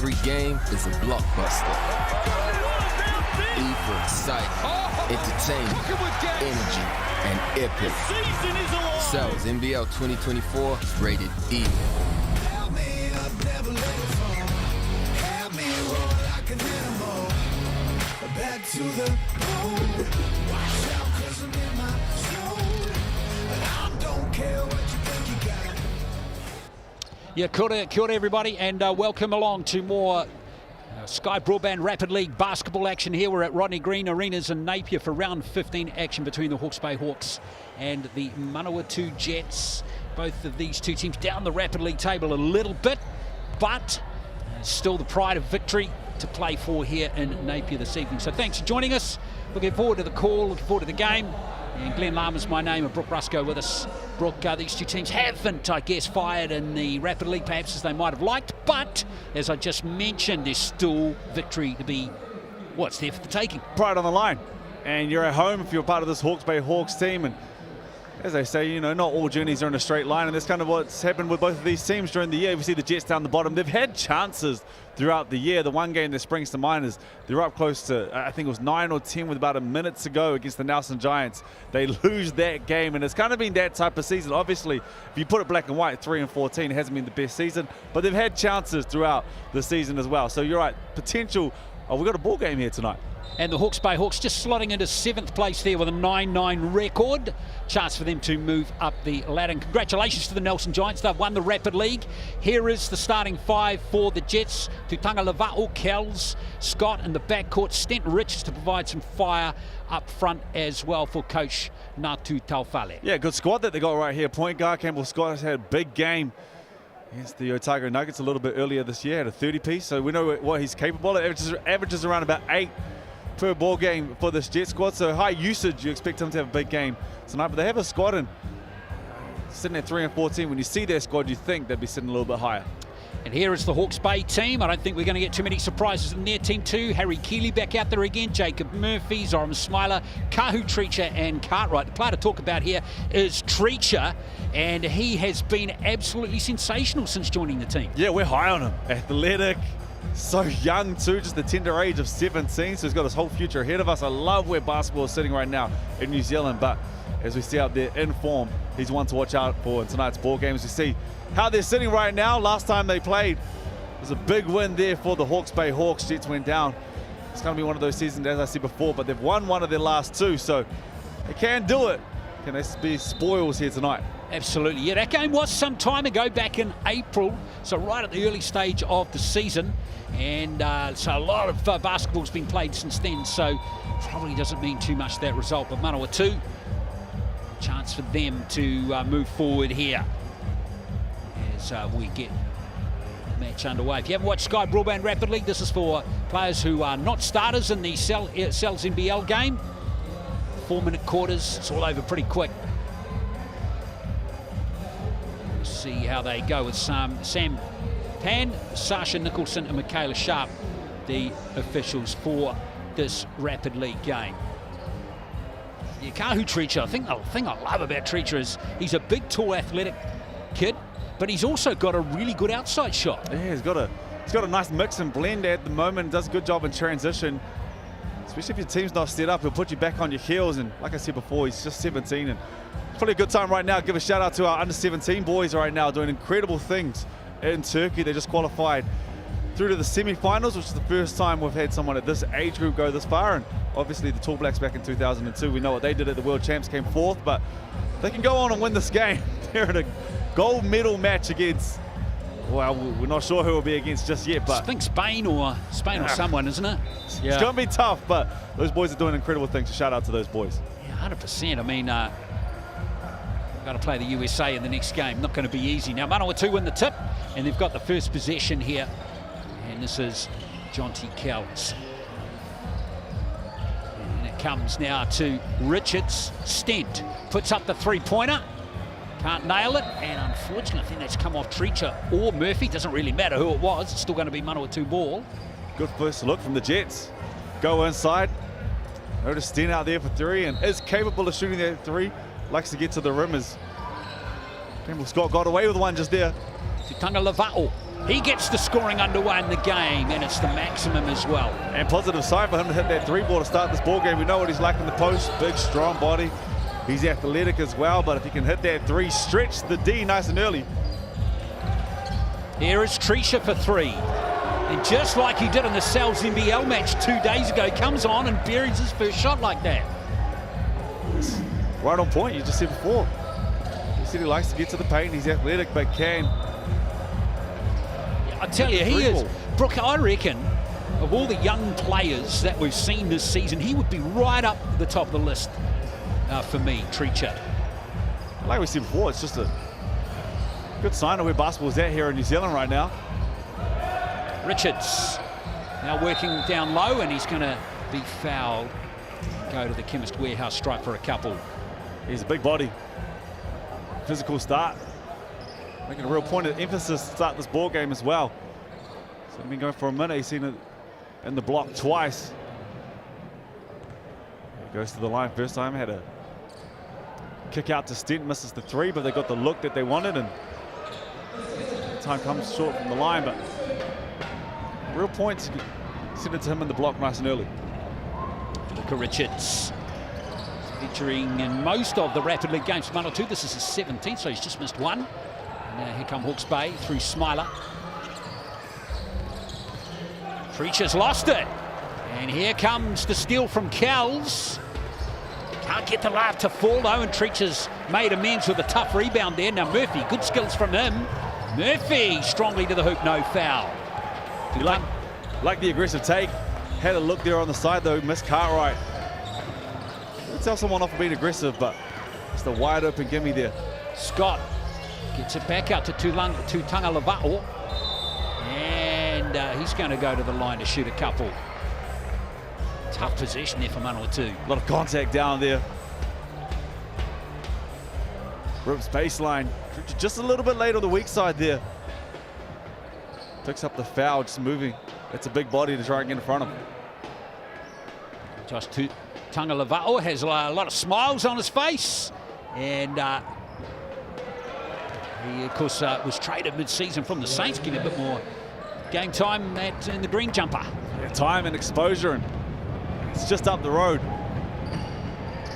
Every game is a blockbuster. E for excitement, entertainment, energy, and epic. Cells NBL 2024 rated E. Back to the moon. Watch out, 'cause I'm in my zone. And I don't care what you think you got. Yeah, kia ora everybody, and welcome along to more Sky Broadband Rapid League basketball action here. We're at Rodney Green Arenas in Napier for round 15 action between the Hawke's Bay Hawks and the Manawatu Jets. Both of these two teams down the Rapid League table a little bit, but still the pride of victory to play for here in Napier this evening. So thanks for joining us. Looking forward to the call, looking forward to the game. And Glenn Lama's my name, and Brooke Rusco with us. Brooke, these two teams haven't, I guess, fired in the Rapid League perhaps as they might have liked, but as I just mentioned, there's still victory to be, what's there for the taking? Pride on the line, and you're at home if you're part of this Hawke's Bay Hawks team. And as they say, you know, not all journeys are in a straight line, and that's kind of what's happened with both of these teams during the year. We see the Jets down the bottom. They've had chances throughout the year. The one game that springs to mind is they're up close to, I think it was 9 or 10 with about a minute to go against the Nelson Giants. They lose that game, and it's kind of been that type of season. Obviously, if you put it black and white, 3-14, it hasn't been the best season, but they've had chances throughout the season as well. So you're right, potential. Oh, we've got a ball game here tonight. And the Hawke's Bay Hawks just slotting into 7th place there with a 9-9 record. Chance for them to move up the ladder. And congratulations to the Nelson Giants. They've won the Rapid League. Here is the starting 5 for the Jets. Tutanga Lava'o, Kells, Scott in the backcourt. Stenton Richards to provide some fire up front as well for coach Natu Taufale. Yeah, good squad that they got right here. Point guard Campbell Scott has had a big game against the Otago Nuggets a little bit earlier this year. Had a 30-piece, so we know what he's capable of. Averages around about 8 per ball game for this Jet squad, so high usage. You expect them to have a big game tonight, but they have a squad and sitting at 3-14. When you see their squad, you think they'd be sitting a little bit higher. And here is the Hawke's Bay team. I don't think we're going to get too many surprises in their team too. Harry Keeley back out there again, Jacob Murphy, Zoram Smiler, Kahu Treacher and Cartwright. The player to talk about here is Treacher, and he has been absolutely sensational since joining the team. Yeah, we're high on him. Athletic, so young too, just the tender age of 17, so he's got his whole future ahead of us. I love where basketball is sitting right now in New Zealand, but as we see out there in form, he's one to watch out for in tonight's ball games. We see how they're sitting right now. Last time they played was a big win there for the Hawke's Bay Hawks. Jets went down. It's going to be one of those seasons, as I said before, but they've won one of their last 2, so they can do it. Can they be spoils here tonight? Absolutely. Yeah, that game was some time ago, back in April, so right at the early stage of the season. And so a lot of basketball's been played since then, so probably doesn't mean too much, that result. But Manawatu, chance for them to move forward here as we get the match underway. If you haven't watched Sky Broadband Rapid League, this is for players who are not starters in the Cells NBL game. 4-minute quarters, it's all over pretty quick. We'll see how they go with Sam Pan, Sasha Nicholson and Michaela Sharp, the officials for this Rapid League game. Yeah, Kahu Treacher, I think the thing I love about Treacher is he's a big, tall, athletic kid, but he's also got a really good outside shot. Yeah, he's got a nice mix and blend at the moment. Does a good job in transition. Especially if your team's not set up, he'll put you back on your heels. And like I said before, he's just 17, and it's probably a good time right now. Give a shout out to our under-17 boys right now, doing incredible things in Turkey. They just qualified through to the semi-finals, which is the first time we've had someone at this age group go this far. And obviously the Tall Blacks back in 2002, we know what they did at the World Champs, came 4th, but they can go on and win this game. They're in a gold medal match against, well, we're not sure who it'll be against just yet, but I think Spain or someone, isn't it? Yeah. It's going to be tough, but those boys are doing incredible things, so shout out to those boys. Yeah, 100%. I mean, got to play the USA in the next game. Not going to be easy. Now Manawatu win the tip, and they've got the first possession here. And this is Jonty Kells. And it comes now to Richards. Stent puts up the 3-pointer. Can't nail it, and unfortunately I think that's come off Treacher or Murphy. Doesn't really matter who it was. It's still going to be Manawatu ball. Good first look from the Jets. Go inside. Notice Stent out there for 3 and is capable of shooting that 3. Likes to get to the rim as Campbell Scott got away with one just there. Tutanga Lava'o He gets the scoring underway in the game, and it's the maximum as well. And positive sign for him to hit that 3 ball to start this ball game. We know what he's like in the post. Big, strong body. He's athletic as well, but if he can hit that 3, stretch the D nice and early. Here is Tricia for 3. And just like he did in the Sal's NBL match 2 days ago, comes on and buries his first shot like that. It's right on point, you just said before. He said he likes to get to the paint. He's athletic, but can. I tell you, he is. Brooke, I reckon, of all the young players that we've seen this season, he would be right up the top of the list for me, Tricia. Like we said before, it's just a good sign of where basketball is at here in New Zealand right now. Richards now working down low, and he's going to be fouled. Go to the Chemist Warehouse stripe for a couple. He's a big body. Physical start. Making a real point of emphasis to start this ball game as well. So he's been going for a minute. He's seen it in the block twice. He goes to the line first time. Had a kick out to Stent, misses the 3, but they got the look that they wanted, and time comes short from the line, but real points. Send it to him in the block nice and early. Look at Richards. Featuring in most of the Rapid League games for Manawatu. This is his 17th, so he's just missed 1. And now here come Hawke's Bay through Smiler. Treacher's lost it. And here comes the steal from Kells. Can't get the lad to fall though, and Treacher's made amends with a tough rebound there. Now Murphy, good skills from him. Murphy strongly to the hoop, no foul. You like the aggressive take. Had a look there on the side though, missed Cartwright. Let's tell someone off for being aggressive, but it's the wide open gimme there. Scott gets it back out to Tagaleva'o, and he's going to go to the line to shoot a couple. Tough possession there for Manawatu. A lot of contact down there. Rips baseline. Just a little bit late on the weak side there. Picks up the foul, just moving. It's a big body to try and get in front of him. Just Tagaleva'o has a lot of smiles on his face, and he, of course, was traded mid-season from the Saints, getting a bit more game time in the green jumper. Yeah, time and exposure, and it's just up the road.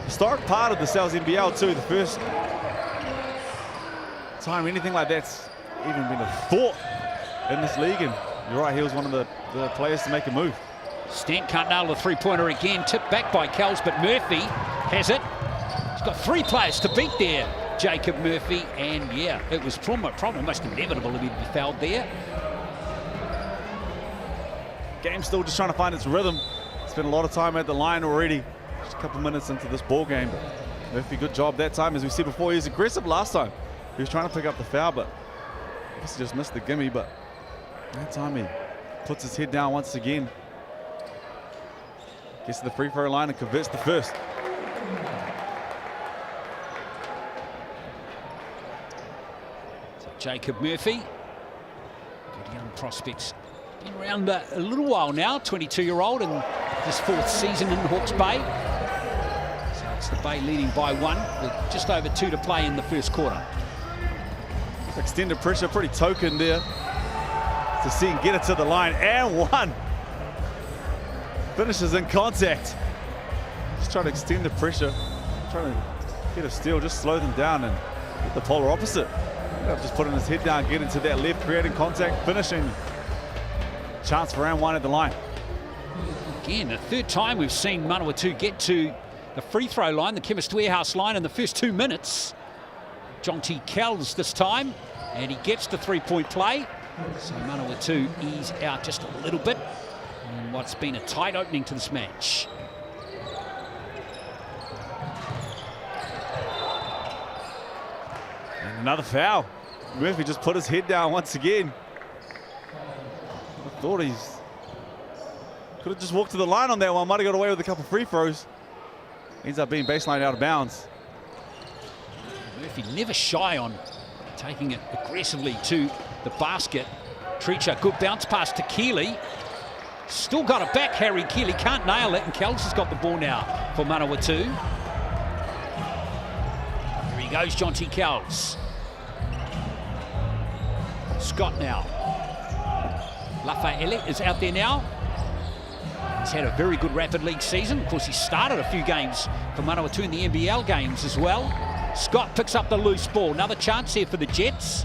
Historic part of the Sal's NBL too. The first time anything like that's even been a thought in this league, and you're right, he was one of the players to make a move. Stent can't nail the 3-pointer again, tipped back by Kells, but Murphy has it. He's got 3 players to beat there, Jacob Murphy, and yeah, it was probably almost inevitable to be fouled there. Game's still just trying to find its rhythm. Spent a lot of time at the line already. Just a couple minutes into this ball game, but Murphy, good job that time. As we said before, he was aggressive last time. He was trying to pick up the foul, but I guess he just missed the gimme, but that time he puts his head down once again. Gets to the free throw line and converts the first. So Jacob Murphy, good young prospects. Been around a little while now, 22-year-old in his 4th season in Hawke's Bay. So it's the Bay leading by 1 with just over 2 to play in the first quarter. Extended pressure, pretty token there to see him get it to the line, and 1. Finishes in contact. Just trying to extend the pressure, trying to get a steal, just slow them down and get the polar opposite. Just putting his head down, getting to that left, creating contact, finishing. Chance for round 1 at the line. Again, the 3rd time we've seen Manawatu get to the free throw line, the Chemist Warehouse line, in the first 2 minutes. John T. Kells this time, and he gets the 3-point play. So Manawatu ease out just a little bit in what's been a tight opening to this match. And another foul. Murphy just put his head down once again. I thought he's could have just walked to the line on that one. Might have got away with a couple free throws. Ends up being baseline out of bounds. Murphy never shy on taking it aggressively to the basket. Treacher, good bounce pass to Keeley. Still got it back, Harry Keeley can't nail it, and Kells has got the ball now for Manawatu. Here he goes, John T. Kells. Scott now. Lafayette is out there now. He's had a very good Rapid League season. Of course, he started a few games for Manawatu in the NBL games as well. Scott picks up the loose ball. Another chance here for the Jets.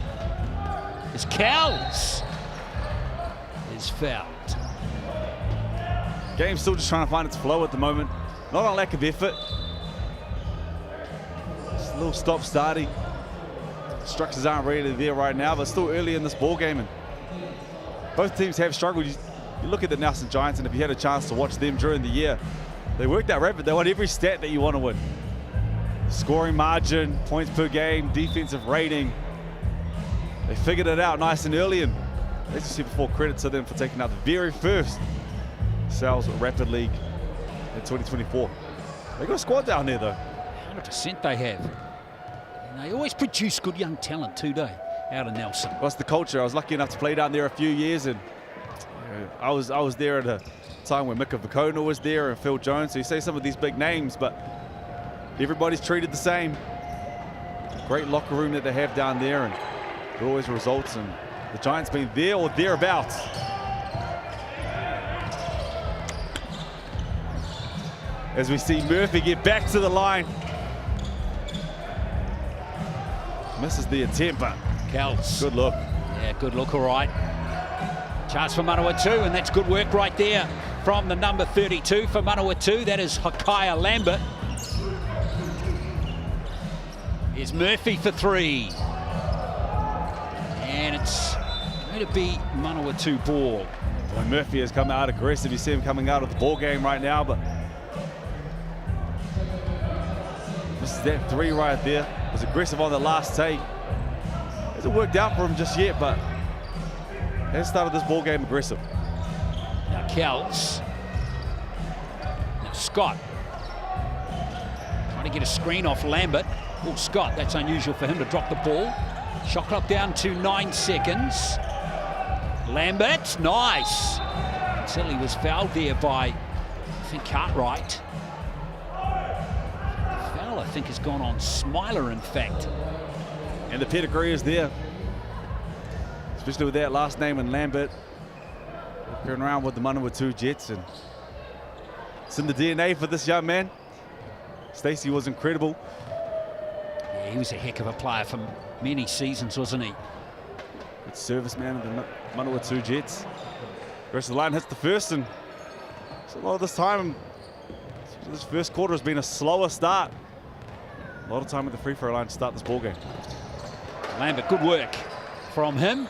As Cowles is fouled. Game's still just trying to find its flow at the moment. Not on lack of effort. Just a little stop-starting. Structures aren't really there right now, but still early in this ball game, and both teams have struggled. You look at the Nelson Giants, and if you had a chance to watch them during the year, they worked out rapid. They won every stat that you want to win. Scoring margin, points per game, defensive rating. They figured it out nice and early, and as you said before, credit to them for taking out the very first Sales Rapid League in 2024. They got a squad down there though. 100% they have. And they always produce good young talent too, don't they, out of Nelson. Well, it's the culture. I was lucky enough to play down there a few years, and I was there at a time when Mika Vakona was there and Phil Jones. So you say some of these big names, but everybody's treated the same. Great locker room that they have down there, and it always results in the Giants being there or thereabouts. As we see Murphy get back to the line. Misses the attempt, but Cowles. good look. Yeah, good look, all right. Chance for Manawatu, and that's good work right there from the number 32 for Manawatu. That is Hakaya Lambert. Here's Murphy for three. And it's going to be Manawatu ball. Well, Murphy has come out aggressive. You see him coming out of the ball game right now, but this is that three right there. Was aggressive on the last take. Hasn't worked out for him just yet, but has started this ball game aggressive. Now Cowles. Now Scott. Trying to get a screen off Lambert. Oh, Scott, that's unusual for him to drop the ball. Shot clock down to 9 seconds. Lambert, nice. Until he was fouled there by, I think, Cartwright. I think has gone on Smiler, in fact. And the pedigree is there, especially with that last name and Lambert going around with the Manawatu Jets, and it's in the DNA for this young man. Stacey was incredible. Yeah, he was a heck of a player for many seasons, wasn't he? Good serviceman of the Manawatu Jets. Goes to the line, hits the first, and so a lot of this time, this first quarter has been a slower start. A lot of time at the free throw line to start this ball game. Lambert, good work from him.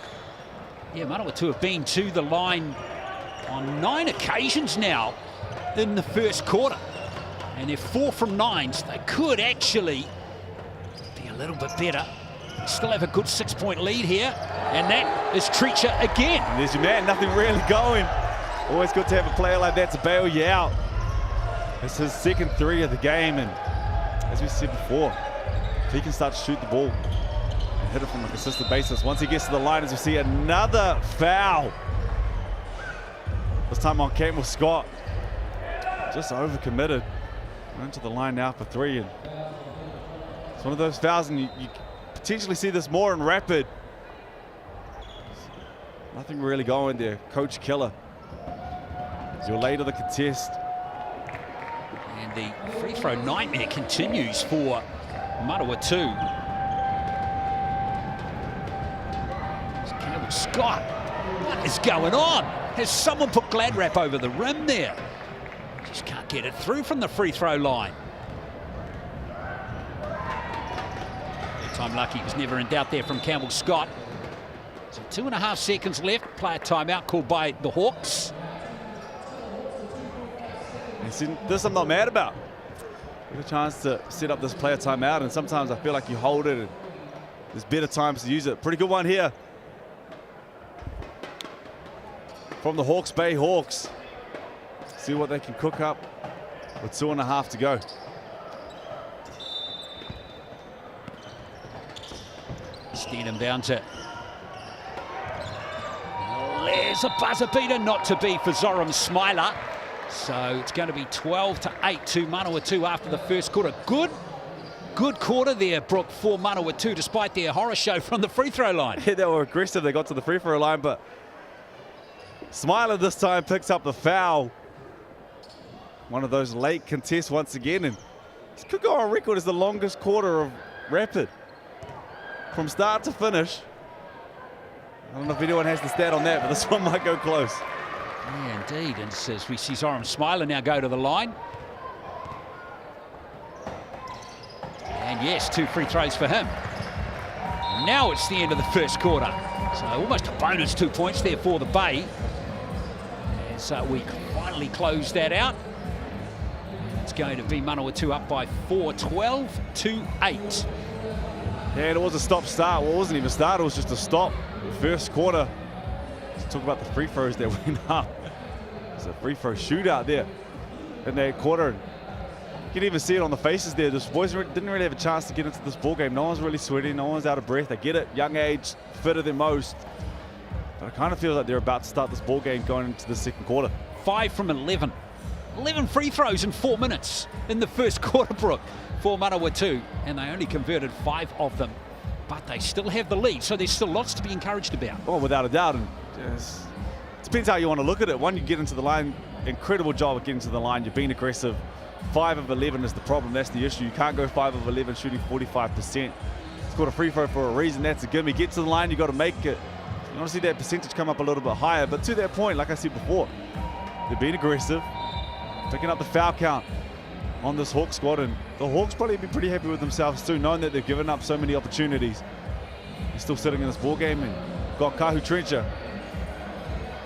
Yeah, Manawatu have been to the line on 9 occasions now in the first quarter. And they're 4 from 9, so they could actually be a little bit better. They still have a good 6-point lead here. And that is Treacher again. And there's your man, nothing really going. Always good to have a player like that to bail you out. It's his second three of the game, and as we said before, if he can start to shoot the ball and hit it from a consistent basis, once he gets to the line, as we see another foul. This time on Campbell Scott. Just overcommitted. Went to the line now for three, and it's one of those fouls, and you potentially see this more in Rapid. Nothing really going there. Coach Keller. As you're late to the contest. And the free throw nightmare continues for Manawatu. Campbell Scott, what is going on? Has someone put Glad Wrap over the rim there? Just can't get it through from the free throw line. Third time lucky, was never in doubt there from Campbell Scott. So 2.5 seconds left, player timeout called by the Hawks. This I'm not mad about. We have a chance to set up this player timeout, and sometimes I feel like you hold it and there's better times to use it. Pretty good one here from the Hawke's Bay Hawks. See what they can cook up with 2.5 to go. Steedham bound to. There's a buzzer beater, not to be for Zoram Smiler. So it's going to be 12-8 to Manawatu after the first quarter. Good quarter there, Brooke, for Manawatu, despite their horror show from the free throw line. Yeah, they were aggressive. They got to the free throw line, but Smiler this time picks up the foul. One of those late contests once again, and this could go on record as the longest quarter of Rapid. From start to finish. I don't know if anyone has the stat on that, but this one might go close. Yeah, indeed. And as we see Zoran Smiler now go to the line. And yes, 2 free throws for him. And now it's the end of the first quarter. So almost a bonus 2 points there for the Bay. As we finally close that out. It's going to be Manawatu up by 4, 12-8. Yeah, it was a stop-start. Well, it wasn't even a start, it was just a stop. The first quarter. Let's talk about the free throws that went up. It's a free throw shootout there in that quarter. You can even see it on the faces there. Those boys didn't really have a chance to get into this ball game. No one's really sweating, no one's out of breath. I get it, young age, fitter than most. But it kind of feels like they're about to start this ball game going into the second quarter. 5 from 11. 11 free throws in 4 minutes in the first quarter, Brooke, for Manawatu, and they only converted 5 of them. But they still have the lead, so there's still lots to be encouraged about. Oh, without a doubt. And yes, depends how you want to look at it. One, you get into the line, incredible job of getting to the line. You're being aggressive. 5 of 11 is the problem. That's the issue. You can't go 5 of 11 shooting 45%. Scored a free throw for a reason. That's a gimme. Get to the line, you got to make it. You want to see that percentage come up a little bit higher. But to that point, like I said before, they're being aggressive, picking up the foul count on this Hawks squad, and the Hawks probably be pretty happy with themselves too, knowing that they've given up so many opportunities. They're still sitting in this ball game, and got Kahu Trencher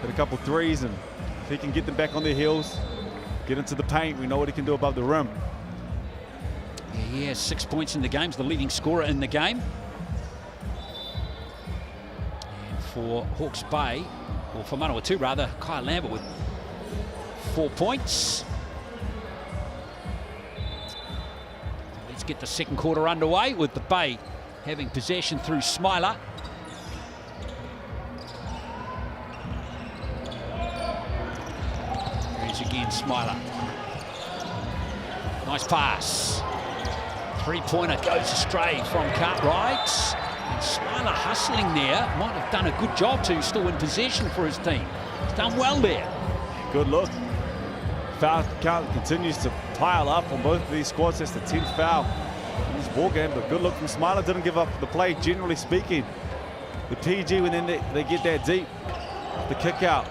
hit a couple threes, and if he can get them back on their heels, get into the paint, we know what he can do above the rim. Yeah, he has 6 points in the game. He's the leading scorer in the game. And for Hawke's Bay, or for Manawatu rather, Kyle Lambert with 4 points. Let's get the second quarter underway with the Bay having possession through Smiler. There's again Smiler. Nice pass. Three-pointer goes astray from Cartwright. And Smiler hustling there. Might have done a good job to still in possession for his team. He's done well there. Good look. Foul count continues to pile up on both of these squads. That's the 10th foul in this ball game, but good look from Smiler. Didn't give up the play, generally speaking. The PG, when then they get that deep, the kick out.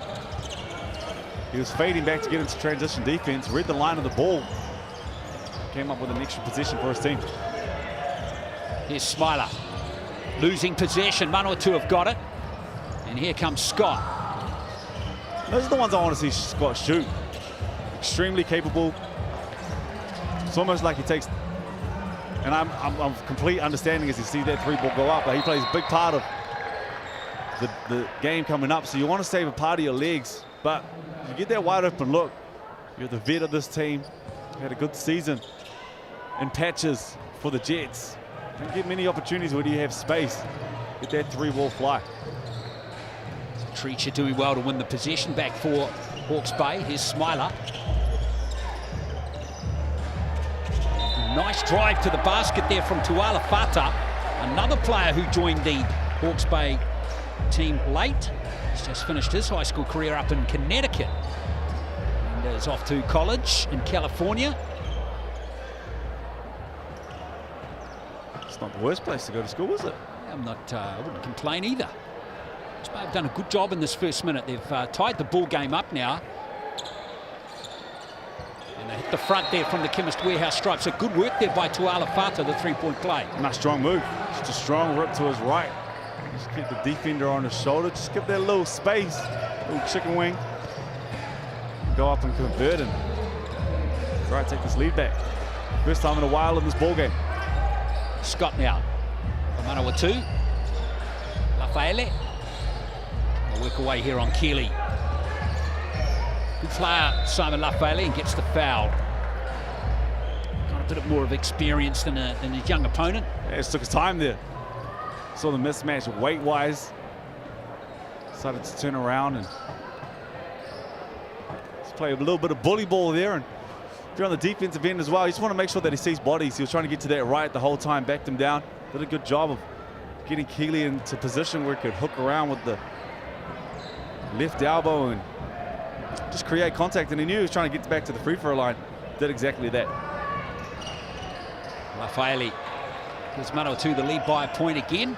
He was fading back to get into transition defense, read the line of the ball, came up with an extra position for his team. Here's Smiler, losing possession. Manawatu have got it, and here comes Scott. Those are the ones I want to see Scott shoot. Extremely capable. It's almost like he takes, and I'm complete understanding as you see that 3-ball go up, but he plays a big part of the game coming up, so you want to save a part of your legs, but you get that wide open look. You're the vet of this team. You had a good season in patches for the Jets. Don't get many opportunities where you have space. Get that 3-ball fly. Treacher doing well to win the possession back for Hawke's Bay. Here's Smiler. Nice drive to the basket there from Tuala Fata, another player who joined the Hawke's Bay team late. He's just finished his high school career up in Connecticut and is off to college in California. It's not the worst place to go to school, is it? I wouldn't complain either. They've done a good job in this first minute. They've tied the ball game up now. And they hit the front there from the Chemist Warehouse stripe. So good work there by Tuala Fata, the 3-point play. Nice strong move. Just a strong rip to his right. Just keep the defender on his shoulder. Just give that little space, little chicken wing. Go up and convert and try to take this lead back. First time in a while in this ball game. Scott now. Manawatu. Lafayette. They'll work away here on Keeley. Good player, Simon Lafayette, and gets the foul. Got a bit more of experience than his young opponent. Yeah, it took his time there. Saw the mismatch weight-wise. Decided to turn around and just play a little bit of bully ball there. And if you're on the defensive end as well, you just want to make sure that he sees bodies. He was trying to get to that right the whole time, backed him down. Did a good job of getting Keeley into position where he could hook around with the left elbow and just create contact, and he knew he was trying to get back to the free throw line. Did exactly that. Raffaele gives Manawatu the lead by a point again.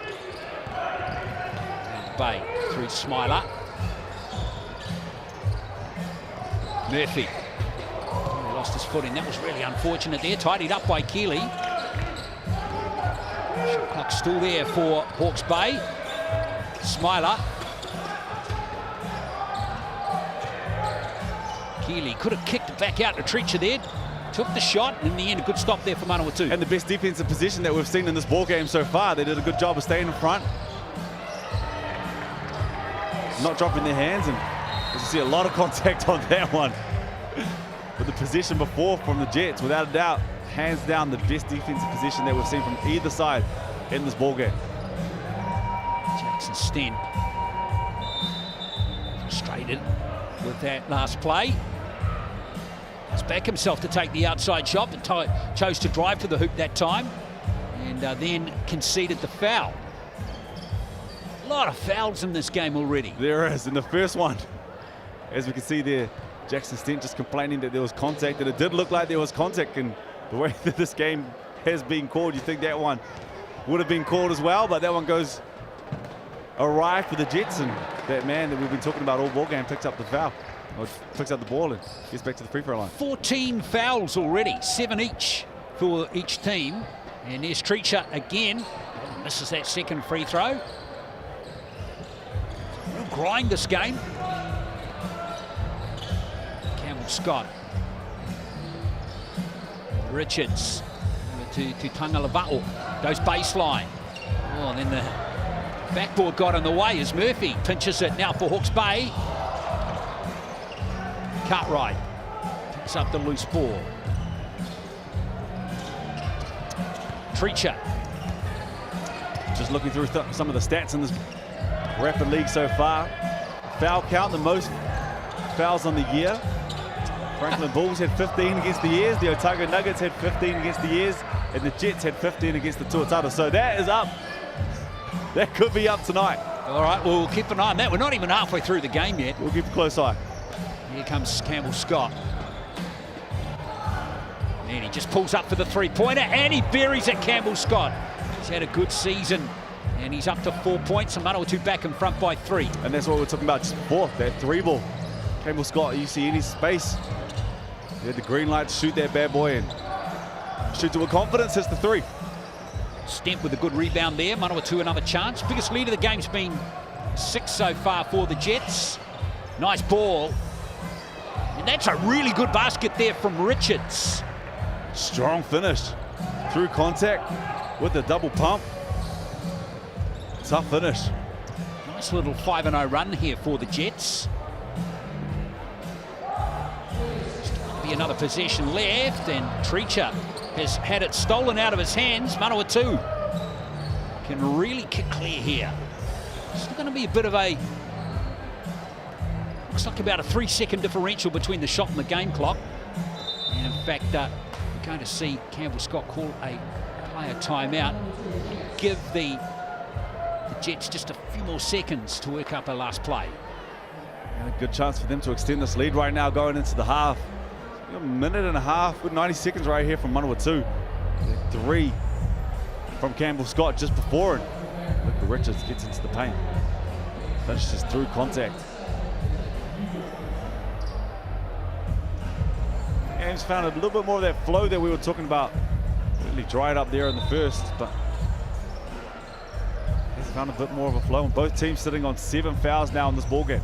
And Bay through Smiler. Murphy. He lost his footing. That was really unfortunate there. Tidied up by Keeley. Shot clock still there for Hawke's Bay. Smiler. Keeley could have kicked it back out to Treacher there. Took the shot, and in the end, a good stop there for Manawatu. And the best defensive position that we've seen in this ball game so far. They did a good job of staying in front, not dropping their hands, and as you see, a lot of contact on that one. But the position before from the Jets, without a doubt, hands down the best defensive position that we've seen from either side in this ball game. Jackson Sten frustrated with that last play. Has back himself to take the outside shot, but chose to drive to the hoop that time, and then conceded the foul. A lot of fouls in this game already. There is, in the first one, as we can see there, Jackson Stent just complaining that there was contact, and it did look like there was contact, and the way that this game has been called, you think that one would have been called as well, but that one goes awry for the Jets, and that man that we've been talking about all ball game picks up the foul. Or picks up the ball and gets back to the free throw line. 14 fouls already, 7 each for each team. And there's Treacher again. Misses that second free throw. Real grind this game. Campbell Scott. Richards to Tangalava'o. Goes baseline. Oh, and then the backboard got in the way as Murphy pinches it now for Hawke's Bay. Cartwright picks up the loose ball. Treacher. Just looking through some of the stats in this Rapid League so far. Foul count, the most fouls on the year. Franklin Bulls had 15 against the Airs, the Otago Nuggets had 15 against the Airs, and the Jets had 15 against the Tuatara. So that is up. That could be up tonight. All right, well, we'll keep an eye on that. We're not even halfway through the game yet. We'll keep a close eye. Here comes Campbell Scott. And he just pulls up for the three-pointer, and he buries it, Campbell Scott. He's had a good season, and he's up to 4 points, and Manawatu back in front by 3. And that's what we were talking about just before, that three ball. Campbell Scott, you see any space, he had the green light to shoot that bad boy and shoots it with confidence, hits the 3. Stemp with a good rebound there. Manawatu another chance. Biggest lead of the game's been 6 so far for the Jets. Nice ball. And that's a really good basket there from Richards. Strong finish. Through contact with the double pump. Tough finish. Nice little 5-0 run here for the Jets. Be another possession left, and Treacher has had it stolen out of his hands. Manawatu can really kick clear here. Still going to be a bit of a, looks like about a 3-second differential between the shot and the game clock. And in fact, we're going to see Campbell Scott call a player timeout. Give the Jets just a few more seconds to work up a last play. And a good chance for them to extend this lead right now going into the half. A minute and a half with 90 seconds right here from Manawatu. 3 from Campbell Scott just before, and look, the Richards gets into the paint. Finishes through contact. And he's found a little bit more of that flow that we were talking about. Really dried up there in the first, but he's found a bit more of a flow, and both teams sitting on 7 fouls now in this ball game.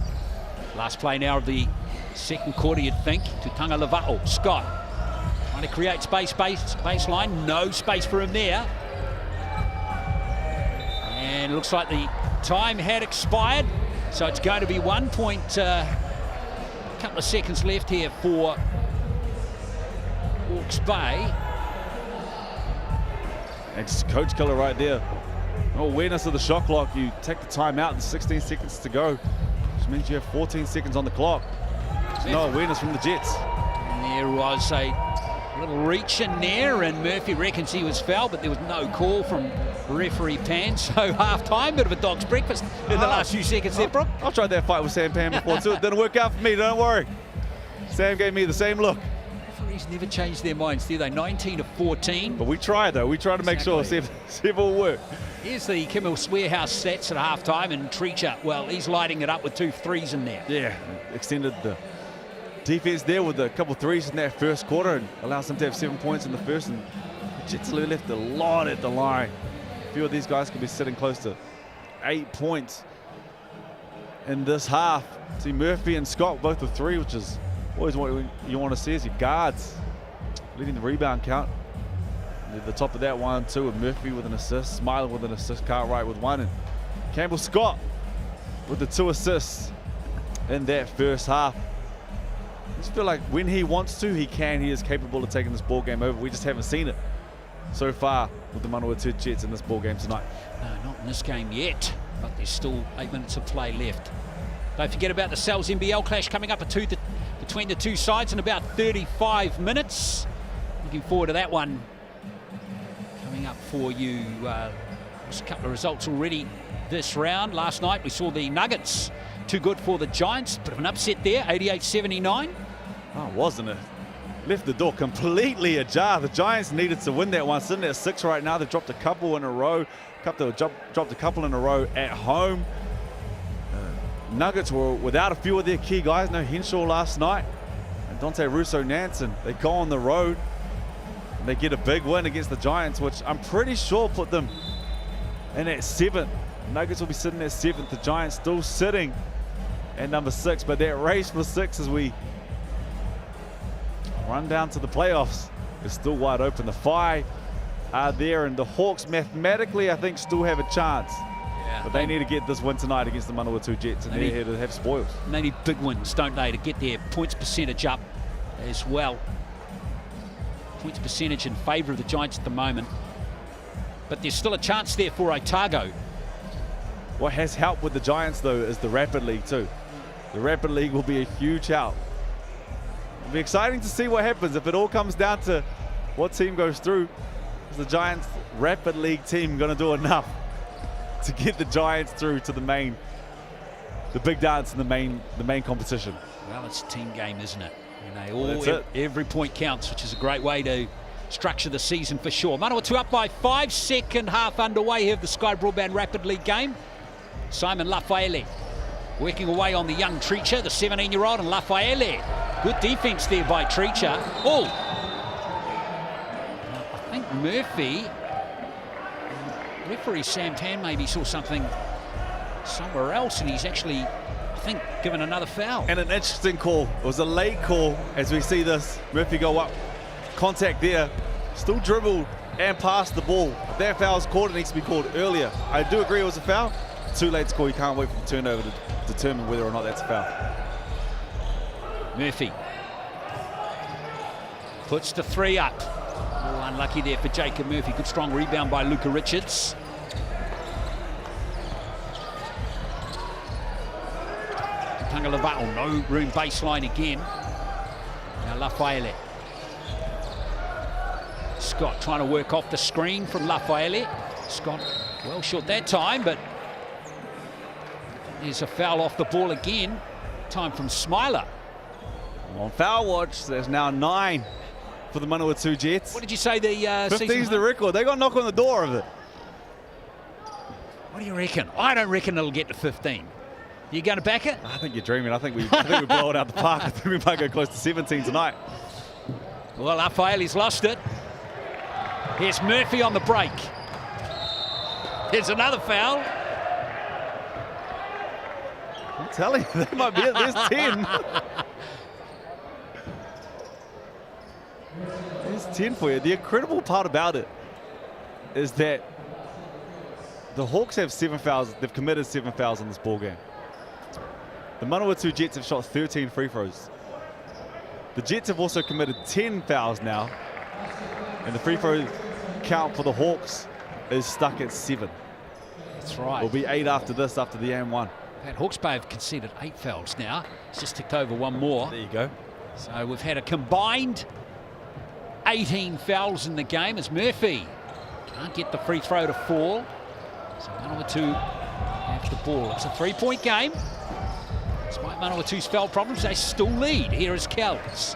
Last play now of the second quarter, you'd think, to Tangalava'o. Scott trying to create baseline. No space for him there. And it looks like the time had expired, so it's going to be 1 point. A couple of seconds left here for Hawke's Bay. And just coach killer right there. No awareness of the shot clock. You take the timeout and 16 seconds to go, which means you have 14 seconds on the clock. No awareness from the Jets. And there was a little reach in there, and Murphy reckons he was fouled, but there was no call from referee Pan. So half-time, bit of a dog's breakfast in the last few seconds there, Brooke. I've tried that fight with Sam Pan before too. It didn't work out for me, don't worry. Sam gave me the same look. Referees never change their minds, do they? 19-14. But we try, though. We try to make sure, see if it will work. Here's the Kimmel Swearhouse stats at halftime, and Treacher, well, he's lighting it up with 2 threes in there. Yeah, extended the defense there with a couple threes in that first quarter and allows them to have 7 points in the first. And Jets left a lot at the line. A few of these guys could be sitting close to 8 points in this half. See Murphy and Scott both with 3, which is always what you want to see as your guards leading the rebound count. At the top of that 1-2 with Murphy with an assist, Smiler with an assist, Cartwright with 1, and Campbell Scott with the 2 assists in that first half. I just feel like when he wants to, he can. He is capable of taking this ball game over. We just haven't seen it so far with the Manawatu Jets in this ball game tonight. No, not in this game yet, but there's still 8 minutes of play left. Don't forget about the Cells NBL clash coming up between the two sides in about 35 minutes. Looking forward to that one coming up for you. There's a couple of results already this round. Last night we saw the Nuggets too good for the Giants. Bit of an upset there, 88-79. Oh, wasn't it? Left the door completely ajar. The Giants needed to win that one. Sitting at 6 right now. They've dropped a couple in a row. Dropped a couple in a row at home. Nuggets were without a few of their key guys. No Henshaw last night. And Dante Russo-Nansen. They go on the road. And they get a big win against the Giants, which I'm pretty sure put them in at 7th. Nuggets will be sitting at 7th. The Giants still sitting at number 6. But that race for 6 as we run down to the playoffs is still wide open. The 5 are there, and the Hawks mathematically, I think, still have a chance. Yeah, but they need to get this win tonight against the Manawatu Jets, and they're here to have spoils. They need big wins, don't they, to get their points percentage up as well. Points percentage in favour of the Giants at the moment. But there's still a chance there for Otago. What has helped with the Giants, though, is the Rapid League, too. The Rapid League will be a huge help. It'll be exciting to see what happens. If it all comes down to what team goes through, is the Giants Rapid League team going to do enough to get the Giants through to the big dance in the main competition? Well, it's a team game, isn't it? And every point counts, which is a great way to structure the season for sure. Manawatu up by 5, second half underway here of the Sky Broadband Rapid League game. Simon Lafaele working away on the young Treacher, the 17-year-old, and Lafaele. Good defense there by Treacher. Oh! I think Murphy, referee Sam Tan maybe saw something somewhere else, and he's actually, I think, given another foul. And an interesting call. It was a late call as we see this. Murphy go up. Contact there. Still dribbled and passed the ball. If that foul is called, it needs to be called earlier. I do agree it was a foul. Too late to call. You can't wait for the turnover to determine whether or not that's a foul. Murphy puts the 3 up. Oh, unlucky there for Jacob Murphy. Good strong rebound by Luca Richards. Pangalavao, no room baseline again. Now Lafaele. Scott trying to work off the screen from Lafaele. Scott well short that time, but there's a foul off the ball again. Time from Smiler. On foul watch, there's now 9 for the Manawatu Jets. What did you say the 15's the record. They got a knock on the door of it. What do you reckon? I don't reckon it'll get to 15. You going to back it? I think you're dreaming. I think we blow it out the park. I think we might go close to 17 tonight. Well, Rafaeli's lost it. Here's Murphy on the break. Here's another foul. I'm telling you, they might be at least 10. There's 10 for you. The incredible part about it is that the Hawks have 7 fouls. They've committed 7 fouls in this ball game. The Manawatu Jets have shot 13 free throws. The Jets have also committed 10 fouls now. And the free throw count for the Hawks is stuck at 7. That's right. It'll be 8 after this, after the AM1. And Hawke's Bay have conceded 8 fouls now. It's just ticked over 1 more. There you go. So we've had a combined 18 fouls in the game as Murphy can't get the free throw to fall. So Manawatu have the ball. It's a 3-point game. Despite Manawatu's foul problems, they still lead. Here is Kells.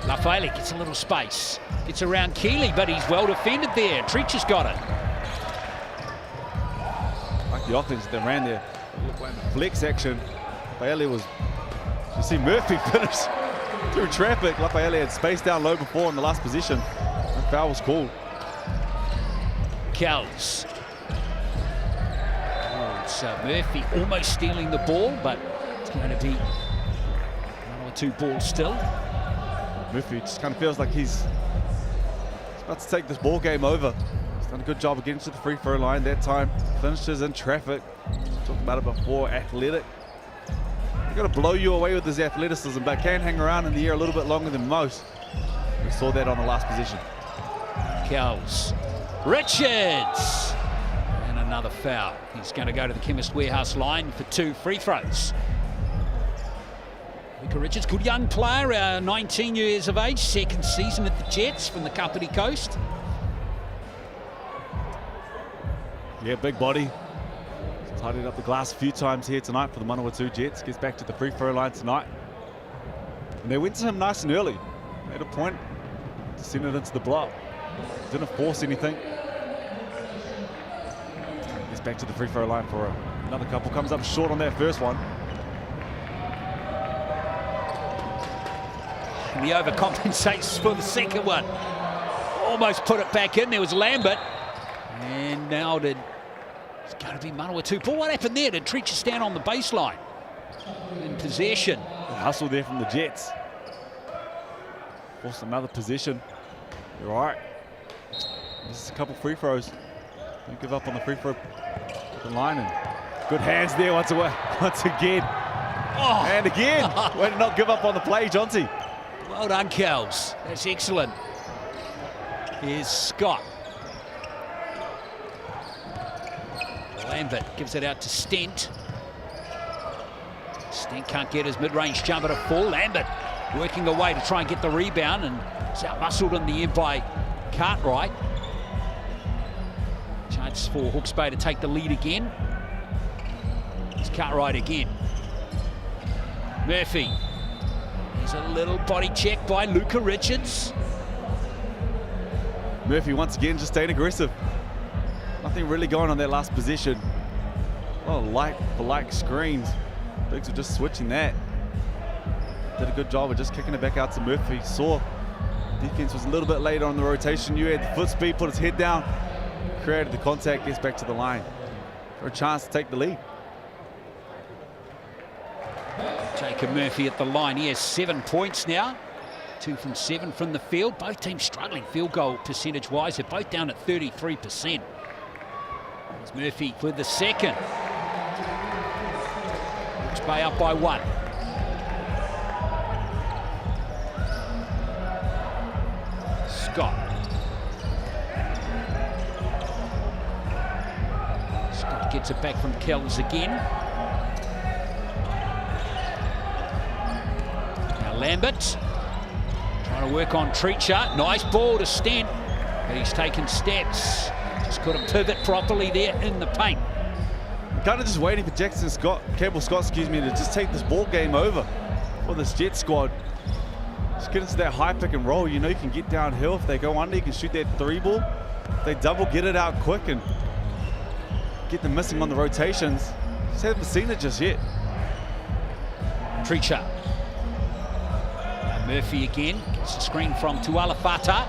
Lafayette gets a little space. Gets around Keeley, but he's well defended there. Treach has got it. Like the offense that they ran there. Flex action. Lafayette was... You see Murphy finish through traffic. Lafayette had space down low before in the last position. The foul was called. Kells. Oh, it's Murphy almost stealing the ball, but it's going to be 1 or 2 balls still. Murphy just kind of feels like he's about to take this ball game over. He's done a good job of getting to the free throw line that time. Finishes in traffic. Talked about it before, athletic. He's got to blow you away with his athleticism, but can hang around in the air a little bit longer than most. We saw that on the last possession. Kells. Richards! And another foul. He's going to go to the Chemist Warehouse line for 2 free throws. Luca Richards, good young player, 19 years of age, 2nd season at the Jets from the Kapiti Coast. Yeah, big body. Tidied up the glass a few times here tonight for the Manawatu Jets. Gets back to the free throw line tonight. And they went to him nice and early. Made a point to send it into the block. Didn't force anything. Gets back to the free throw line for another couple. Comes up short on that first one. And he overcompensates for the second one. Almost put it back in. There was Lambert. And now it's going to be Manawatu. But what happened there? Did Treach stand on the baseline? In possession. The hustle there from the Jets. Forced another possession. You're all right. This is a couple free throws. Don't give up on the free throw line. And good hands there once again. Oh. And again. Way to not give up on the play, Jonty. Well done, Kells. That's excellent. Here's Scott. Lambert gives it out to Stent. Stent can't get his mid-range jumper to fall. Lambert working away to try and get the rebound, and it's out-muscled in the end by Cartwright. Chance for Hawke's Bay to take the lead again. It's Cartwright again. Murphy. There's a little body check by Luca Richards. Murphy once again just staying aggressive. Nothing really going on that last possession. A lot of like screens. Bigs are just switching that. Did a good job of just kicking it back out to Murphy. Saw defense was a little bit later on the rotation. You had the foot speed, put his head down, created the contact, gets back to the line for a chance to take the lead. Jacob Murphy at the line. He has 7 points now. 2 from 7 from the field. Both teams struggling field goal percentage-wise. They're both down at 33%. There's Murphy with the second. Hawke's Bay up by 1. Scott. Scott gets it back from Kells again. Lambert trying to work on Treacher. Nice ball to Stent, but he's taken steps. Just couldn't pivot properly there in the paint. Kind of just waiting for Campbell Scott, excuse me, to just take this ball game over for this Jet squad. Just get into that high pick and roll. You know you can get downhill. If they go under, you can shoot that 3 ball. If they double, get it out quick and get them missing on the rotations. Just haven't seen it just yet. Treacher. Murphy again, gets the screen from Tualafata.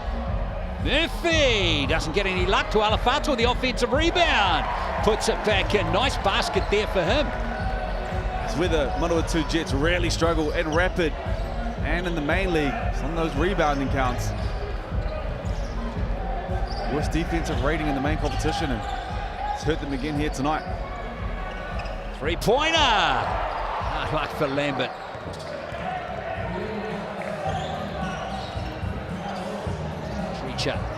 Murphy doesn't get any luck. Tualafata with the offensive rebound. Puts it back in. Nice basket there for him. It's where the Manawatu Jets really struggle in Rapid and in the main league. Some of those rebounding counts. Worst defensive rating in the main competition, and it's hurt them again here tonight. 3-pointer. Hard luck for Lambert.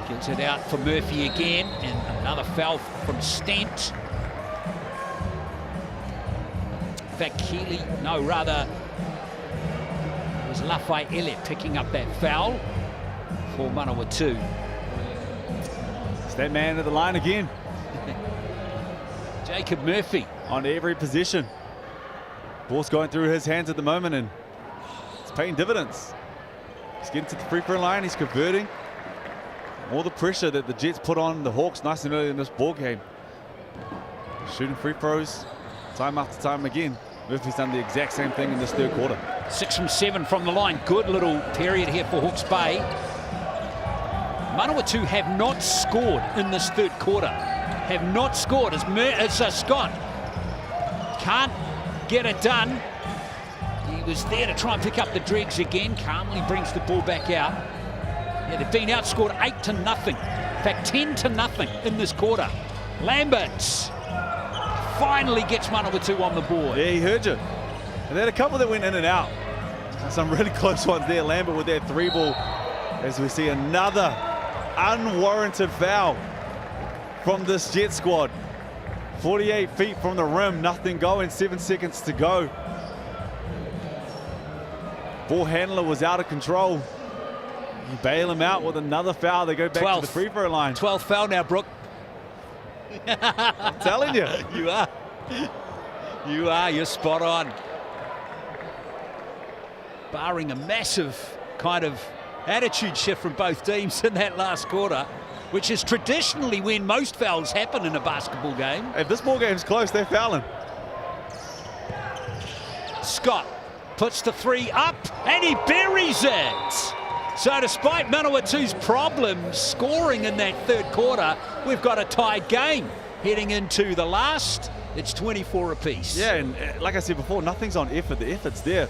Gives it out for Murphy again, and another foul from Stent. In fact, Keeley, no, rather, it was Lafayette picking up that foul for Manawatu. It's that man at the line again. Jacob Murphy on every position. Ball's going through his hands at the moment, and it's paying dividends. He's getting to the free throw line, he's converting. All the pressure that the Jets put on the Hawks nice and early in this ball game. Shooting free throws time after time again. Murphy's done the exact same thing in this third quarter. 6 from 7 from the line. Good little period here for Hawke's Bay. Manawatu have not scored in this third quarter. Have not scored as Scott can't get it done. He was there to try and pick up the dregs again. Calmly brings the ball back out. Yeah, they've been outscored 8-0. In fact, 10-0 in this quarter. Lamberts finally gets Manawatu on the board. Yeah, he heard you. And they had a couple that went in and out. Some really close ones there. Lambert with that 3-ball, as we see another unwarranted foul from this Jet squad. 48 feet from the rim, nothing going, 7 seconds to go. Ball handler was out of control. You bail him out with another foul. They go back 12th. to the free throw line. 12th foul now, Brooke. I'm telling you. You are. You are. You're spot on. Barring a massive kind of attitude shift from both teams in that last quarter, which is traditionally when most fouls happen in a basketball game. If this ball game's close, they're fouling. Scott puts the 3 up and he buries it. So despite Manawatu's problems scoring in that third quarter, we've got a tied game heading into the last. It's 24 apiece. Yeah, and like I said before, nothing's on effort. The effort's there.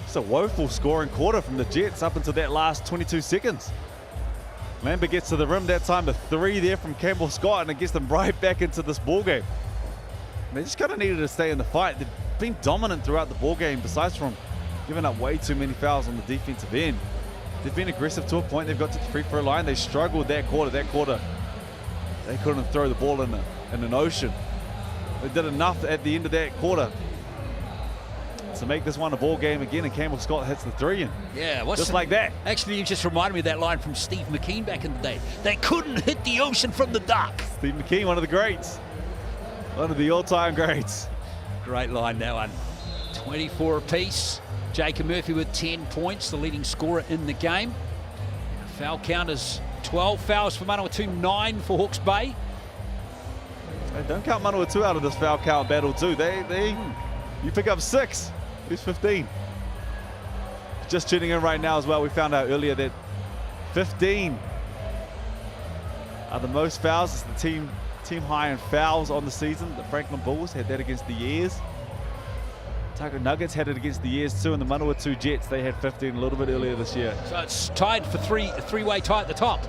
It's a woeful scoring quarter from the Jets up until that last 22 seconds. Lambert gets to the rim that time, a 3 there from Campbell Scott, and it gets them right back into this ball game. They just kind of needed to stay in the fight. They've been dominant throughout the ball game, besides from giving up way too many fouls on the defensive end. They've been aggressive to a point. They've got to the free throw line. They struggled that quarter. They couldn't throw the ball in an ocean. They did enough at the end of that quarter to make this one a ball game again, and Campbell Scott hits the 3 in. Yeah, just like that. Actually, you just reminded me of that line from Steve McKean back in the day. They couldn't hit the ocean from the dock. Steve McKean, one of the greats. One of the all-time greats. Great line, that one. 24 apiece. Jacob Murphy with 10 points, the leading scorer in the game. Foul count is 12 fouls for Manawatu, 9 for Hawke's Bay. Hey, don't count Manawatu out of this foul count battle too. You pick up 6. Who's 15? Just tuning in right now as well, we found out earlier that 15 are the most fouls. It's the team high in fouls on the season. The Franklin Bulls had that against the Years. Otago Nuggets had it against the Years too, and the Manawatu Jets, they had 15 a little bit earlier this year. So it's tied for a three-way tie at the top.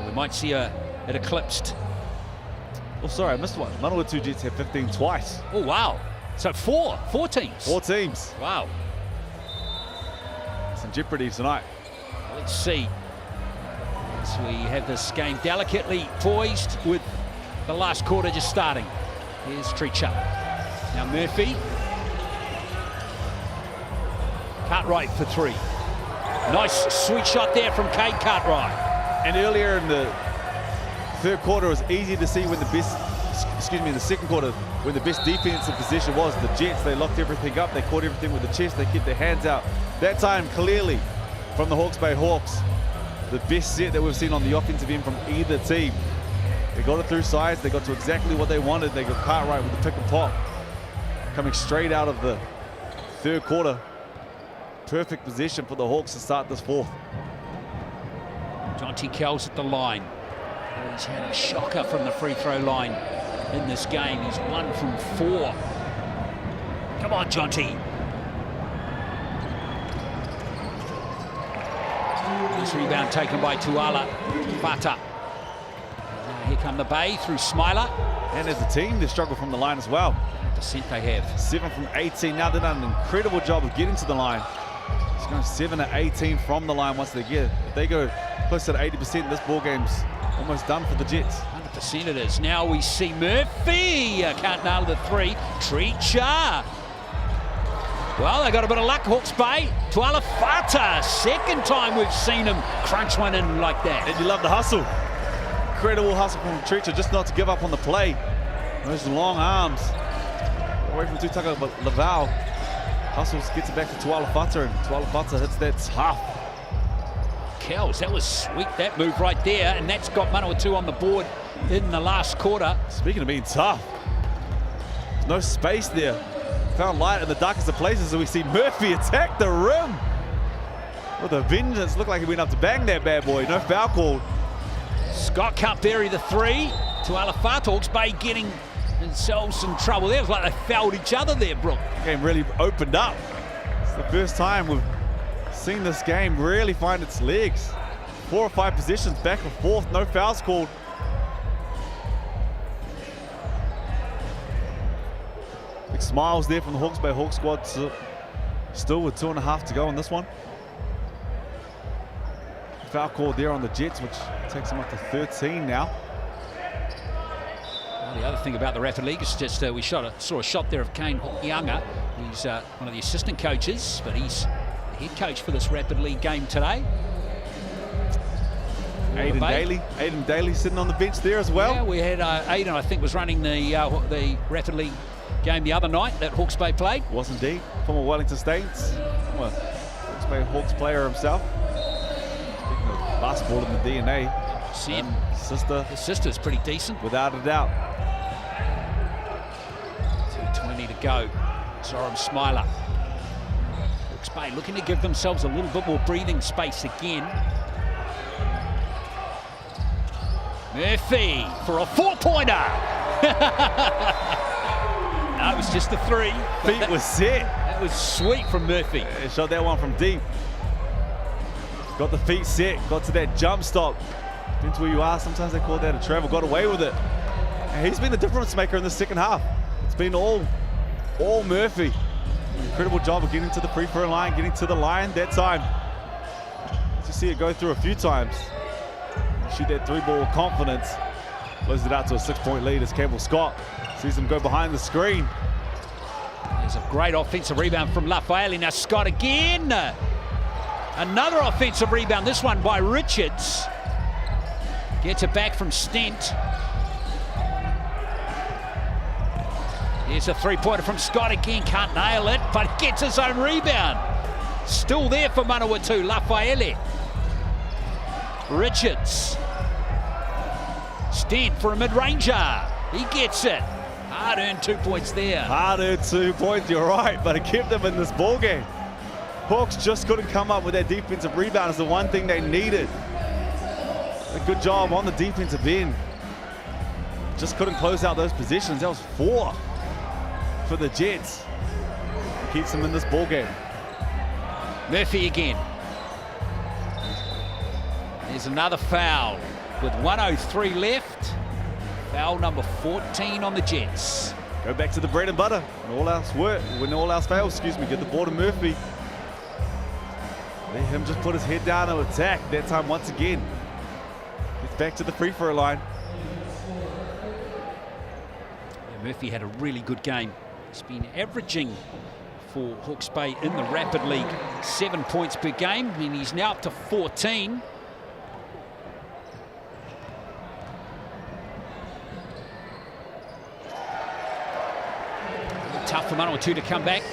We might see it eclipsed. Oh, sorry, I missed one. Manawatu Jets had 15 twice. Oh, wow. So four teams. 4 teams. Wow. Some jeopardy tonight. Let's see. As we have this game delicately poised with the last quarter just starting. Here's Treacher. Now Murphy. Cartwright for 3. Nice sweet shot there from Cade Cartwright. And earlier in the third quarter, it was easy to see when the second quarter, when the best defensive position was the Jets. They locked everything up, they caught everything with the chest, they kept their hands out. That time, clearly, from the Hawke's Bay Hawks, the best set that we've seen on the offensive end from either team. They got it through sides, they got to exactly what they wanted. They got Cartwright with the pick and pop. Coming straight out of the third quarter. Perfect position for the Hawks to start this fourth. Jonty Kells at the line. He's had a shocker from the free throw line in this game. He's 1 from 4. Come on, Jonty. This rebound taken by Tuala Fata. Here come the Bay through Smiler. And as a team, they struggle from the line as well. Percent they have. 7 from 18. Now they've done an incredible job of getting to the line. It's going 7 to 18 from the line once they get. If they go close to 80%, this ball game's almost done for the Jets. 100% it is. Now we see Murphy. Can't nail the 3. Treacher. Well, they got a bit of luck, Hawke's Bay. Tuala Fata. Second time we've seen him crunch one in like that. And you love the hustle. Incredible hustle from Treacher, just not to give up on the play. Those long arms. away from Tutaka, but Laval hustles, gets it back to Tualafata, and Tualafata hits that tough. Kells, that was sweet, that move right there, and that's got Manawatu on the board in the last quarter. Speaking of being tough, there's no space there. Found light in the darkest of places, and we see Murphy attack the rim with a vengeance. Looked like he went up to bang that bad boy. No foul called. Scott can't bury the three. Tualafata, Hawke's Bay getting themselves in trouble there. It was like they fouled each other there, Brooke. Game really opened up. It's the first time we've seen this game really find its legs. 4 or 5 possessions back and forth, no fouls called. Big smiles there from the Hawke's Bay Hawk squad, still with 2.5 to go on this one. Foul call there on the Jets, which takes them up to 13 now. Well, the other thing about the Rapid League is just we saw a shot there of Kane Younger. He's one of the assistant coaches, but he's the head coach for this Rapid League game today. Aiden Daly sitting on the bench there as well. Yeah, we had Aiden, I think, was running the Rapid League game the other night that Hawke's Bay played. Was indeed. Former Wellington States, former Hawke's Bay Hawks player himself. Speaking of basketball in the DNA, See him. His sister's pretty decent. without a doubt. 2:20 to go. Zoram Smiler. Hawke's Bay looking to give themselves a little bit more breathing space again. Murphy for a 4-pointer. No, it was just a 3. Feet was set. That was sweet from Murphy. He shot that one from deep. Got the feet set, got to that jump stop. Depends where you are, sometimes they call that a travel, got away with it. And he's been the difference maker in the second half. It's been all Murphy. Incredible job of getting to the free throw line, getting to the line that time. You see it go through a few times. Shoot that 3-ball with confidence. Closes it out to a 6-point lead as Campbell Scott sees him go behind the screen. There's a great offensive rebound from Lafayette. Now Scott again. Another offensive rebound, this one by Richards. Gets it back from Stent. Here's a 3-pointer from Scott again. Can't nail it, but gets his own rebound. Still there for Manawatu, Lafayette. Richards. Stent for a mid-ranger. He gets it. Hard-earned 2 points there. Hard-earned 2 points, you're right, but it kept them in this ball game. Hawks just couldn't come up with that defensive rebound. It's the one thing they needed. A good job on the defensive end. Just couldn't close out those positions. That was 4 for the Jets. Keeps them in this ball game. Murphy again. There's another foul with 1:03 left. Foul number 14 on the Jets. Go back to the bread and butter. When all else fails, get the ball to Murphy. Let him just put his head down and attack. That time once again. Gets back to the free throw line. Yeah, Murphy had a really good game. He's been averaging for Hawke's Bay in the Rapid League 7 points per game, and he's now up to 14. Tough for Manawatu to come back.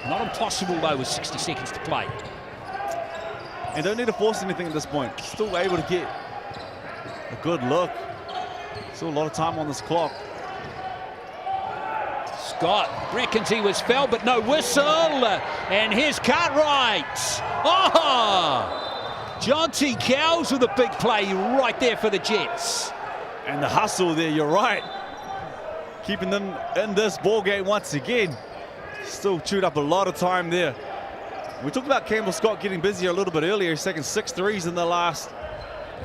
Not impossible though with 60 seconds to play. And don't need to force anything at this point. Still able to get a good look. Still a lot of time on this clock. Scott reckons he was fouled, but no whistle. And here's Cartwright. Oh! Jonty Cowles with a big play right there for the Jets. And the hustle there, you're right. Keeping them in this ball game once again. Still chewed up a lot of time there. We talked about Campbell Scott getting busier a little bit earlier. He's taken 6 threes in the last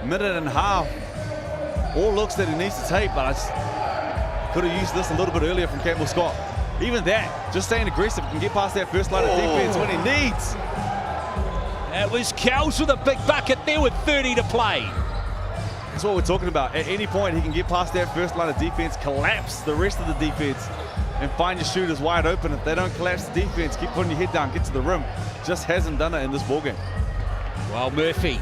minute and a half. All looks that he needs to take, but I just could have used this a little bit earlier from Campbell Scott. Even that, just staying aggressive, can get past that first line of defense when he needs. That was Cowles with a big bucket there with 30 to play. That's what we're talking about. At any point, he can get past that first line of defense, collapse the rest of the defense, and find your shooters wide open. If they don't collapse the defense, keep putting your head down, get to the rim. Just hasn't done it in this ballgame. Well, Murphy,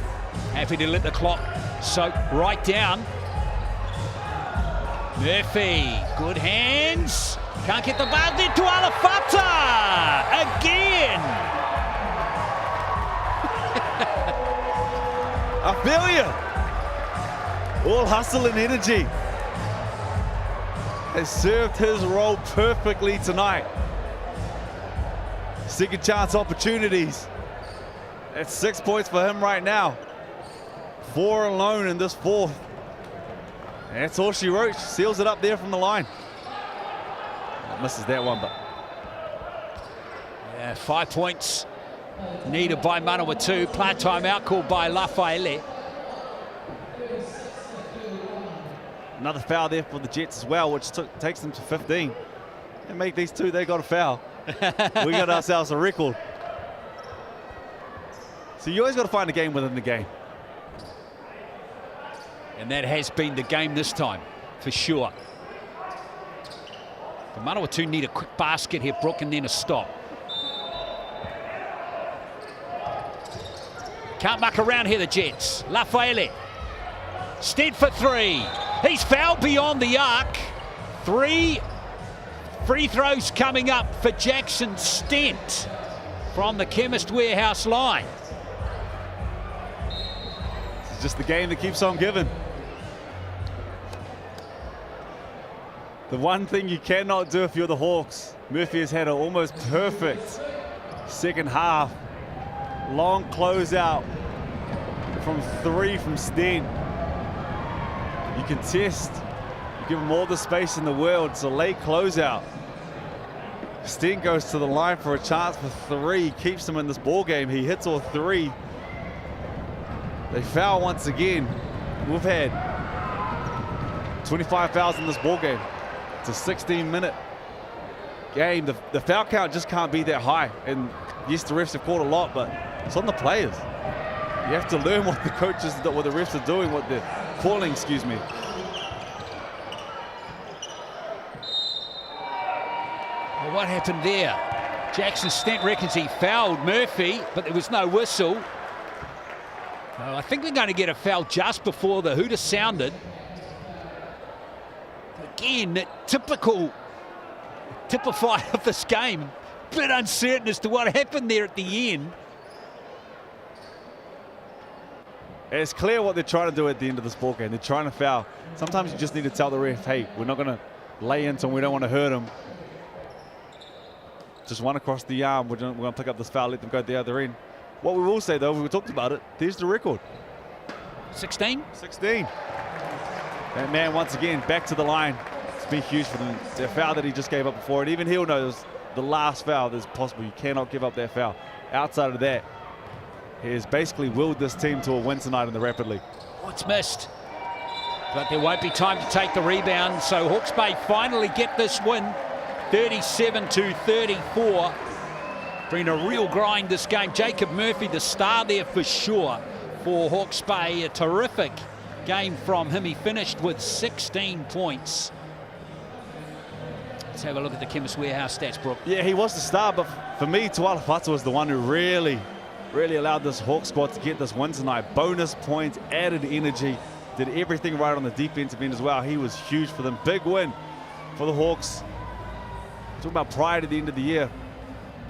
happy to let the clock soak right down. Murphy, good hands. Can't get the ball into Alafata again. I feel you. All hustle and energy. Has served his role perfectly tonight. Second chance opportunities. That's 6 points for him right now. 4 alone in this fourth. And that's all she wrote. She seals it up there from the line. Misses that one, but. Yeah, 5 points needed by Manawatu. Plant timeout called by Lafayette. Another foul there for the Jets as well, which takes them to 15. And make these two, they got a foul. We got ourselves a record. So you always got to find a game within the game. And that has been the game this time, for sure. The Manawatu need a quick basket here, Brooke, and then a stop. Can't muck around here, the Jets. Lafayette. Stead for 3. He's fouled beyond the arc. 3 free throws coming up for Jackson Stent from the Chemist Warehouse line. It's just the game that keeps on giving. The one thing you cannot do if you're the Hawks, Murphy has had an almost perfect second half. Long closeout from 3 from Stent. You can test, you give him all the space in the world. It's a late closeout. Stent goes to the line for a chance for 3, keeps him in this ball game. He hits all 3. They foul once again. We've had 25 fouls in this ball game. It's a 16-minute game. The foul count just can't be that high. And yes, the refs have called a lot, but it's on the players. You have to learn what the coaches, what the refs are doing, what they're calling, excuse me. Well, what happened there? Jackson Stent reckons he fouled Murphy, but there was no whistle. So I think we're going to get a foul just before the hooter sounded. Again, typified of this game. Bit uncertain as to what happened there at the end. It's clear what they're trying to do at the end of this ball game. They're trying to foul. Sometimes you just need to tell the ref, hey, we're not going to lay into him. We don't want to hurt him. Just one across the arm. We're going to pick up this foul, let them go the other end. What we will say, though, we talked about it, there's the record. 16? 16. That man, once again, back to the line. It's been huge for them. The foul that he just gave up before, and even he'll know this, the last foul that's possible. You cannot give up that foul. Outside of that, he has basically willed this team to a win tonight in the Rapid League. Oh, it's missed. But there won't be time to take the rebound, so Hawke's Bay finally get this win, 37-34. Been a real grind this game. Jacob Murphy, the star there for sure for Hawke's Bay. A terrific game from him. He finished with 16 points. Let's have a look at the Chemist Warehouse stats, Brooke. Yeah, he was the star, but for me, Tuala Fata was the one who really allowed this Hawk squad to get this win tonight. Bonus points, added energy, did everything right on the defensive end as well. He was huge for them. Big win for the Hawks. Talking about pride at the end of the year.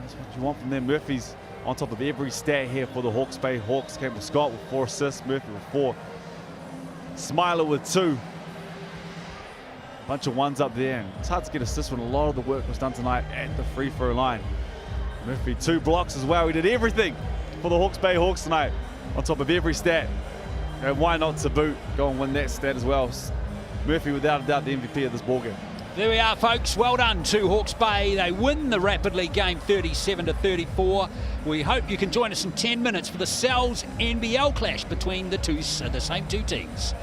That's what you want from them. Murphy's on top of every stat here for the Hawke's Bay Hawks. Came with Scott with 4 assists, Murphy with 4. Smiler with 2. Bunch of ones up there. And it's hard to get assists when a lot of the work was done tonight at the free throw line. Murphy 2 blocks as well. He did everything for the Hawke's Bay Hawks tonight on top of every stat. And why not to boot? Go and win that stat as well. Murphy without a doubt the MVP of this ballgame. There we are, folks. Well done to Hawke's Bay. They win the Rapid League game 37-34. We hope you can join us in 10 minutes for the Cells NBL clash between the same two teams.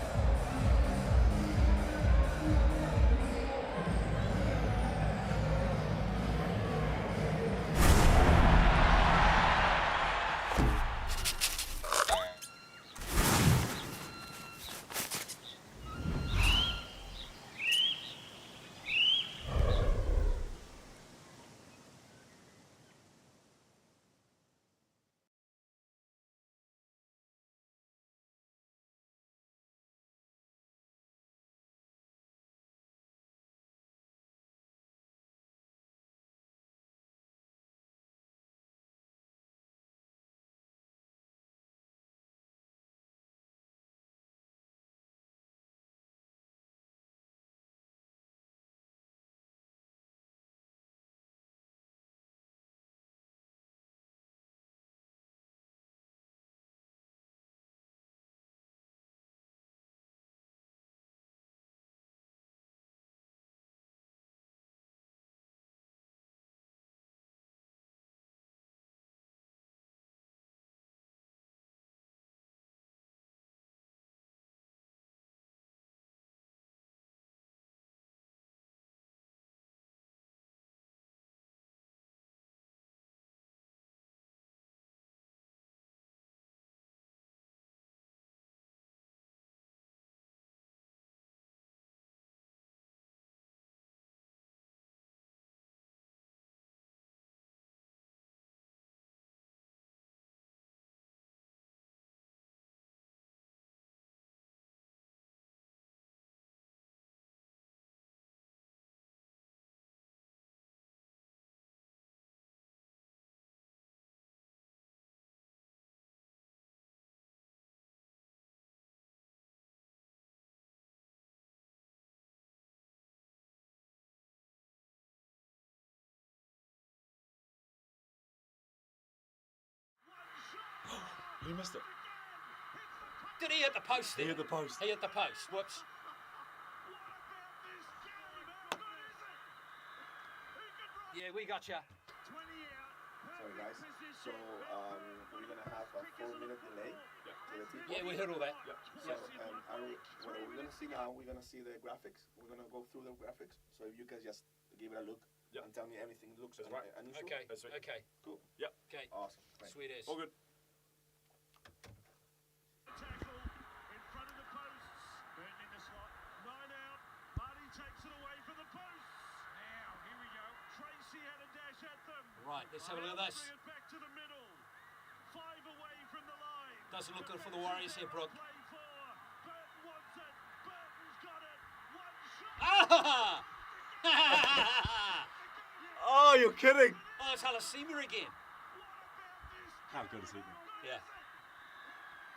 He missed it. Did he hit the post there? He hit the post. He hit the post. Whoops. Yeah, we got you. Sorry guys. So we're gonna have a 4-minute delay to the tip. Yeah, we heard all that. So what we're gonna see now, we're gonna see the graphics. We're gonna go through the graphics. So if you guys just give it a look and tell me everything looks unusual. Okay. That's right. Okay. Cool. Yep. Okay. Awesome. Thanks. Sweet as. All good. Tackle in front of the posts. Burton in the slot. 9 out. Marty takes it away from the posts. Now, here we go. Tracy had a dash at them. Right, let's have a look at this. Bring it back to the middle. 5 away from the line. Doesn't look good for the Warriors here, Brooke. Play for. Burton wants it. Burton's got it. One shot. Ah! Oh, you're kidding. Oh, it's Halasima again. How good is he? Yeah.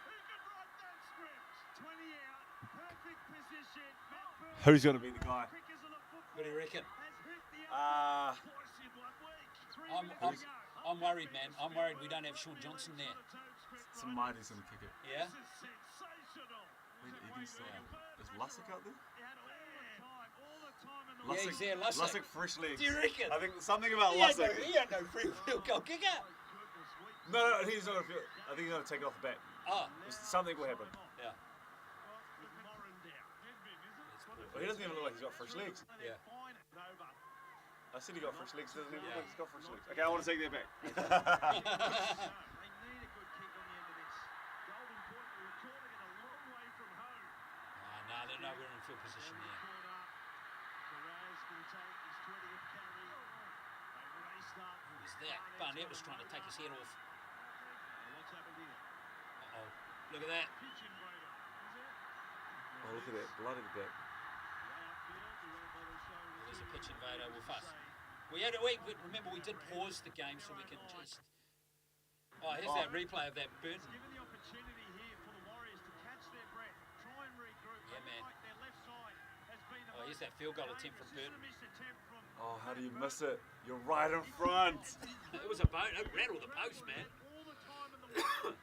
Who can write that script? 20 out. Perfect position. Matt Burton. Who's going to be the guy? Quick as a look football. What do you reckon? Has hit the other twice in 1 week. 3 minutes to go. I'm worried, man. I'm worried we don't have Sean Johnson there. Somebody's going to kick it. Yeah? This is sensational. Wait, you can say, is Lussick out there? He had all the time in the Yeah, he's there, Lussick. Lussick fresh legs. Do you reckon? I think something about He had Lussick. no free field goal kicker. No, he's not going to. I think he's going to take it off the bat. Oh, Something will happen. yeah. But he doesn't even look like he's got fresh legs. Yeah. I said he got fresh legs. Doesn't even look Yeah. like he's got fresh legs. Okay, I want to take that back. They need a good kick on the end of this. Golden Point, we were calling it a long way from home. No, they're nowhere in field position there. Perez will take his 20th carry. They raced up. Who was that? Barnett was trying to take his head off. What's happened here? Uh-oh. Look at that. Pitch invader. Is it? Oh, look at that blood at the back. Way upfield, we won't bother showing it. There's a pitch invader with us. Remember we did pause the game so we can just. Oh, here's that replay of that Burton. Given the opportunity here for the Warriors to catch their breath, try and regroup. Yeah, man. Like their left side has been the Oh, here's that field goal attempt from Burton. missed attempt from Oh, how do you miss it? You're right in front. It was a boat. It rattled the post, man. all the time in the world.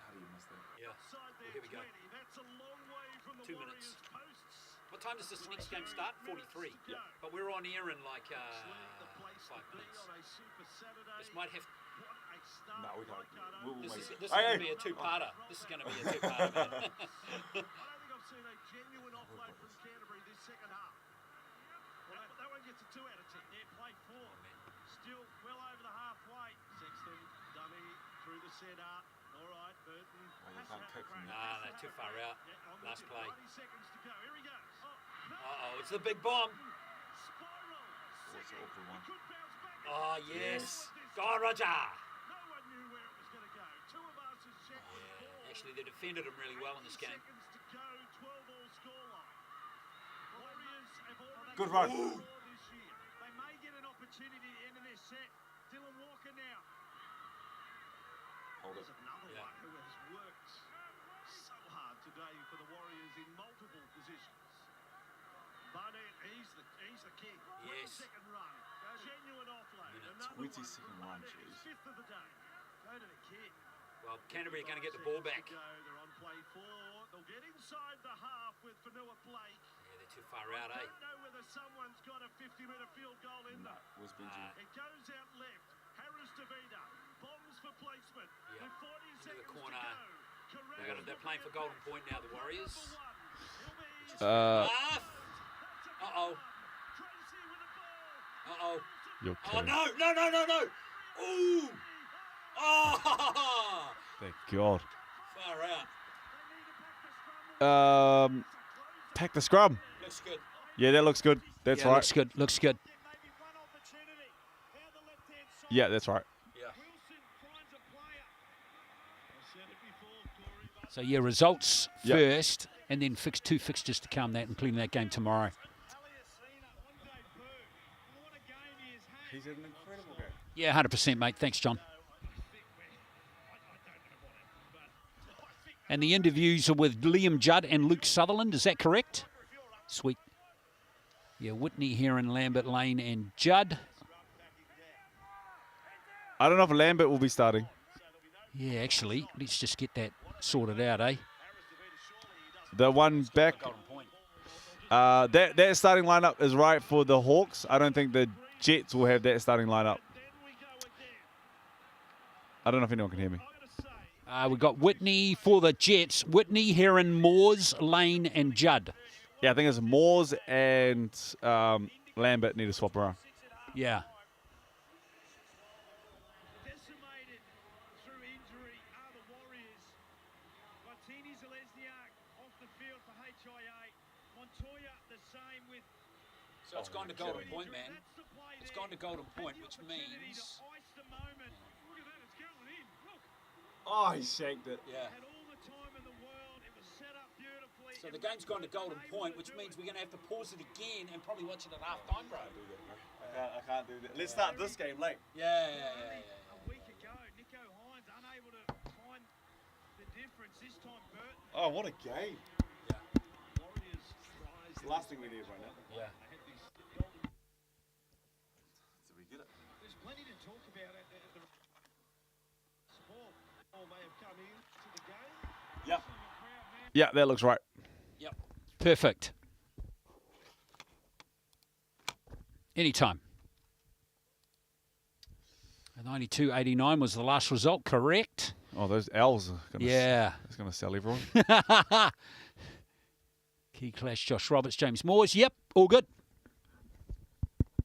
How do you miss that? Yeah. Side there, Here we go. 20. That's a long way from the 2 minutes. Warriors' posts. What time does this next game start? 43. Yeah. But we're on air in like The place 5 to be minutes. on a Super Saturday. This might have. What a start. No, we can't. We'll This make is it. going to be a two-parter. This is going to be a two-parter, man. I don't think I've seen a genuine offload from Canterbury this second half. Well, that one gets a 2 out of 10. Yeah, play 4. Still well over the halfway. Sexton, dummy through the centre. All right, Burton. Well, you can't kick from there. Nah, they're too far out. Last play. 90 seconds to go. Here he goes. Oh, no. Uh-oh, it's the big bomb. Spiral. What's the awkward one? Could bounce back. Oh, yes. Go on, Roger. No one knew where it was going to go. 2 of us has checked the ball. Yeah, actually, they defended him really well in this game. Seconds to go. 12-all scoreline. Warriors have already Good run. scored this year. They may get an opportunity at the end of this set. Dylan Walker now. Hold it. There's another Yeah. one who has worked so hard today for the Warriors in multiple positions. Barnett, he's the king. Yes. 1 second run. Genuine offload. Minute. Another 20-second one. run, Barnett, his jeez. 5th of the day. Go to the kick. Well, Canterbury are going to get the ball back. They're on play 4. They'll get inside the half with Fanua Blake. Yeah, they're too far out, I eh? don't know whether someone's got a 50-metre field goal in No, them. where's Benjamin? It goes out left. Harris Davida. Bombs for placement. Yeah. With 40 Into the seconds corner. to go. They're playing for Golden Point now, the Warriors. Uh-oh. Tracy with the ball. Uh-oh. You're Oh, no. Ooh. Oh, Thank God. far out. Pack the scrum. Looks good. Yeah, that looks good. That's Yeah, right. looks good. Looks good. Maybe one opportunity. Down the left-hand side. Yeah, that's right. Yeah. Wilson finds a player. I said it before, Corey, but So, yeah, results Yep. first, and then 2 fixtures to come, that, including that game tomorrow. Aliasina, Andre Poo. What a game he has had. He's had an incredible game. Yeah, 100%, mate. Thanks, John. And the interviews are with Liam Judd and Luke Sutherland. Is that correct? Sweet. Yeah, Whitney, Heron, Lambert, Lane, and Judd. I don't know if Lambert will be starting. Yeah, actually, let's just get that sorted out, eh? The one back. Golden point. That starting lineup is right for the Hawks. I don't think the Jets will have that starting lineup. I don't know if anyone can hear me. We've got Whitney for the Jets. Whitney, Heron, Moores, Lane, and Judd. Yeah, I think it's Moores and Lambert need to swap around. Yeah. Decimated through injury are the Warriors. Martini Zalesniak off the field for HIA. Montoya the same with. So it's gone to golden point, man. That's the play It's there. gone to golden point, which Opportunity to means. ice the moment. Look at that, it's going in. Look, Oh, he shanked it. Yeah. had all the time in the world. It was set up beautifully. So the game's gone to golden point, which means we're going to have to pause it again and probably watch it at half time, bro. I can't do that. Let's start this game late. Yeah. A week ago, Nico Hines unable to find the difference. This time, Burton. Oh, what a game. Warriors tries. It's the last thing we need right now. Yeah. Did we get it? There's plenty to talk about at the sport. All may have come in to the game. Yeah. Yeah, that looks right. Yep. Perfect. Anytime. 92-89 was the last result, correct? Oh, those L's are going to Yeah. it's going to sell everyone. Key clash, Josh Roberts, James Moores. Yep, all good.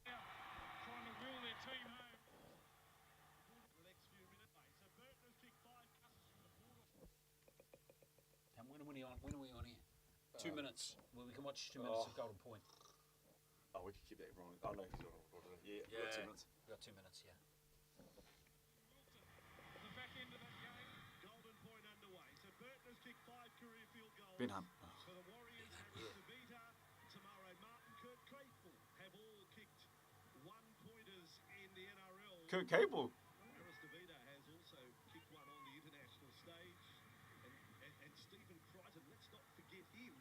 Trying to will their team home for the next few minutes. So Burton has kicked 5 passes from the portal. And when are we on here? 2 minutes. Well, we can watch 2 minutes of golden point. Oh, we can keep that wrong. Oh, no. Yeah, we've got 2 minutes. We've got 2 minutes, yeah. The back end of that game, golden point underway. So Burton has kicked 5 career field goals. Ben Hunt. For the Warriors, Harris Davita, Tamaro Martin, Kurt Claypool have all kicked 1-pointers in the NRL. Kurt Cable. Harris Davita has also kicked one on the international stage. And Stephen Crichton, let's not forget him,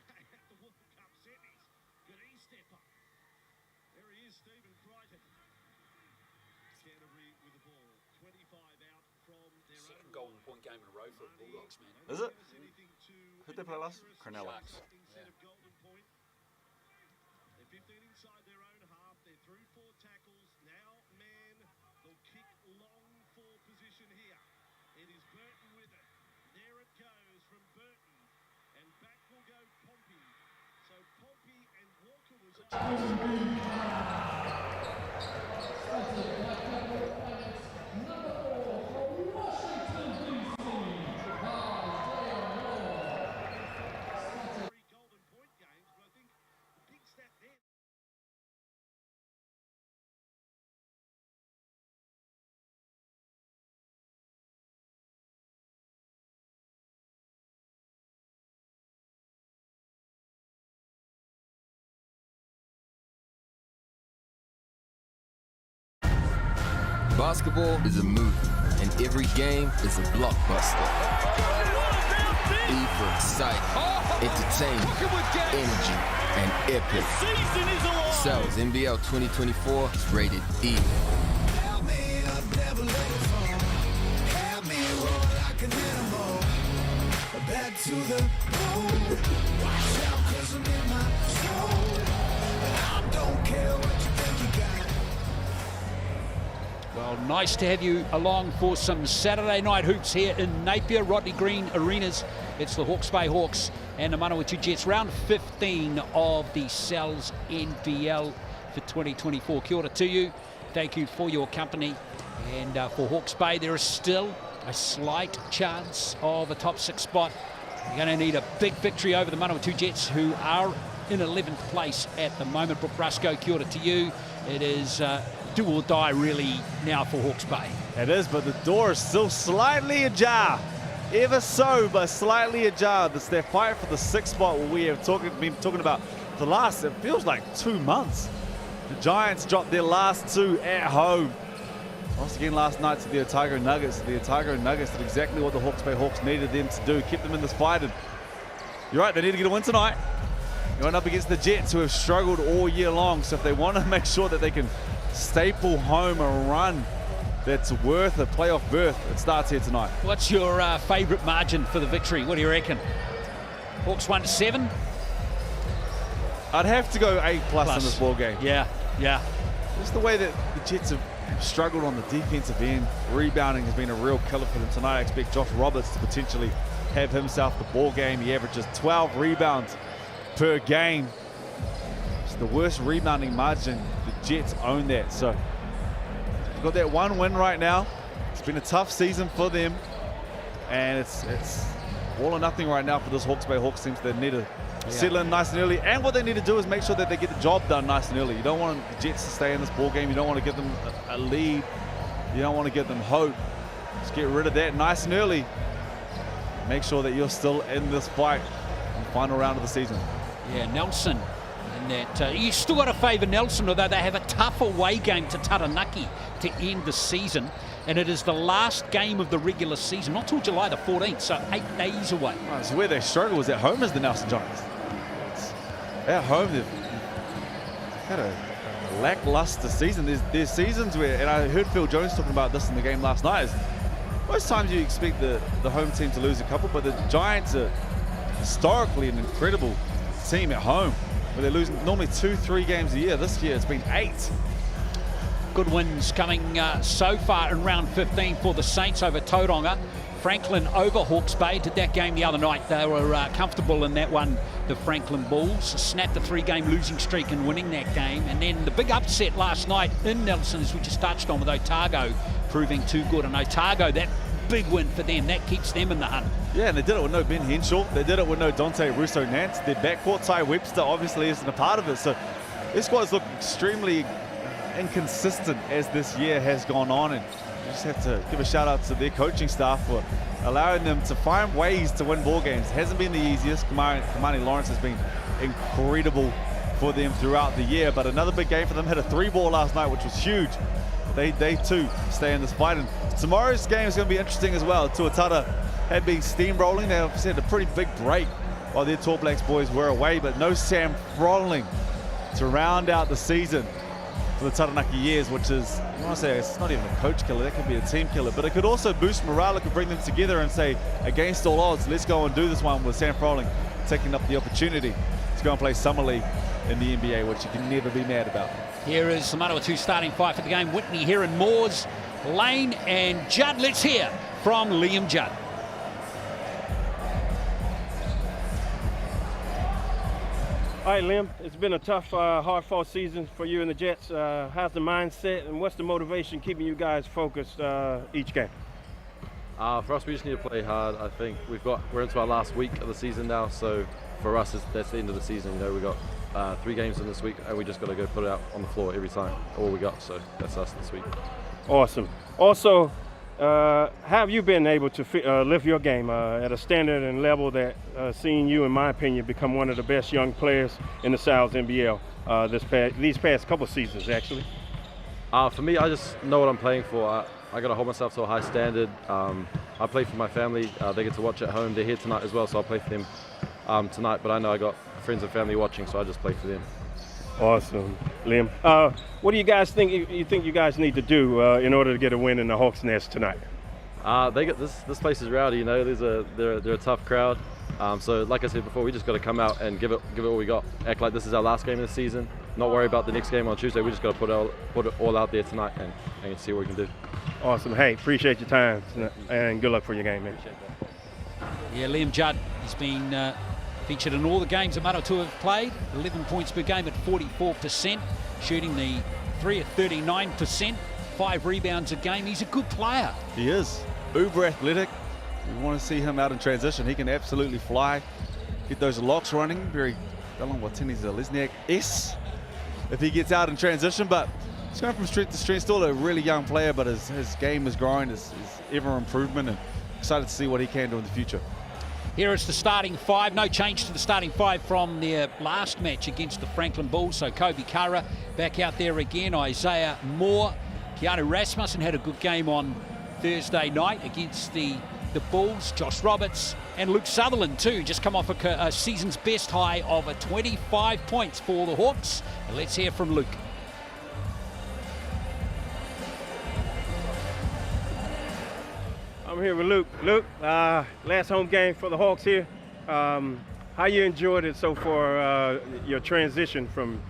at the World Cup semis. Good E-stepper. There he is, Stephen Crichton. Canterbury with the ball. 25 out from their Second own golden point game in a row for the Bulldogs, man. Is it? Anything to Who'd they play last? adventurous Cronulla. Sharks. instead of golden point. They're 15 inside their own half. They're through 4 tackles. Now, man, they'll kick long for position here. It is Burton with it. There it goes from Burton. And back will go Pompey. So Pompey and Walker was golden point games, but I think the big stat there. Basketball is a movie, and every game is a blockbuster. E for excitement, entertainment, energy, and epic. Sells NBL 2024 is rated E. Back to the moon. Watch out, 'cause I'm in my zone. I don't care what you think you got. Well, nice to have you along for some Saturday night hoops here in Napier, Rodney Green Arenas. It's the Hawke's Bay Hawks and the Manawatu Jets, round 15 of the Cells NBL for 2024. Kia ora to you. Thank you for your company. And for Hawke's Bay, there is still a slight chance of a top 6 spot. You're going to need a big victory over the Manawatu Jets, who are in 11th place at the moment. Brooke Brusco, kia ora to you. It is do or die really now for Hawke's Bay. It is, but the door is still slightly ajar. Ever so, but slightly ajar. It's their fight for the 6th spot we have been talking about for the last, it feels like 2 months. The Giants dropped their last 2 at home. Once again last night to the Otago Nuggets. The Otago Nuggets did exactly what the Hawke's Bay Hawks needed them to do, keep them in this fight. And you're right, they need to get a win tonight. Going up against the Jets, who have struggled all year long. So if they want to make sure that they can staple home a run that's worth a playoff berth. It starts here tonight. What's your favourite margin for the victory? What do you reckon? Hawks 1-7? I'd have to go A+ in this ball game. Yeah. Just the way that the Jets have struggled on the defensive end. Rebounding has been a real killer for them tonight. I expect Josh Roberts to potentially have himself the ball game. He averages 12 rebounds per game. It's the worst rebounding margin. The Jets own that. So they've got that one win right now. It's been a tough season for them. And it's all or nothing right now for this Hawke's Bay Hawks team. So they need to settle in nice and early. And what they need to do is make sure that they get the job done nice and early. You don't want the Jets to stay in this ball game. You don't want to give them a lead. You don't want to give them hope. Just get rid of that nice and early. Make sure that you're still in this fight in the final round of the season. Yeah, Nelson. And that you still got to favour Nelson, although they have a tough away game to Taranaki to end the season. And it is the last game of the regular season, not till July the 14th, so 8 days away. Right, so where they struggle was at home as the Nelson Giants. At home, they've had a lackluster season. There's seasons where, and I heard Phil Jones talking about this in the game last night, is most times you expect the home team to lose a couple, but the Giants are historically an incredible team at home, where they're losing normally 2-3 games a year. This year it's been 8. Good wins coming so far in round 15 for the Saints over Tauranga. Franklin over Hawke's Bay. Did that game the other night. They were comfortable in that one. The Franklin Bulls snapped the 3-game losing streak and winning that game. And then the big upset last night in Nelson, as we just touched on, with Otago proving too good. And Otago, that big win for them, that keeps them in the hunt. Yeah, and they did it with no Ben Henshaw. They did it with no Dante Russo-Nance. Their backcourt, Ty Webster, obviously isn't a part of it. So this squad's looked extremely inconsistent as this year has gone on, and you just have to give a shout out to their coaching staff for allowing them to find ways to win ball games. It hasn't been the easiest. Kamani Lawrence has been incredible for them throughout the year, but another big game for them. Hit a 3-ball last night, which was huge. They too stay in this fight, and tomorrow's game is going to be interesting as well. Tuatara had been steamrolling. They obviously had a pretty big break while their Tall Blacks boys were away, but no Sam Froling to round out the season for the Taranaki years, which is, I want to say, it's not even a coach killer, that could be a team killer, but it could also boost morale. It could bring them together and say, against all odds, let's go and do this one, with Sam Froling taking up the opportunity to go and play Summer League in the NBA, which you can never be mad about. Here is the Manawatu starting 5 for the game. Whitney, Heron, Moores, Lane and Judd. Let's hear from Liam Judd. All right, Liam, it's been a tough, hard-fought season for you and the Jets. How's the mindset and what's the motivation keeping you guys focused each game? For us, we just need to play hard. I think we're into our last week of the season now, so for us, that's the end of the season. You know, we got 3 games in this week, and we just got to go put it out on the floor every time, all we got. So that's us this week. Awesome. Also, have you been able to lift your game at a standard and level that seen you, in my opinion, become one of the best young players in the South NBL these past couple seasons, actually? For me, I just know what I'm playing for. I got to hold myself to a high standard. I play for my family. They get to watch at home. They're here tonight as well, so I'll play for them tonight. But I know I got friends and family watching, so I just play for them. Awesome, Liam. What do you guys think you guys need to do in order to get a win in the Hawks Nest tonight? They get this place is rowdy, you know. They're a tough crowd. So like I said before, we just got to come out and give it all we got. Act like this is our last game of the season. Not worry about the next game on Tuesday. We just got to put it all out there tonight and see what we can do. Awesome. Hey, appreciate your time and good luck for your game, man. Yeah, Liam Judd has been featured in all the games that Manawatu have played. 11 points per game at 44%, shooting the 3 at 39%, 5 rebounds a game. He's a good player. He is uber athletic. We want to see him out in transition. He can absolutely fly, get those locks running. Very Belon Watini's a Lesniak-esque if he gets out in transition, but he's going from strength to strength. Still a really young player, but his game is growing, his ever improvement, and excited to see what he can do in the future. Here is the starting 5. No change to the starting 5 from their last match against the Franklin Bulls. So Kobe Kara back out there again. Isaiah Moore. Keanu Rasmussen had a good game on Thursday night against the Bulls. Josh Roberts and Luke Sutherland too. Just come off a season's best high of 25 points for the Hawks. And let's hear from Luke. I'm here with Luke. Luke, last home game for the Hawks here. How you enjoyed it so far, your transition from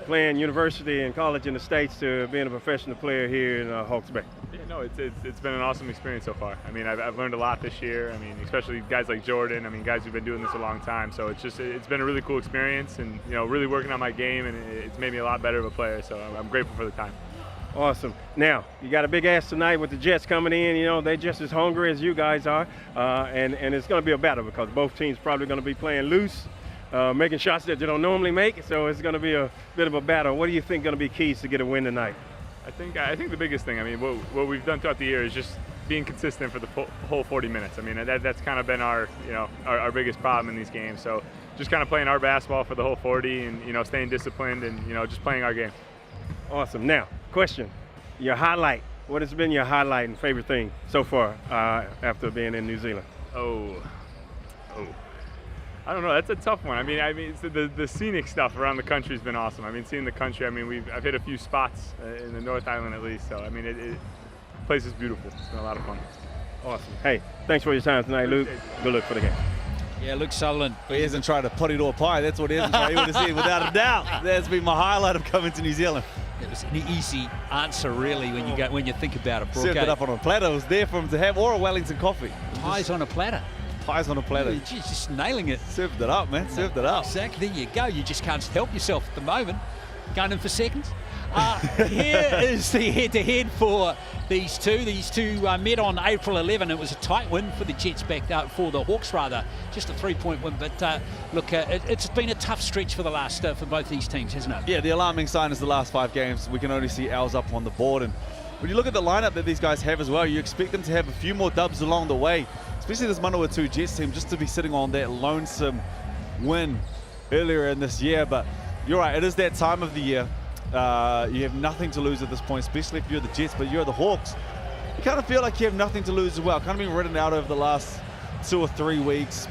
playing university and college in the States to being a professional player here in Hawks Bay? Yeah, no, it's been an awesome experience so far. I mean, I've learned a lot this year. I mean, especially guys like Jordan. I mean, guys who've been doing this a long time. So it's been a really cool experience, and really working on my game, and it's made me a lot better of a player. So I'm grateful for the time. Awesome. Now, you got a big ass tonight with the Jets coming in. They're just as hungry as you guys are, and it's going to be a battle because both teams probably going to be playing loose, making shots that they don't normally make. So it's going to be a bit of a battle. What do you think going to be keys to get a win tonight? I think the biggest thing, I mean, what we've done throughout the year is just being consistent for the whole 40 minutes. I mean, that's kind of been our biggest problem in these games. So just kind of playing our basketball for the whole 40, and staying disciplined, and just playing our game. Awesome. Now, question: your highlight. What has been your highlight and favorite thing so far after being in New Zealand? Oh. I don't know. That's a tough one. I mean, it's the scenic stuff around the country has been awesome. I mean, seeing the country. I mean, I've hit a few spots in the North Island at least. So I mean, the place is beautiful. It's been a lot of fun. Awesome. Hey, thanks for your time tonight, Luke. Good luck for the game. Yeah, Luke Sutherland. But he hasn't tried to put it or pie. That's what he hasn't tried. He would have said, without a doubt. That's been my highlight of coming to New Zealand. It was an easy answer, really, when you think about it. Served it up on a platter. It was there for him to have, or a Wellington coffee. Pies on a platter. Pies on a platter. You're just nailing it. Served it up, man. Served it up. Exactly. There you go. You just can't help yourself at the moment. Going in for seconds. Here is the head-to-head for these two. These two met on April 11. It was a tight win for the Jets for the Hawks rather. Just a 3-point win. But look, it's been a tough stretch for the last for both these teams, hasn't it? Yeah, the alarming sign is the last 5 games. We can only see L's up on the board. And when you look at the lineup that these guys have as well, you expect them to have a few more dubs along the way. Especially this Manawatu Jets team, just to be sitting on that lonesome win earlier in this year. But you're right, it is that time of the year. You have nothing to lose at this point, especially if you're the Jets, but you're the Hawks. You kind of feel like you have nothing to lose as well. Kind of been written out over the last 2 or 3 weeks.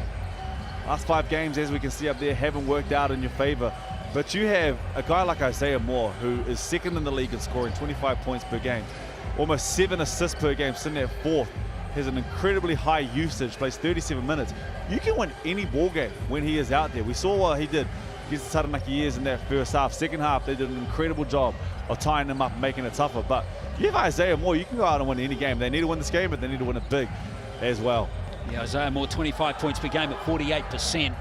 Last 5 games, as we can see up there, haven't worked out in your favor. But you have a guy like Isaiah Moore, who is second in the league in scoring 25 points per game. Almost 7 assists per game, sitting at 4th. Has an incredibly high usage, plays 37 minutes. You can win any ball game when he is out there. We saw what he did against the Taranaki Years in that first half. Second half, they did an incredible job of tying him up and making it tougher. But you have Isaiah Moore, you can go out and win any game. They need to win this game, but they need to win it big as well. Yeah, Isaiah Moore, 25 points per game at 48%.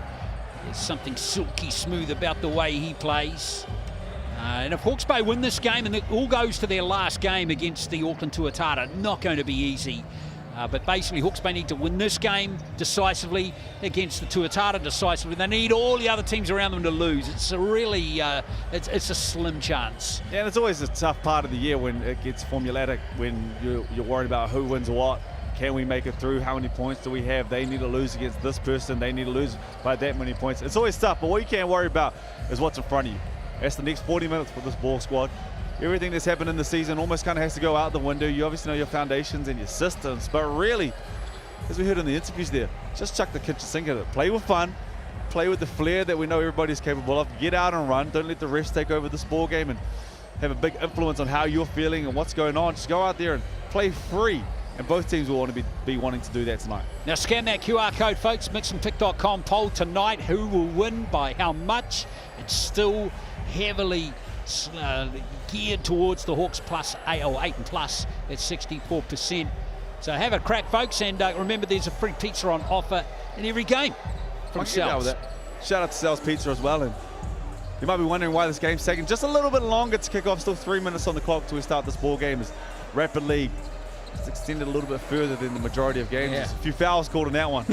There's something silky smooth about the way he plays. And if Hawke's Bay win this game, and it all goes to their last game against the Auckland Tuatara, not going to be easy. But basically, Hawke's Bay need to win this game decisively against the Tuatara decisively. They need all the other teams around them to lose. It's a really, it's a slim chance. Yeah, and it's always a tough part of the year when it gets formulatic, when you're worried about who wins what. Can we make it through? How many points do we have? They need to lose against this person. They need to lose by that many points. It's always tough, but what you can't worry about is what's in front of you. That's the next 40 minutes for this ball squad. Everything that's happened in the season almost kind of has to go out the window. You obviously know your foundations and your systems, but really, as we heard in the interviews there, just chuck the kitchen sink at it. Play with fun, play with the flair that we know everybody's capable of. Get out and run. Don't let the refs take over this ball game and have a big influence on how you're feeling and what's going on. Just go out there and play free. And both teams will want to be wanting to do that tonight. Now scan that QR code, folks. Mixandpick.com poll tonight. Who will win by how much? It's still heavily geared towards the Hawks plus 8 and plus at 64%. So have a crack, folks, and remember there's a free pizza on offer in every game from Sal's. Shout out to Sal's Pizza as well. And you might be wondering why this game's taking just a little bit longer to kick off. Still 3 minutes on the clock till we start this ball game. As rapidly it's extended a little bit further than the majority of games. Yeah. There's a few fouls called in that one.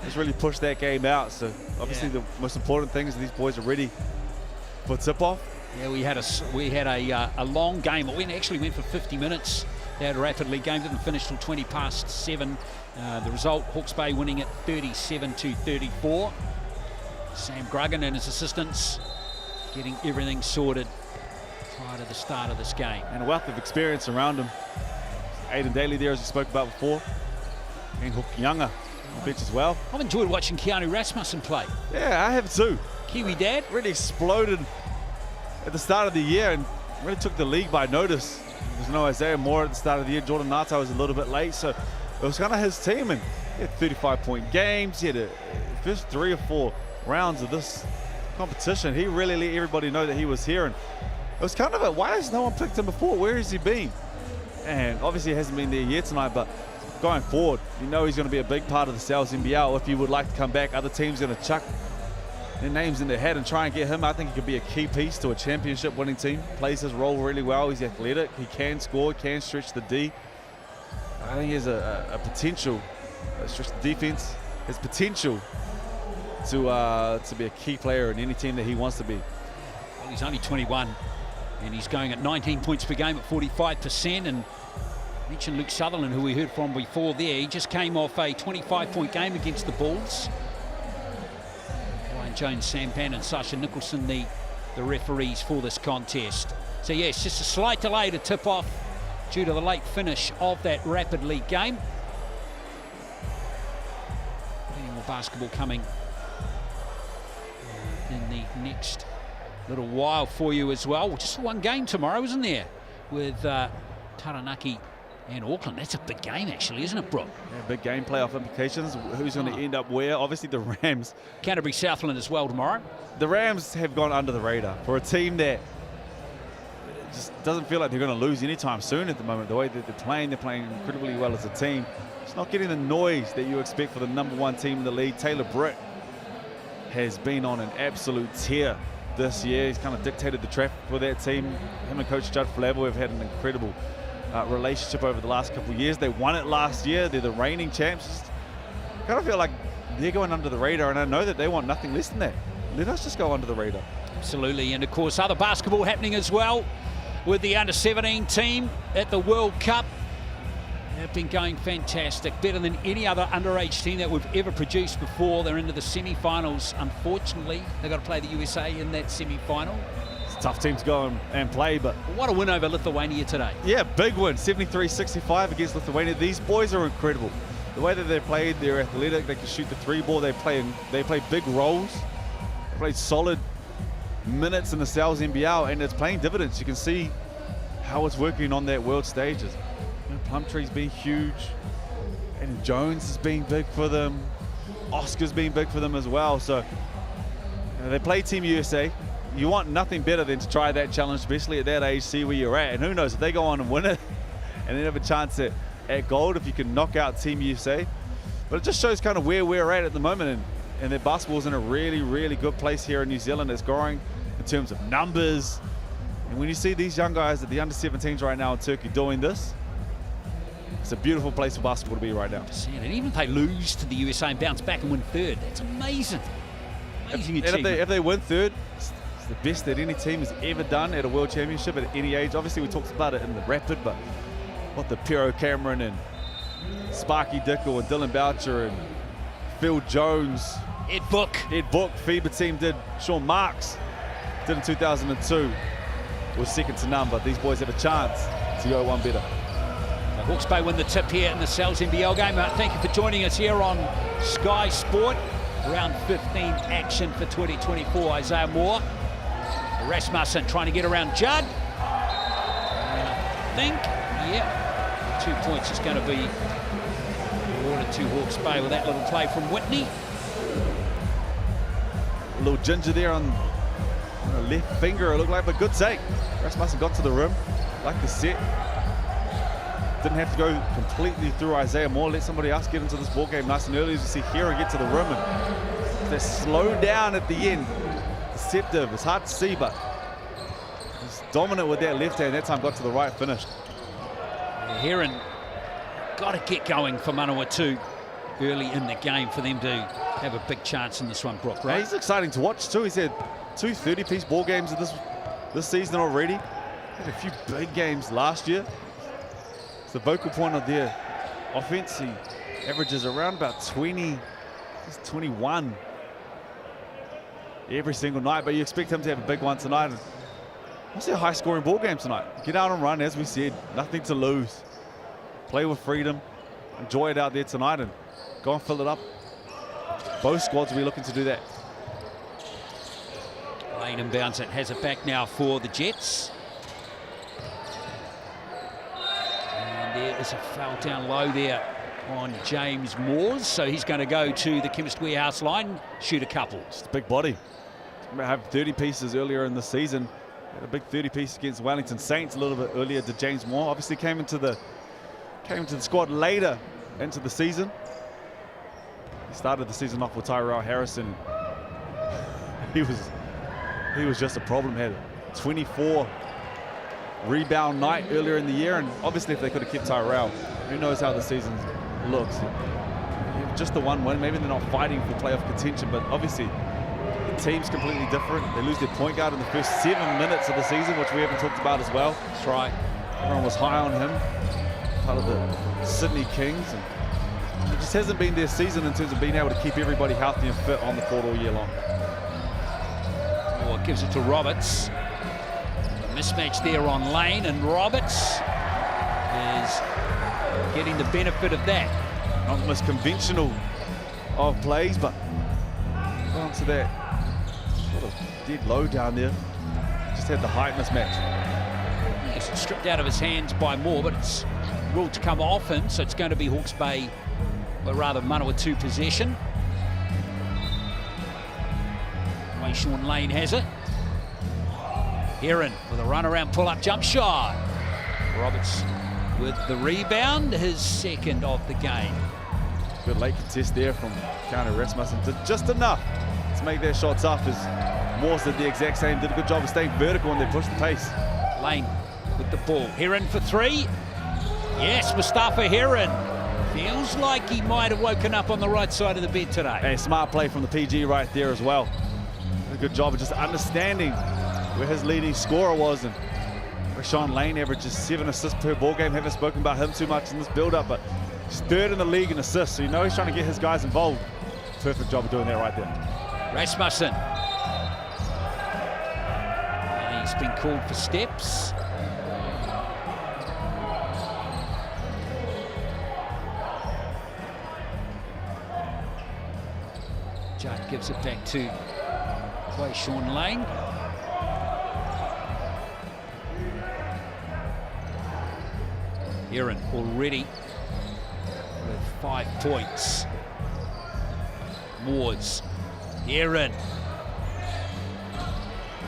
Just really pushed that game out. So obviously the most important thing is these boys are ready for tip-off. Yeah, we had a long game. It actually went for 50 minutes. They had a rapidly game, didn't finish till 20 past 7. The result, Hawke's Bay winning at 37-34. Sam Gruggan and his assistants getting everything sorted prior to the start of this game. And a wealth of experience around him. Aiden Daly there, as we spoke about before. And Hook Younger on the bench as well. I've enjoyed watching Keanu Rasmussen play. Yeah, I have too. Kiwi dad. Really exploded at the start of the year and really took the league by notice. There's no Isaiah Moore at the start of the year. Jordan Nato was a little bit late, so it was kind of his team, and he had 35-point games. He had the first 3 or 4 rounds of this competition. He really let everybody know that he was here, and it was kind of a, why has no one picked him before? Where has he been? And obviously he hasn't been there yet tonight, but going forward, you know he's going to be a big part of the South NBL. If he would like to come back, other teams are going to chuck their names in their hat and try and get him. I think he could be a key piece to a championship winning team. Plays his role really well. He's athletic. He can score, can stretch the D. I think he has a potential, stretch the defense, his potential to be a key player in any team that he wants to be. Well, he's only 21 and he's going at 19 points per game at 45%. And mentioned Luke Sutherland, who we heard from before there. He just came off a 25-point game against the Bulls. Ryan Jones, Sam Pan and Sasha Nicholson, the referees for this contest. So yes, just a slight delay to tip off due to the late finish of that Rapid League game. Plenty more basketball coming in the next little while for you as well. Just one game tomorrow, isn't there? With Taranaki and Auckland. That's a big game actually, isn't it, Brooke? Yeah, big game, playoff implications. Who's going to end up where? Obviously the Rams. Canterbury Southland as well tomorrow. The Rams have gone under the radar for a team that just doesn't feel like they're going to lose anytime soon at the moment. The way that they're playing incredibly well as a team. It's not getting the noise that you expect for the #1 team in the league. Taylor Britt has been on an absolute tear this year. He's kind of dictated the traffic for that team. Him and Coach Judd Flavo have had an incredible relationship over the last couple of years. They won it last year. They're the reigning champs. Just kind of feel like they're going under the radar, and I know that they want nothing less than that. Let us just go under the radar. Absolutely, and of course other basketball happening as well with the under-17 team at the World Cup. They've been going fantastic, better than any other underage team that we've ever produced before. They're into the semi-finals. Unfortunately, they've got to play the USA in that semi-final. It's a tough team to go and play, but what a win over Lithuania today. Yeah, big win, 73-65 against Lithuania. These boys are incredible. The way that they played, they're athletic, they can shoot the 3-ball, they play big roles, they play solid minutes in the South NBL, and it's paying dividends. You can see how it's working on that world stages. You know, Plumtree's been huge, and Jones has been big for them. Oscar's been big for them as well. So they play Team USA. You want nothing better than to try that challenge, especially at that age, see where you're at. And who knows, if they go on and win it, and then have a chance at gold if you can knock out Team USA. But it just shows kind of where we're at the moment, and that basketball's in a really, really good place here in New Zealand. It's growing in terms of numbers. And when you see these young guys at the under-17s right now in Turkey doing this, it's a beautiful place for basketball to be right now. And even if they lose to the USA and bounce back and win third, that's amazing. Amazing achievement. And if they win third, it's the best that any team has ever done at a world championship at any age. Obviously, we talked about it in the Rapid, but what the Pero Cameron and Sparky Dickel and Dylan Boucher and Phil Jones, Ed Book, FIBA team did, Sean Marks did in 2002, was second to none, but these boys have a chance to go one better. The Hawke's Bay win the tip here in the South NBL game. Thank you for joining us here on Sky Sport. Round 15 action for 2024. Isaiah Moore, Rasmussen trying to get around Judd. And I think, yeah, 2 points is going to be awarded to Hawke's Bay with that little play from Whitney. A little ginger there on the left finger, it looked like, but good take. Rasmussen got to the rim, like the set. Didn't have to go completely through Isaiah Moore. Let somebody else get into this ball game nice and early. As you see Hero get to the rim, and they slow down at the end. Deceptive, it's hard to see, but he's dominant with that left hand. That time got to the right, finished. Heron got to get going for Manawatu early in the game for them to have a big chance in this one, Brooke, right? Yeah, he's exciting to watch too. He's had 2 30-piece ball games this season already. Had a few big games last year. It's the vocal point of their offense. He averages around about 20, just 21 every single night, but you expect him to have a big one tonight. I'll see a high-scoring ball game tonight. Get out and run, as we said, nothing to lose. Play with freedom, enjoy it out there tonight, and go and fill it up. Both squads will be looking to do that. Lane inbounds it, has it back now for the Jets. And there is a foul down low there on James Moores, so he's going to go to the Chemist Warehouse line, shoot a couple. Just a big body. Have 30 pieces earlier in the season. Had a big 30 piece against Wellington Saints a little bit earlier to James Moore. Obviously came into the squad later into the season. He started the season off with Tyrell Harrison. He was just a problem. Had a 24 rebound night earlier in the year, and obviously if they could have kept Tyrell, who knows how the season looks. Just the one win. Maybe they're not fighting for playoff contention, but obviously the team's completely different. They lose their point guard in the first 7 minutes of the season, which we haven't talked about as well. That's right. Everyone was high on him, part of the Sydney Kings, and it just hasn't been their season in terms of being able to keep everybody healthy and fit on the court all year long. Moore gives it to Roberts. Mismatch there on Lane, and Roberts is getting the benefit of that. Not the most conventional of plays, but onto that sort of dead low down there. Just had the height mismatch. It's stripped out of his hands by Moore, but it's ruled to come off him, so it's going to be Hawke's Bay, or rather Manawatu possession. Sean Lane has it. Heron with a run-around pull-up jump shot. Roberts with the rebound, his second of the game. Good late contest there from Counter Rasmussen. Did just enough to make their shot tough, as Morse did the exact same. Did a good job of staying vertical and they pushed the pace. Lane with the ball. Heron for three. Yes, Mustafa Heron. Feels like he might have woken up on the right side of the bed today. A smart play from the PG right there as well. Did a good job of just understanding where his leading scorer was, and Sean Lane averages 7 assists per ball game. Haven't spoken about him too much in this build-up, but he's third in the league in assists, so you know he's trying to get his guys involved. Perfect job of doing that right there. Rasmussen. And he's been called for steps. Judd gives it back to Sean Lane. Heron already with 5 points. Moores. Heron.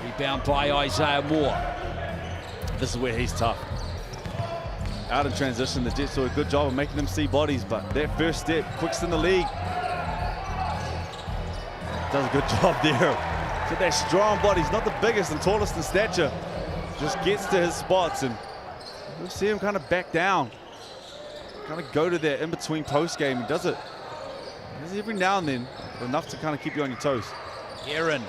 Rebound by Isaiah Moore. This is where he's tough. Out in transition, the Jets do a good job of making them see bodies, but that first step, quickest in the league. Does a good job there. So that strong body, he's not the biggest and tallest in stature. Just gets to his spots, and you'll see him kind of back down. Kind of go to that in-between post game. He does it every now and then, enough to kind of keep you on your toes. Heron.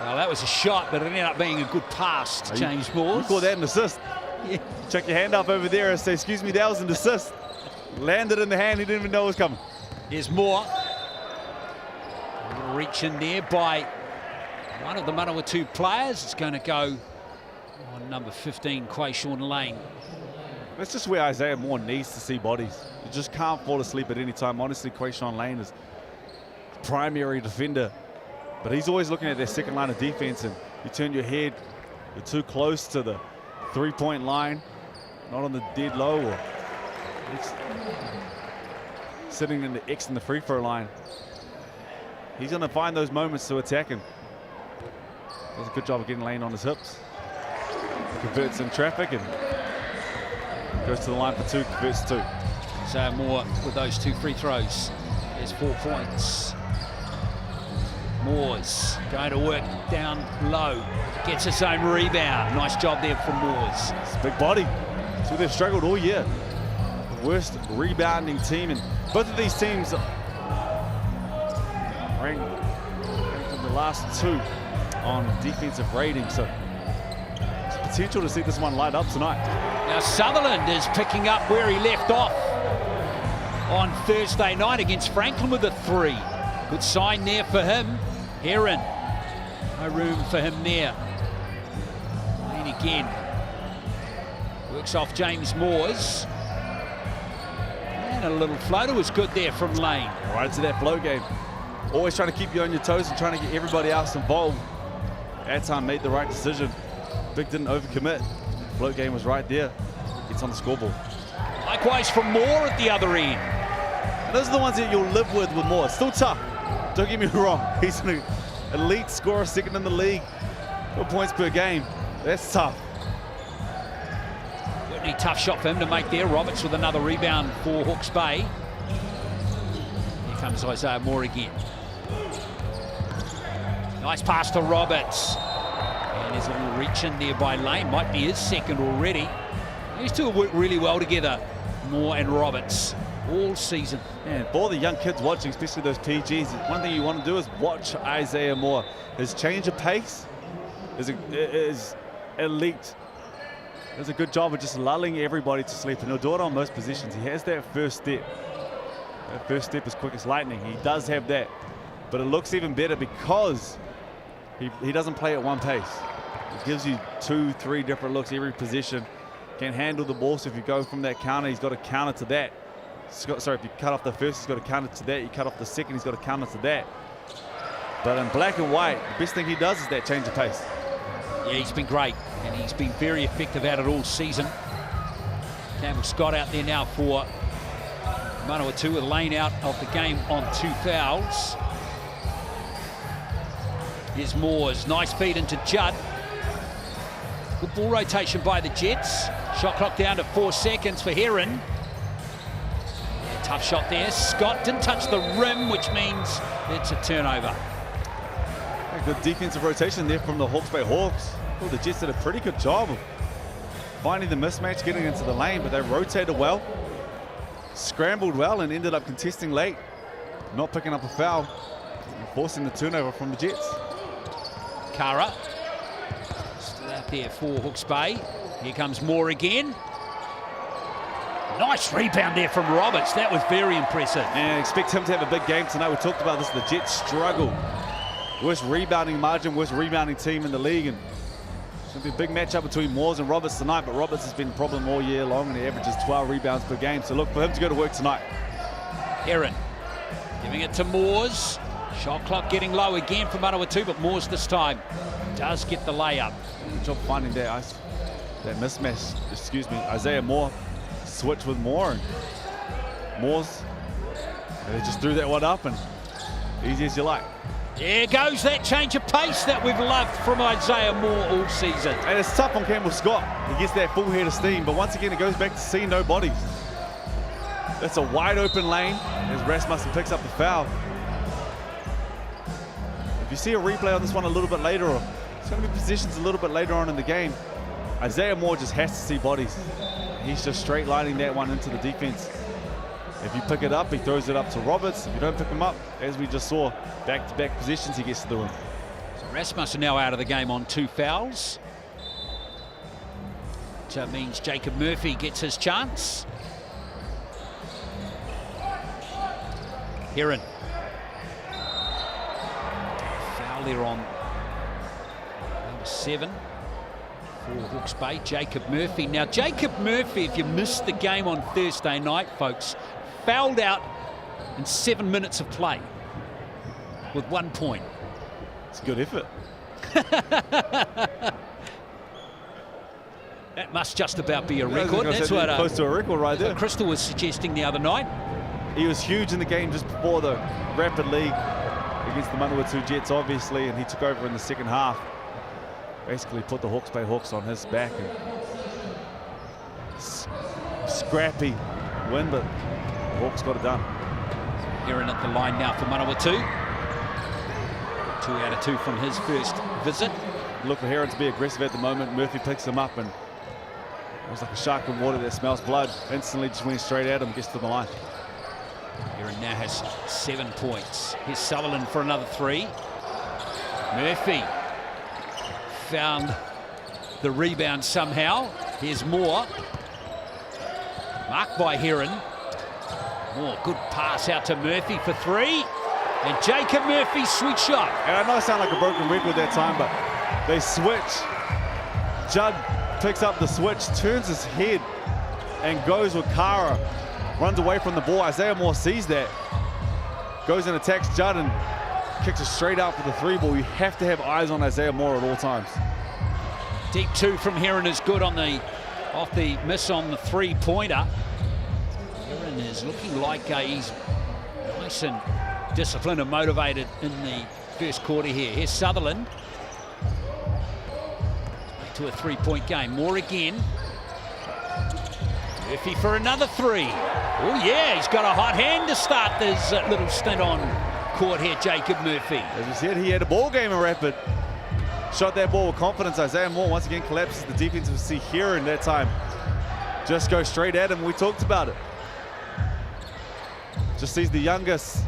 Well, that was a shot, but it ended up being a good pass to James Moore. You call that an assist? Yeah. Check your hand up over there and say, excuse me, that was an assist. Landed in the hand, he didn't even know it was coming. Here's Moore. A little reach in there by one of the Manawatu players. It's going to go on number 15, Sean Lane. That's just where Isaiah Moore needs to see bodies. You just can't fall asleep at any time. Honestly, Sean Lane is the primary defender, but he's always looking at their second line of defense, and you turn your head, you're too close to the three-point line, not on the dead low, or it's sitting in the X in the free throw line. He's going to find those moments to attack him. Does a good job of getting Lane on his hips. Converts in traffic and goes to the line for 2, converts 2. So Moore with those 2 free throws. There's 4 points. Moore's going to work down low. Gets his own rebound. Nice job there from Moore's. It's a big body. That's where they've struggled all year. The worst rebounding team, and both of these teams ranked in the last 2 on defensive rating. So there's potential to see this one light up tonight. Now Sutherland is picking up where he left off on Thursday night against Franklin with a 3. Good sign there for him. Heron, no room for him there. Lane again. Works off James Moores. And a little floater was good there from Lane. Right to that flow game. Always trying to keep you on your toes and trying to get everybody else involved. That time made the right decision. Big didn't overcommit. Float game was right there. Gets on the scoreboard. Likewise from Moore at the other end. And those are the ones that you'll live with more. It's still tough. Don't get me wrong. He's an elite scorer, second in the league. 4 points per game. That's tough. Certainly tough shot for him to make there. Roberts with another rebound for Hawke's Bay. Here comes Isaiah Moore again. Nice pass to Roberts. And there's a little reach in there by Lane. Might be his second already. These two have worked really well together, Moore and Roberts, all season. And for all the young kids watching, especially those PGs, one thing you want to do is watch Isaiah Moore. His change of pace is elite. Does a good job of just lulling everybody to sleep, and he'll do it on most positions. He has that first step. That first step is quick as lightning. He does have that, but it looks even better because he doesn't play at one pace. It gives you 2, 3 different looks every position. Can handle the ball, so if you go from that counter, he's got to counter to that. Sorry, if you cut off the first, he's got to counter to that. You cut off the second, he's got to counter to that. But in black and white, the best thing he does is that change of pace. Yeah, he's been great, and he's been very effective at it all season. Campbell Scott out there now for Manawatu, with Lane out of the game on 2 fouls. Here's Moores, nice feed into Judd. Good ball rotation by the Jets. Shot clock down to 4 seconds for Heron. Yeah, tough shot there. Scott didn't touch the rim, which means it's a turnover. A good defensive rotation there from the Hawke's Bay Hawks. Well, the Jets did a pretty good job of finding the mismatch, getting into the lane, but they rotated well, scrambled well, and ended up contesting late, not picking up a foul, and forcing the turnover from the Jets. Kara still out there for Hawke's Bay. Here comes Moore again. Nice rebound there from Roberts. That was very impressive. And expect him to have a big game tonight. We talked about this. The Jets struggle. Worst rebounding margin, worst rebounding team in the league. And it's going to be a big matchup between Moores and Roberts tonight. But Roberts has been a problem all year long, and he averages 12 rebounds per game. So look for him to go to work tonight. Heron giving it to Moores. Shot clock getting low again for Manawatu, but Moores this time does get the layup. Good job finding that mismatch. Excuse me, Isaiah Moore switch with Moore, and Moores, they just threw that one up, and easy as you like. There goes that change of pace that we've loved from Isaiah Moore all season. And it's tough on Campbell Scott. He gets that full head of steam, but once again it goes back to see no bodies. That's a wide open lane as Rasmussen picks up the foul. If you see a replay on this one a little bit later, or it's going to be positions a little bit later on in the game, Isaiah Moore just has to see bodies. He's just straight lining that one into the defense. If you pick it up, he throws it up to Roberts. If you don't pick him up, as we just saw, back-to-back positions, he gets to the rim. So Rasmussen now out of the game on 2 fouls. That means Jacob Murphy gets his chance. Heron. Foul there on number 7 for Hawke's Bay, Jacob Murphy. Now, Jacob Murphy, if you missed the game on Thursday night, folks, fouled out in 7 minutes of play with 1 point. It's a good effort. That must just about be a record. That's what close to a record right there. Crystal was suggesting the other night. He was huge in the game just before the Rapid League against the Manawatu Jets, obviously, and he took over in the second half. Basically put the Hawke's Bay Hawks on his back, and scrappy win, but the Hawks got it done. Heron at the line now for Manawatu. 2 out of 2 from his first visit. Look for Heron to be aggressive at the moment. Murphy picks him up, and it was like a shark in water that smells blood. Instantly just went straight at him, gets to the line. Heron now has 7 points. Here's Sutherland for another 3. Murphy found the rebound somehow. Here's Moore. Marked by Heron. Moore, good pass out to Murphy for 3. And Jacob Murphy, sweet shot. And I know I sound like a broken record that time, but they switch. Judd picks up the switch, turns his head, and goes with Kara. Runs away from the ball. Isaiah Moore sees that. Goes and attacks Judd and kicks it straight out for the 3 ball. You have to have eyes on Isaiah Moore at all times. Deep 2 from Heron is good on the off the miss on the 3-pointer. Heron is looking like he's Nice and disciplined and motivated in the first quarter here. Here's Sutherland. Back to a three-point game. Moore again. Murphy for another three. Oh yeah, he's got a hot hand to start this little stint on court here, Jacob Murphy. As we said, he had a ball game in Rapid. Shot that ball with confidence. Isaiah Moore once again collapses the defensive C here in that time. Just go straight at him. We talked about it. Just sees the youngest,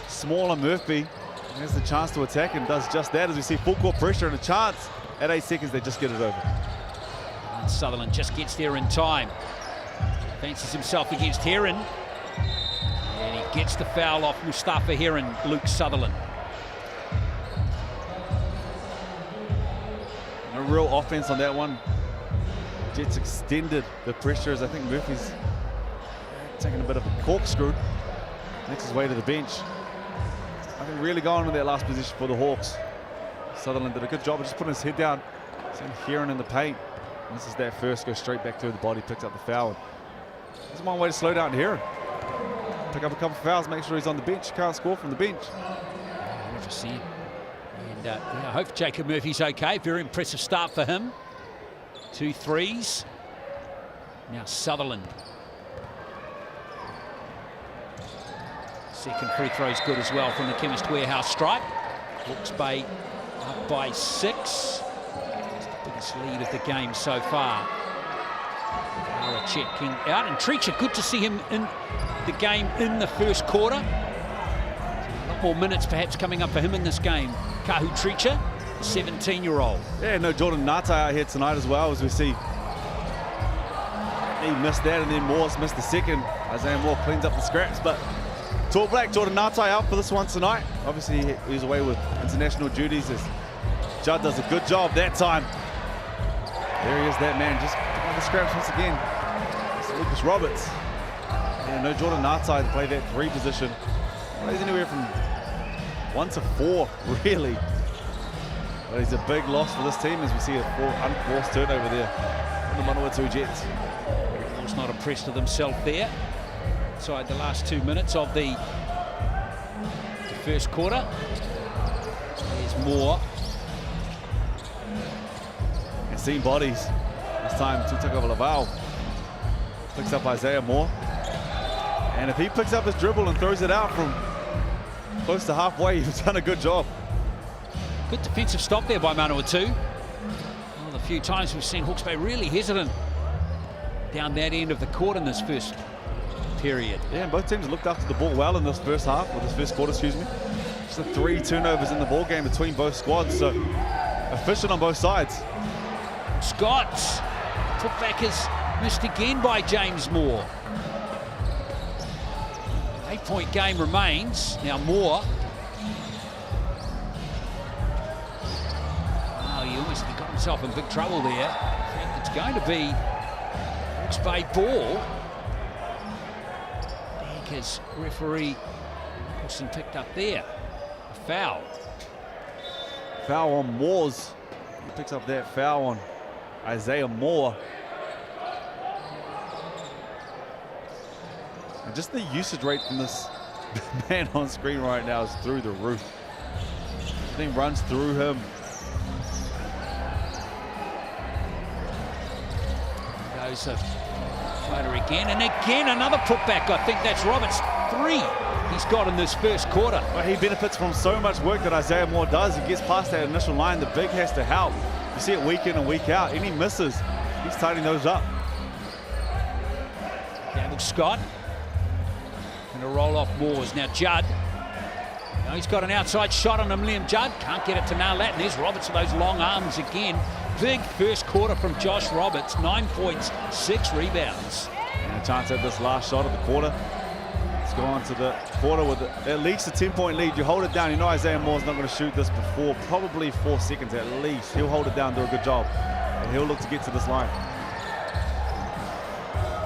smaller Murphy. He has the chance to attack and does just that as we see full court pressure and a chance. At 8 seconds, they just get it over. And Sutherland just gets there in time. Fancies himself against Heron. And he gets the foul off Mustafa Heron, Luke Sutherland. A real offense on that one. Jets extended the pressure as I think Murphy's taking a bit of a corkscrew. Makes his way to the bench. I think really going into that last position for the Hawks. Sutherland did a good job of just putting his head down. Send Heron in the paint. This is that first, goes straight back to the body, picks up the foul. This is one way to slow down Heron. Pick up a couple of fouls, make sure he's on the bench. Can't score from the bench. Interesting. And I hope Jacob Murphy's okay. Very impressive start for him. 2 threes. Now Sutherland. Second free throw is good as well from the Chemist Warehouse stripe. Hawke's Bay up by 6. It's the biggest lead of the game so far. Bola checking out, and Treacher, good to see him in the game in the first quarter. A lot more minutes perhaps coming up for him in this game. Kahu Treacher, the 17-year-old. Yeah, no Jordan Nata out here tonight as well, as we see. He missed that, and then Morse missed the second. Isaiah Moore cleans up the scraps, but Tall Black, Jordan Nata out for this one tonight. Obviously, he's away with international duties as Judd does a good job that time. There he is, that man, just picking up the scraps once again. It's Lucas Roberts. Yeah, no Jordan Nata to play that 3 position. Plays anywhere from 1 to 4, really. But he's a big loss for this team as we see a unforced turnover there from the Manawatu Jets. Was not impressed with himself there. Inside the last 2 minutes of the first quarter. There's Moore. And seeing bodies. This time to take over Laval. Picks up Isaiah Moore. And if he picks up his dribble and throws it out from close to halfway, he's done a good job. Good defensive stop there by Manawatu. One of the few times we've seen Hawke's Bay really hesitant down that end of the court in this first period. Yeah, and both teams looked after the ball well in this first half, or this first quarter, excuse me. Just the 3 turnovers in the ball game between both squads, so efficient on both sides. Scott's putback is missed again by James Moore. 8-point game remains. Now Moore. Oh, he almost got himself in big trouble there. I think it's going to be Hawke's Bay ball. As referee Wilson picked up there. A foul. Foul on Moores. He picks up that foul on Isaiah Moore. And just the usage rate from this man on screen right now is through the roof. Everything runs through him. Goes a floater again, and again another putback. I think that's Roberts. 3 he's got in this first quarter. Well, he benefits from so much work that Isaiah Moore does. He gets past that initial line. The big has to help. You see it week in and week out. Any misses, he's tightening those up. Campbell Scott. And a roll off Moores. Now Judd. Now he's got an outside shot on him, Liam Judd. Can't get it to nail that. And there's Roberts with those long arms again. Big first quarter from Josh Roberts. 9 points, 6 rebounds. And a chance at this last shot of the quarter. Let's go on to the quarter with at least a 10-point lead. You hold it down. You know Isaiah Moore's not going to shoot this before probably 4 seconds at least. He'll hold it down, do a good job. And he'll look to get to this line.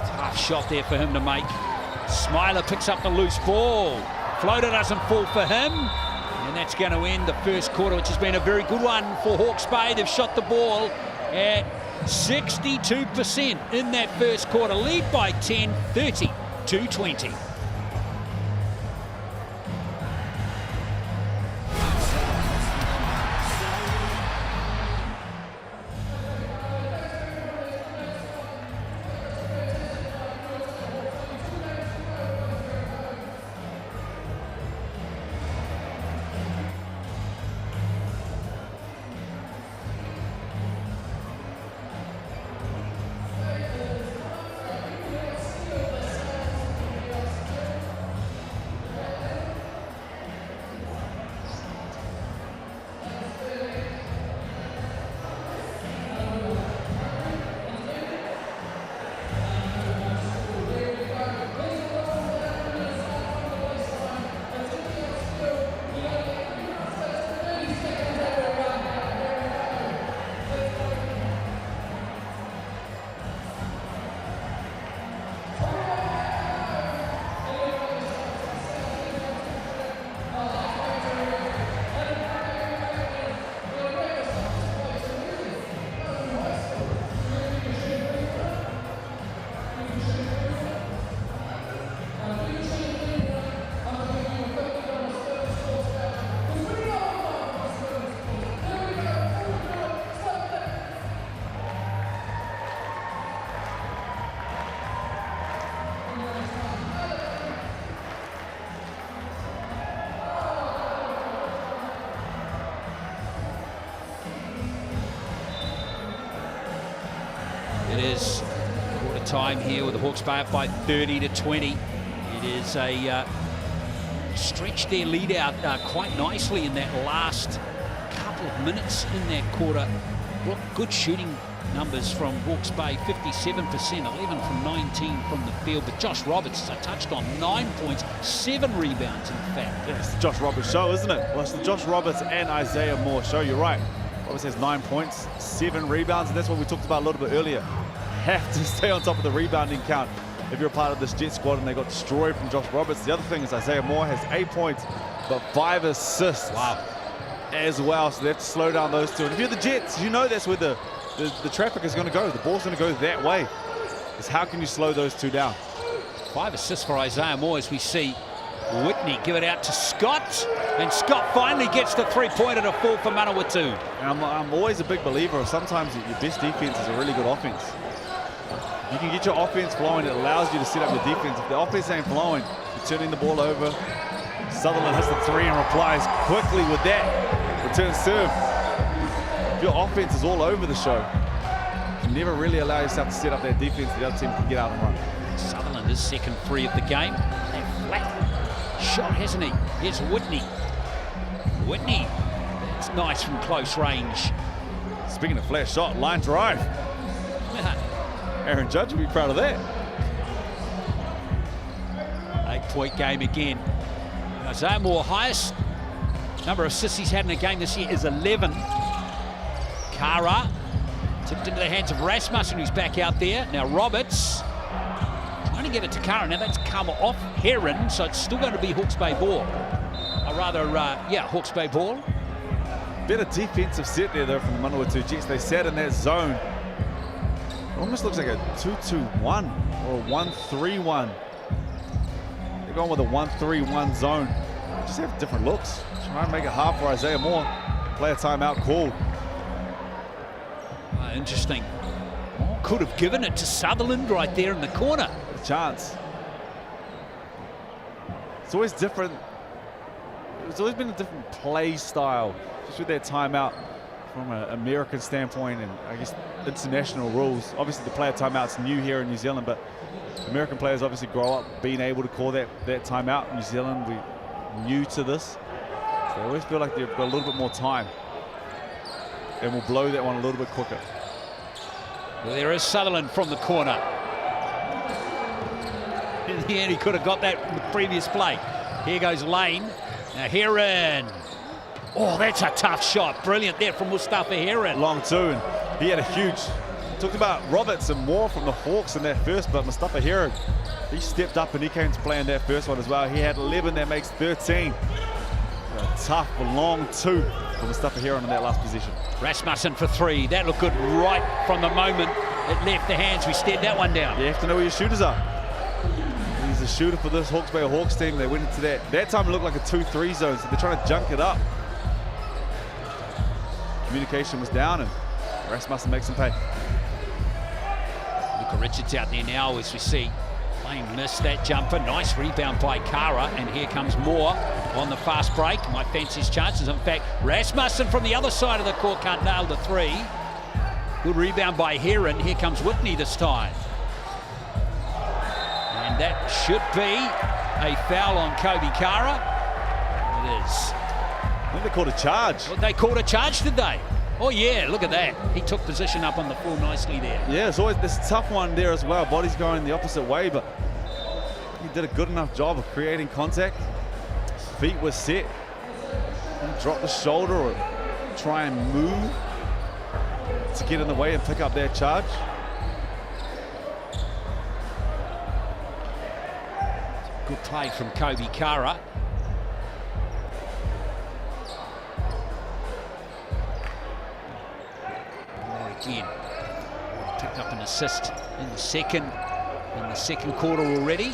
Tough shot there for him to make. Smiler picks up the loose ball. Floater doesn't fall for him. And that's going to end the first quarter, which has been a very good one for Hawke's Bay. They've shot the ball at 62% in that first quarter. Lead by 10, 30-20. time here with the Hawke's Bay up by 30-20. It is a stretched their lead out quite nicely in that last couple of minutes in that quarter. Look, good shooting numbers from Hawke's Bay, 57%, 11 from 19 from the field. But Josh Roberts, as I touched on, 9 points, 7 rebounds in fact. Yeah, it's the Josh Roberts show, isn't it? Well, it's the Josh Roberts and Isaiah Moore show, you're right. Roberts has 9 points, 7 rebounds, and that's what we talked about a little bit earlier. Have to stay on top of the rebounding count if you're a part of this Jet squad, and they got destroyed from Josh Roberts. The other thing is Isaiah Moore has 8 points, but 5 assists as well, so they have to slow down those two. And if you're the Jets, you know that's where the traffic is going to go. The ball's going to go that way. It's how can you slow those two down? 5 assists for Isaiah Moore as we see Whitney give it out to Scott, and Scott finally gets the three-pointer to fall for Manawatu. And I'm always a big believer of sometimes your best defense is a really good offense. You can get your offense flowing, it allows you to set up your defense. If the offense ain't flowing, you're turning the ball over. Sutherland hits the 3 and replies quickly with that return serve. If your offense is all over the show, you never really allow yourself to set up that defense. The other team can get out and run. Sutherland is second free of the game. A flat shot, hasn't he? Here's Whitney. Whitney, that's nice from close range. Speaking of flat shot, line drive. Aaron Judge will be proud of that. 8-point game again. Isaiah Moore, highest number of assists he's had in a game this year is 11. Kara tipped into the hands of Rasmussen, who's back out there. Now Roberts trying to get it to Kara. Now that's come off Heron, so it's still going to be Hawke's Bay ball. Or rather, Hawke's Bay ball. Better defensive set there though from the Manawatu Jets. They sat in that zone. It almost looks like a 2-2-1 or a 1-3-1. They're going with a 1-3-1 zone. Just have different looks. Try and make it hard for Isaiah Moore. Player timeout called. Interesting. Could have given it to Sutherland right there in the corner. A chance. It's always different. It's always been a different play style, just with their timeout from an American standpoint and I guess international rules. Obviously the player timeout's new here in New Zealand, but American players obviously grow up being able to call that timeout. New Zealand, we're new to this. So they always feel like they've got a little bit more time and will blow that one a little bit quicker. Well, there is Sutherland from the corner. In the end, he could have got that in the previous play. Here goes Lane. Now Heron. Oh, that's a tough shot. Brilliant there from Mustafa Heron. Long two, and he had a huge... Talked about Roberts and Moore from the Hawks in that first, but Mustafa Heron, he stepped up and he came to play in that first one as well. He had 11, that makes 13. A tough, long two for Mustafa Heron in that last position. Rasmussen for 3. That looked good right from the moment it left the hands. We stared that one down. You have to know where your shooters are. He's a shooter for this Hawke's Bay Hawks team. They went into that. That time it looked like a 2-3 zone, so they're trying to junk it up. Communication was down and Rasmussen makes him pay. Luca Richards out there now as we see Lane missed that jumper. Nice rebound by Kara, and here comes Moore on the fast break. Might fancy his chances. In fact, Rasmussen from the other side of the court can't nail the 3. Good rebound by Heron. Here comes Whitney this time. And that should be a foul on Kobe Kara. It is. I think they called a charge. Well, they called a charge, did they? Oh yeah, look at that. He took position up on the floor nicely there. Yeah, it's always this tough one there as well. Body's going the opposite way, but he did a good enough job of creating contact. Feet were set. Drop the shoulder or try and move to get in the way and pick up that charge. Good play from Kobe Kara. Again, picked up an assist in the second quarter already.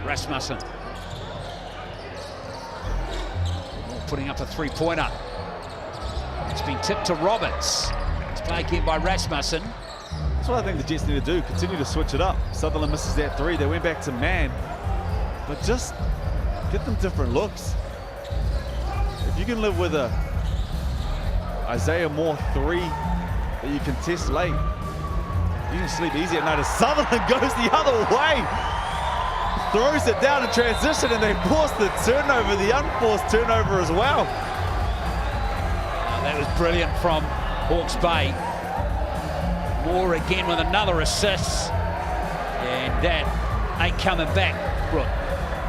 Rasmussen putting up a 3-pointer. It's been tipped to Roberts. It's played again by Rasmussen. That's what I think the Jets need to do, continue to switch it up. Sutherland misses that 3, they went back to man, but just get them different looks. If you can live with a Isaiah Moore 3 that you can test late. You can sleep easy at night. As Sutherland goes the other way. Throws it down in transition, and they force the turnover, the unforced turnover as well. That was brilliant from Hawke's Bay. Moore again with another assist. And that ain't coming back, Brooke.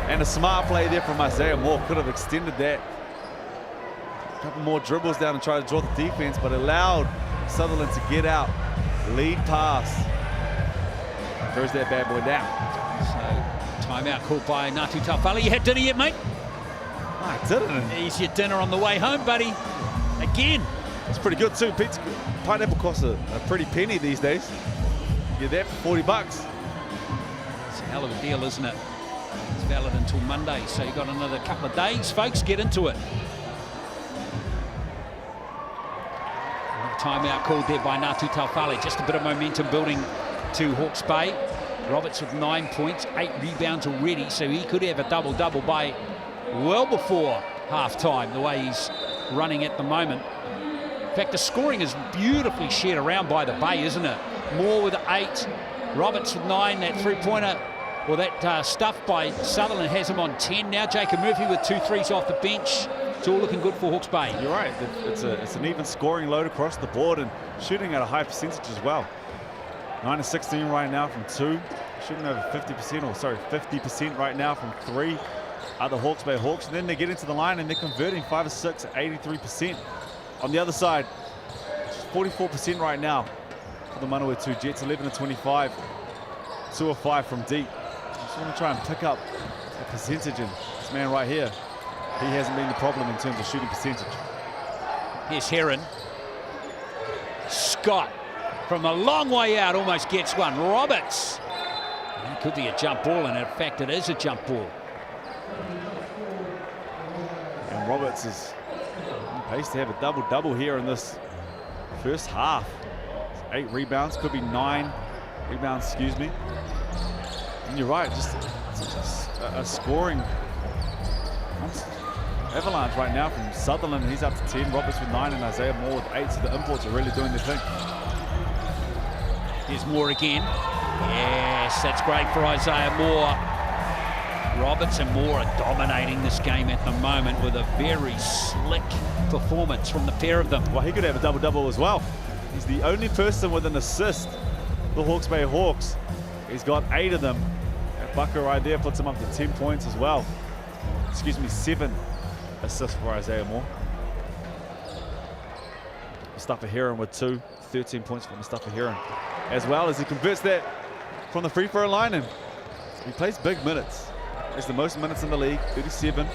And a smart play there from Isaiah Moore. Could have extended that. A couple more dribbles down and try to draw the defense, but allowed Sutherland to get out. Lead pass. Throws that bad boy down. So, timeout called by Natu Taufali. You had dinner yet, mate? I didn't. There's your dinner on the way home, buddy. Again. It's pretty good too. Pineapple costs a pretty penny these days. You get that for 40 bucks. It's a hell of a deal, isn't it? It's valid until Monday, so you've got another couple of days, folks. Get into it. Timeout called there by Natu Taufali. Just a bit of momentum building to Hawke's Bay. Roberts with 9 points, 8 rebounds already, so he could have a double-double by well before half-time, the way he's running at the moment. In fact, the scoring is beautifully shared around by the Bay, isn't it? Moore with 8, Roberts with 9, that three-pointer, or that stuff by Sutherland has him on 10 now. Jacob Murphy with 2 threes off the bench. It's all looking good for Hawke's Bay. You're right. It's an even scoring load across the board and shooting at a high percentage as well. 9 of 16 right now from 2. Shooting over 50%, or sorry, 50% right now from 3 are the Hawke's Bay Hawks. And then they get into the line and they're converting 5 of 6, 83%. On the other side, 44% right now for the Manawatu Jets. 11 of 25, 2 of 5 from deep. Just want to try and pick up a percentage, and this man right here, he hasn't been the problem in terms of shooting percentage. Here's Heron. Scott from a long way out almost gets one. Roberts. That could be a jump ball, and in fact it is a jump ball. And Roberts is on pace to have a double-double here in this first half. 8 rebounds, could be 9 rebounds, excuse me. And you're right, just a scoring avalanche right now from Sutherland. He's up to 10, Roberts with 9, and Isaiah Moore with 8. So the imports are really doing their thing. Here's Moore again. Yes, that's great for Isaiah Moore. Roberts and Moore are dominating this game at the moment with a very slick performance from the pair of them. Well, he could have a double-double as well. He's the only person with an assist, the Hawke's Bay Hawks. He's got 8 of them. That bucket right there puts him up to 10 points as well. Excuse me, 7 assists for Isaiah Moore. Mustafa Heron with 2, 13 points for Mustafa Heron, as well as he converts that from the free throw line, and he plays big minutes. It's the most minutes in the league, 37,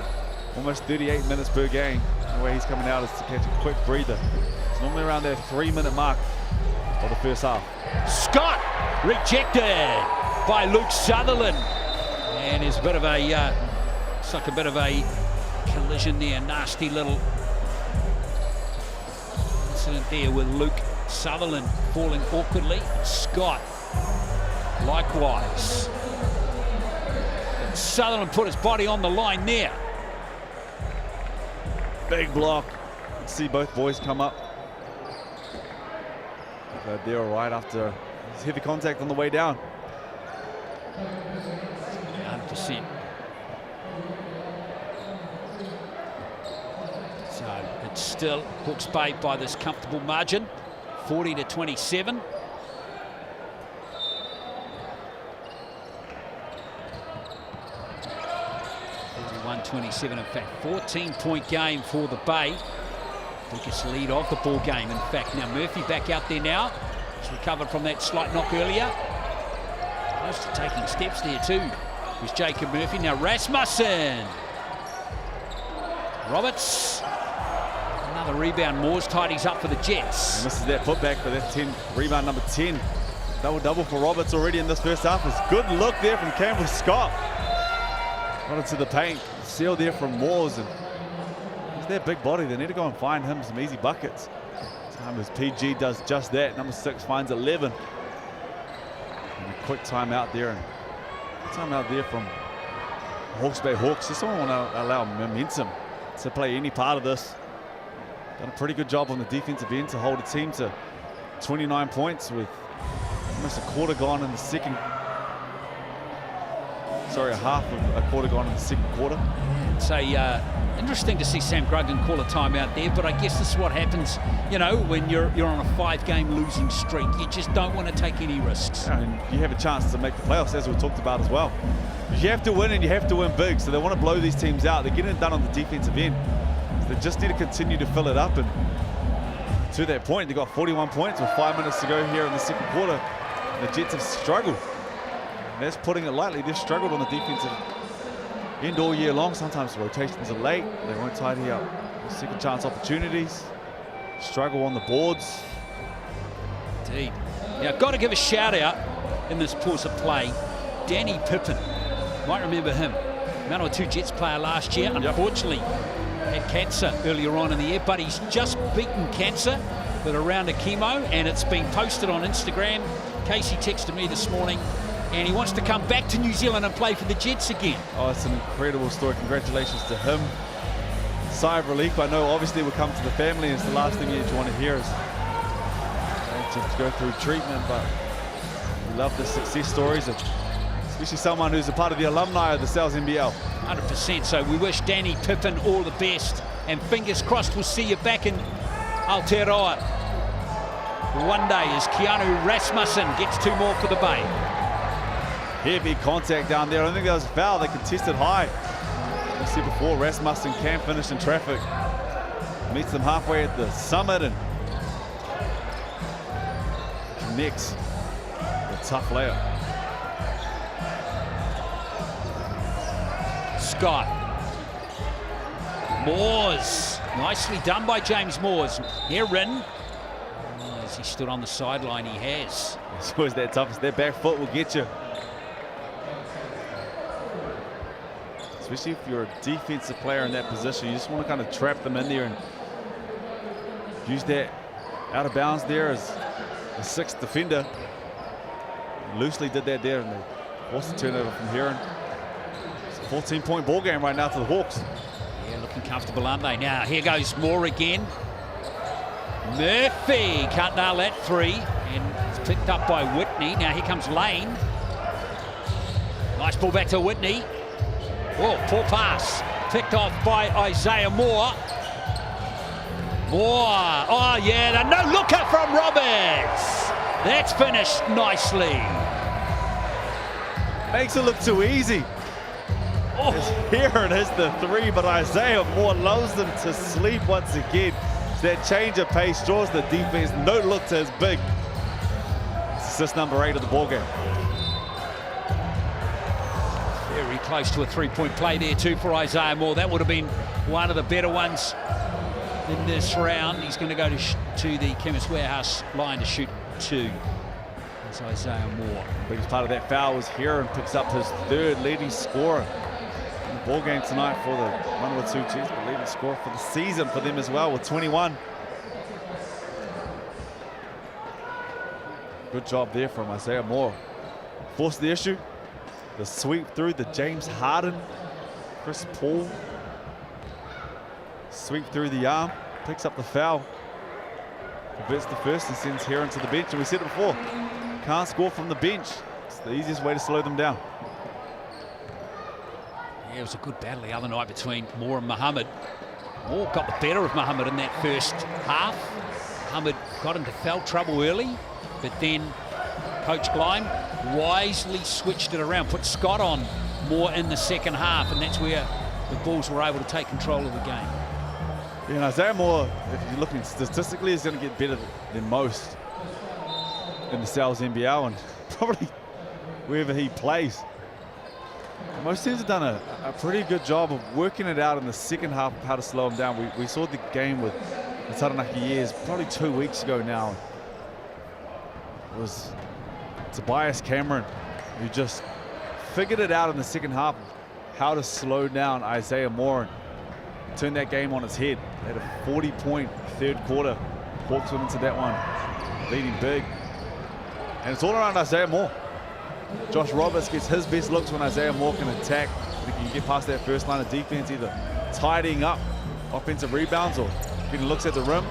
almost 38 minutes per game. The way he's coming out is to catch a quick breather. It's normally around that 3-minute mark for the first half. Scott rejected by Luke Sutherland, and there's a bit of a it's like a bit of a collision there, nasty little incident there with Luke Sutherland falling awkwardly. Scott likewise. But Sutherland put his body on the line there. Big block. See both boys come up. But they're all right after heavy contact on the way down. 100%. So it's still Hawke's Bay by this comfortable margin, 40-27. In fact, 14-point game for the Bay. Biggest lead of the ball game. In fact, now Murphy back out there now. He's recovered from that slight knock earlier. Close to taking steps there too. Here's Jacob Murphy. Now Rasmussen. Roberts. Another rebound. Moore's tidies up for the Jets. He misses that putback, but that's rebound number 10. Double-double for Roberts already in this first half. It's good look there from Campbell Scott. Got into the paint. Seal there from Moores, and he's their big body. They need to go and find him some easy buckets. Time as PG does just that. Number 6 finds 11. And a quick timeout there, and timeout there from Hawke's Bay Hawks. Just don't want to allow momentum to play any part of this. Done a pretty good job on the defensive end to hold a team to 29 points with almost a quarter gone in the second. Sorry, a half of a quarter gone in the second quarter. It's interesting to see Sam Gruggan call a timeout there, but I guess this is what happens, you know, when you're on a 5-game losing streak. You just don't want to take any risks. Yeah, and you have a chance to make the playoffs, as we talked about as well. You have to win, and you have to win big, so they want to blow these teams out. They're getting it done on the defensive end. So they just need to continue to fill it up, and to that point, they got 41 points with 5 minutes to go here in the second quarter. And the Jets have struggled. And that's putting it lightly. They've struggled on the defensive end all year long. Sometimes the rotations are late. They won't tidy up second chance opportunities. Struggle on the boards. Indeed. Now, got to give a shout out in this pause of play. Danny Pippin. Might remember him. Manawatu Jets player last year. Unfortunately, had cancer earlier on in the year, but he's just beaten cancer with a round of chemo, and it's been posted on Instagram. Casey texted me this morning, and he wants to come back to New Zealand and play for the Jets again. Oh, it's an incredible story. Congratulations to him. Sigh of relief. I know obviously we'll come to the family. It's the last thing you want to hear is to go through treatment, but we love the success stories of especially someone who's a part of the alumni of the NZNBL. 100%. So we wish Danny Pippin all the best, and fingers crossed we'll see you back in Aotearoa one day as Keanu Rasmussen gets 2 more for the Bay. Heavy contact down there. I don't think that was a foul. They contested high. As I said before, Rasmussen can finish in traffic. Meets them halfway at the summit and connects the tough layup. Scott. Moores. Nicely done by James Moores. Heron. Oh, as he stood on the sideline, he has. It's always that toughest. That back foot will get you. Especially if you're a defensive player in that position. You just want to kind of trap them in there and use that out of bounds there as the 6th defender. Loosely did that there, and they forced the turnover from Heron. It's a 14-point ball game right now for the Hawks. Yeah, looking comfortable, aren't they? Now, here goes Moore again. Murphy can't nail that 3, and it's picked up by Whitney. Now, here comes Lane. Nice ball back to Whitney. Oh, poor pass. Picked off by Isaiah Moore. Moore. Oh, yeah, the no-looker from Roberts. That's finished nicely. Makes it look too easy. Oh. Heron hits the 3, but Isaiah Moore lulls them to sleep once again. That change of pace draws the defense. No look to his big. It's assist number 8 of the ball game. Very close to a 3-point play there too for Isaiah Moore. That would have been one of the better ones in this round. He's going to go to the Chemist Warehouse line to shoot 2. That's Isaiah Moore. Biggest part of that foul was Heron picks up his 3rd leading scorer in the ball game tonight for the Manawatu Jets, but leading scorer for the season for them as well with 21. Good job there from Isaiah Moore. Forced the issue. The sweep through the James Harden, Chris Paul. Sweep through the arm, picks up the foul. Converts the first and sends Heron to the bench. And we said it before, can't score from the bench. It's the easiest way to slow them down. Yeah, it was a good battle the other night between Moore and Muhammad. Moore got the better of Muhammad in that first half. Muhammad got into foul trouble early, but then Coach Gleim wisely switched it around, put Scott on Moore in the second half, and that's where the Bulls were able to take control of the game. Yeah, and Isaiah Moore, if you're looking statistically, is going to get better than most in the NZNBL and probably wherever he plays. Most teams have done a pretty good job of working it out in the second half of how to slow him down. We saw the game with the Taranaki Years probably 2 weeks ago now. It was Tobias Cameron who just figured it out in the second half how to slow down Isaiah Moore and turn that game on its head. They had a 40-point 3rd quarter. Hawks went into that one leading big. And it's all around Isaiah Moore. Josh Roberts gets his best looks when Isaiah Moore can attack. He can get past that first line of defense, either tidying up offensive rebounds or getting looks at the rim.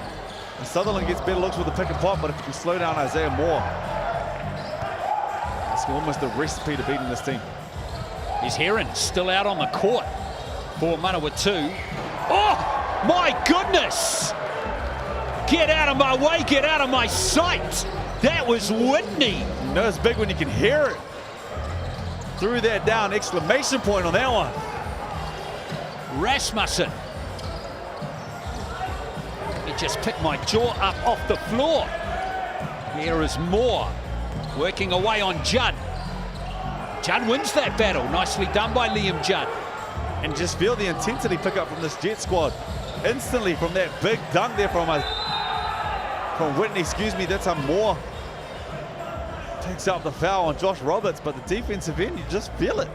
And Sutherland gets better looks with the pick and pop, but if you can slow down Isaiah Moore, it's almost a recipe to beating this team. Is Heron still out on the court for Manawatu? Oh, my goodness! Get out of my way, get out of my sight! That was Whitney. You know it's big when you can hear it. Threw that down, exclamation point on that one. Rasmussen. It just picked my jaw up off the floor. Here is Moore working away on Judd. Judd wins that battle. Nicely done by Liam Judd. And just feel the intensity pick up from this Jet squad. Instantly from that big dunk there from Whitney, that's a Moore. Takes out the foul on Josh Roberts, but the defensive end, you just feel it.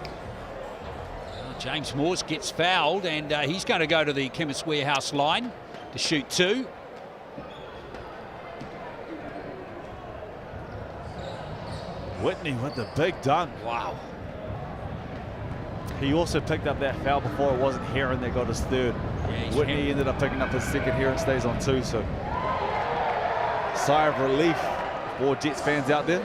James Morse gets fouled, and he's going to go to the Chemist Warehouse line to shoot 2. Whitney with the big dunk. Wow. He also picked up that foul before. It wasn't Heron that got his third. Yeah, Whitney ended up picking up his second. Heron stays on 2, so sigh of relief for Jets fans out there.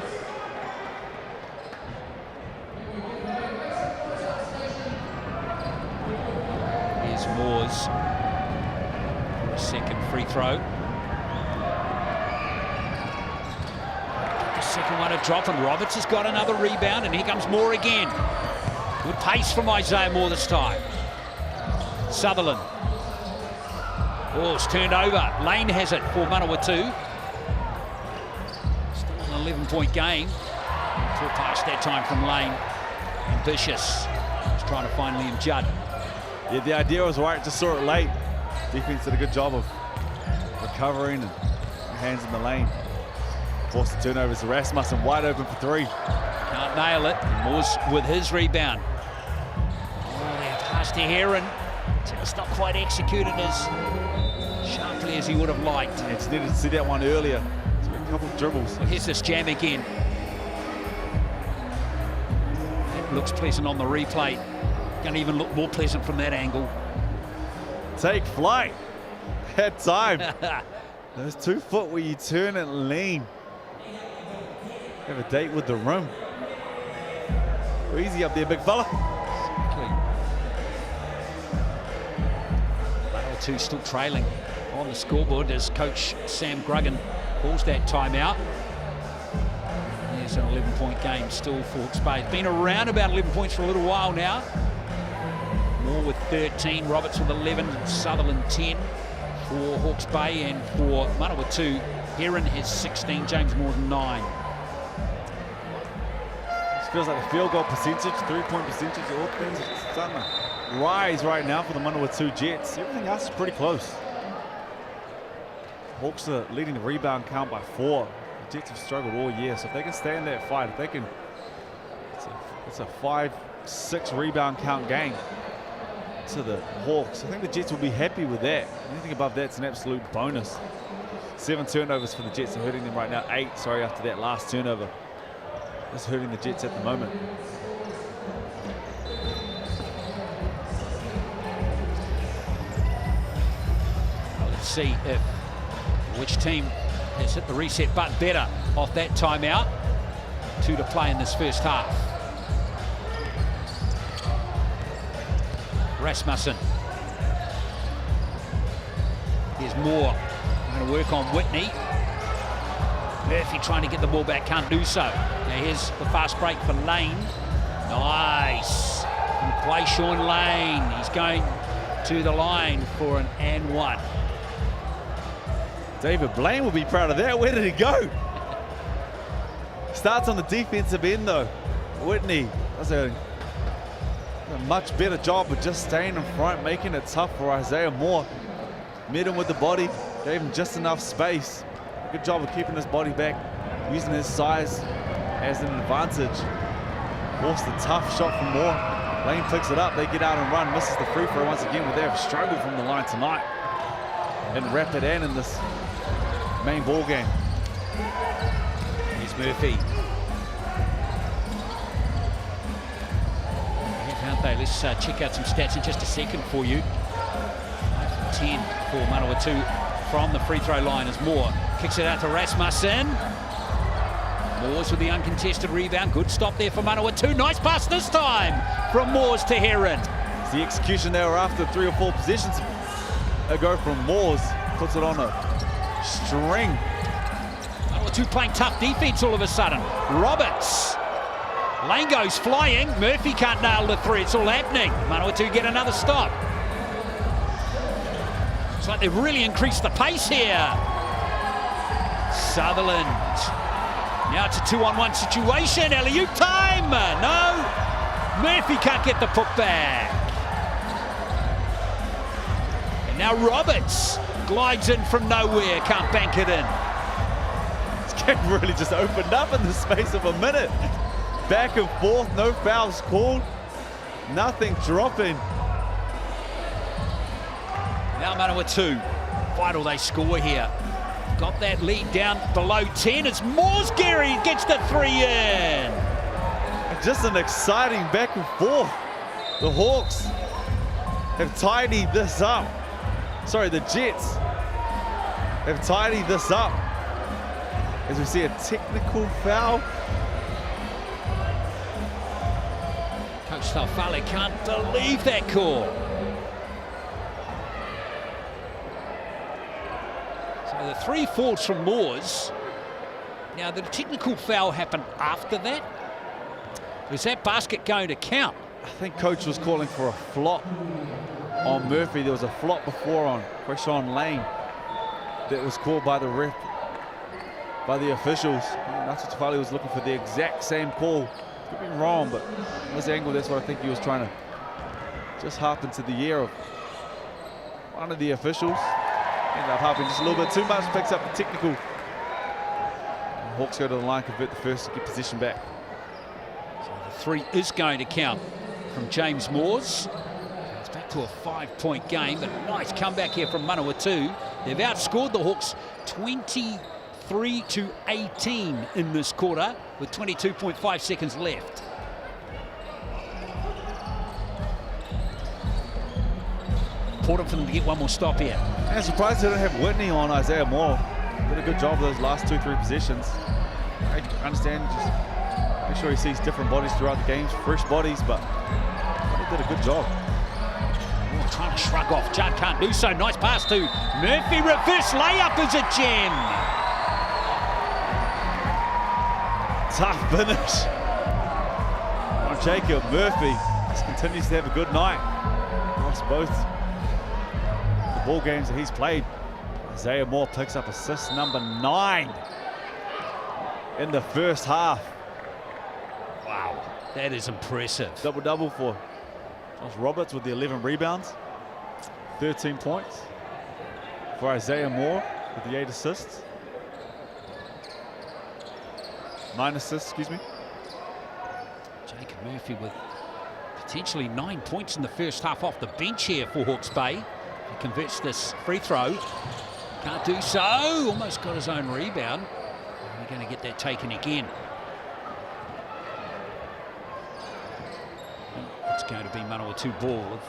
Here's Moores for a second free throw. The second one a drop, and Roberts has got another rebound, and here comes Moore again. Good pace from Isaiah Moore this time. Sutherland. Oh, it's turned over. Lane has it for Manawatu. Still an 11-point game. Full pass that time from Lane. Ambitious. He's trying to find Liam Judd. Yeah, the idea was right, just saw it late. Defense did a good job of recovering and hands in the lane. Forced the turnovers to Rasmussen, wide open for 3. Can't nail it. Moore's with his rebound. Oh, that pass to Heron. Just not quite executed as sharply as he would have liked. Yeah, just needed to see that one earlier. A couple of dribbles. Here's this jam again. That looks pleasant on the replay. Going to even look more pleasant from that angle. Take flight. That time. Those 2 foot where you turn and lean. Have a date with the rim. Go easy up there, big fella. Exactly. Manawatu still trailing on the scoreboard as coach Sam Gruggan calls that timeout. There's an 11-point game still for Hawke's Bay. It's been around about 11 points for a little while now. Moore with 13, Roberts with 11, Sutherland 10 for Hawke's Bay, and for Manawatu, Heron has 16, James Moore 9. This feels like the field goal percentage, 3-point percentage, all things are starting to rise right now for the Manawatu Jets. Everything else is pretty close. Hawks are leading the rebound count by 4. The Jets have struggled all year, so if they can stay in that fight, if they can, it's a 5-6 rebound count game to the Hawks. I think the Jets will be happy with that. Anything above that's an absolute bonus. 7 turnovers for the Jets are hurting them right now. 8, sorry, after that last turnover. That's hurting the Jets at the moment. Well, let's see which team has hit the reset button better off that timeout. 2 to play in this first half. Rasmussen. Here's Moore. Going to work on Whitney. Murphy trying to get the ball back, can't do so. Now here's the fast break for Lane. Nice. And play Sean Lane. He's going to the line for an and 1. David Blaine will be proud of that. Where did he go? Starts on the defensive end though. Whitney does a much better job of just staying in front, making it tough for Isaiah Moore. Met him with the body, gave him just enough space. Good job of keeping his body back, using his size as an advantage. Forced a tough shot from Moore. Lane picks it up, they get out and run, misses the free throw once again, but they have struggled from the line tonight. In Rapid and in this main ball game. Here's Murphy. Aren't they? Let's check out some stats in just a second for you. 5 for 10 for Manawatu from the free throw line as Moore kicks it out to Rasmussen. Moores with the uncontested rebound. Good stop there for Manawatu. Nice pass this time from Moores to Heron. It's the execution they were after 3 or 4 positions ago from Moores. Puts it on a string. Manawatu playing tough defense all of a sudden. Roberts. Lane goes flying. Murphy can't nail the 3. It's all happening. Manawatu get another stop. It's like they've really increased the pace here. Sutherland. Now it's a 2-on-1 situation. Alley-oop time. No. Murphy can't get the putback. And now Roberts glides in from nowhere. Can't bank it in. This game really just opened up in the space of a minute. Back and forth. No fouls called. Nothing dropping. Now Manawatu. Vital they score here. Got that lead down below 10. It's Moores. Gary gets the 3 in. Just an exciting back and forth. The Hawks have tidied this up. Sorry, the Jets have tidied this up. As we see a technical foul. Coach Stalfale can't believe that call. So the 3 falls from Moores. Now the technical foul happened after that. Is that basket going to count? I think coach was calling for a flop on Murphy. There was a flop before on Quayshawn Lane that was called by the ref, by the officials. Napier Tafali was looking for the exact same call. Could be wrong, but from this angle, that's what I think he was trying to just hop into the ear of one of the officials. Ended up hopping just a little bit too much, picks up the technical. And Hawks go to the line, convert the first to get position back. So the 3 is going to count from James Moores. It's back to a 5-point game, but nice comeback here from Manawatu. They've outscored the Hawks 23-18 in this quarter with 22.5 seconds left. Important for them to get one more stop here. And surprised they don't have Whitney on Isaiah Moore. Did a good job those last 2-3 possessions. I understand, just make sure he sees different bodies throughout the games, fresh bodies, but he did a good job. Oh, trying to shrug off. Judd can't do so. Nice pass to Murphy. Reverse layup is a gem. Tough finish on Jacob Murphy. Just continues to have a good night across both the ball games that he's played. Isaiah Moore picks up assist number 9 in the first half. Wow, that is impressive. Double-double for Josh Roberts with the 11 rebounds. 13 points for Isaiah Moore with the 8 assists. 9 assists, excuse me. Jacob Murphy with potentially 9 points in the first half off the bench here for Hawke's Bay. He converts this free throw. Can't do so. Almost got his own rebound. We're going to get that taken again. It's going to be Manawatu ball with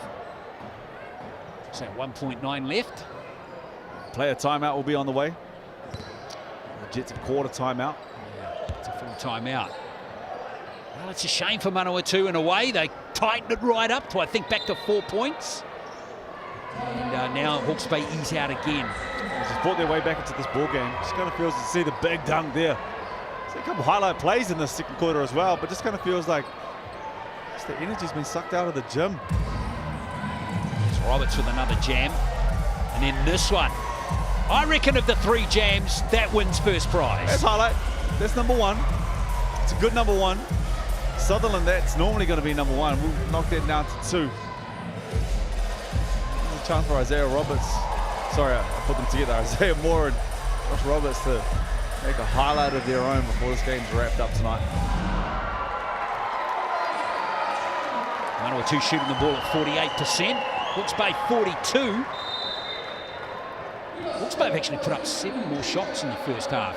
1.9 left. Player timeout will be on the way. The Jets have called a timeout. It's a full timeout. Well, it's a shame for Manawatu in a way. They tightened it right up to, I think, back to 4 points. And now Hawke's Bay ease out again. They just brought their way back into this ball game. Just kind of feels to see the big dunk there. See a couple of highlight plays in the second quarter as well, but just kind of feels like just the energy's been sucked out of the gym. It's Roberts with another jam. And then this one. I reckon of the 3 jams, that wins first prize. That's highlight. That's number 1. It's a good number 1. Sutherland, that's normally going to be number 1. We'll knock that down to 2. There's a chance for Isaiah Roberts. Sorry, I put them together. Isaiah Moore and Josh Roberts to make a highlight of their own before this game's wrapped up tonight. Manawatu shooting the ball at 48%. Hawke's Bay 42. Hawke's Bay have actually put up 7 more shots in the first half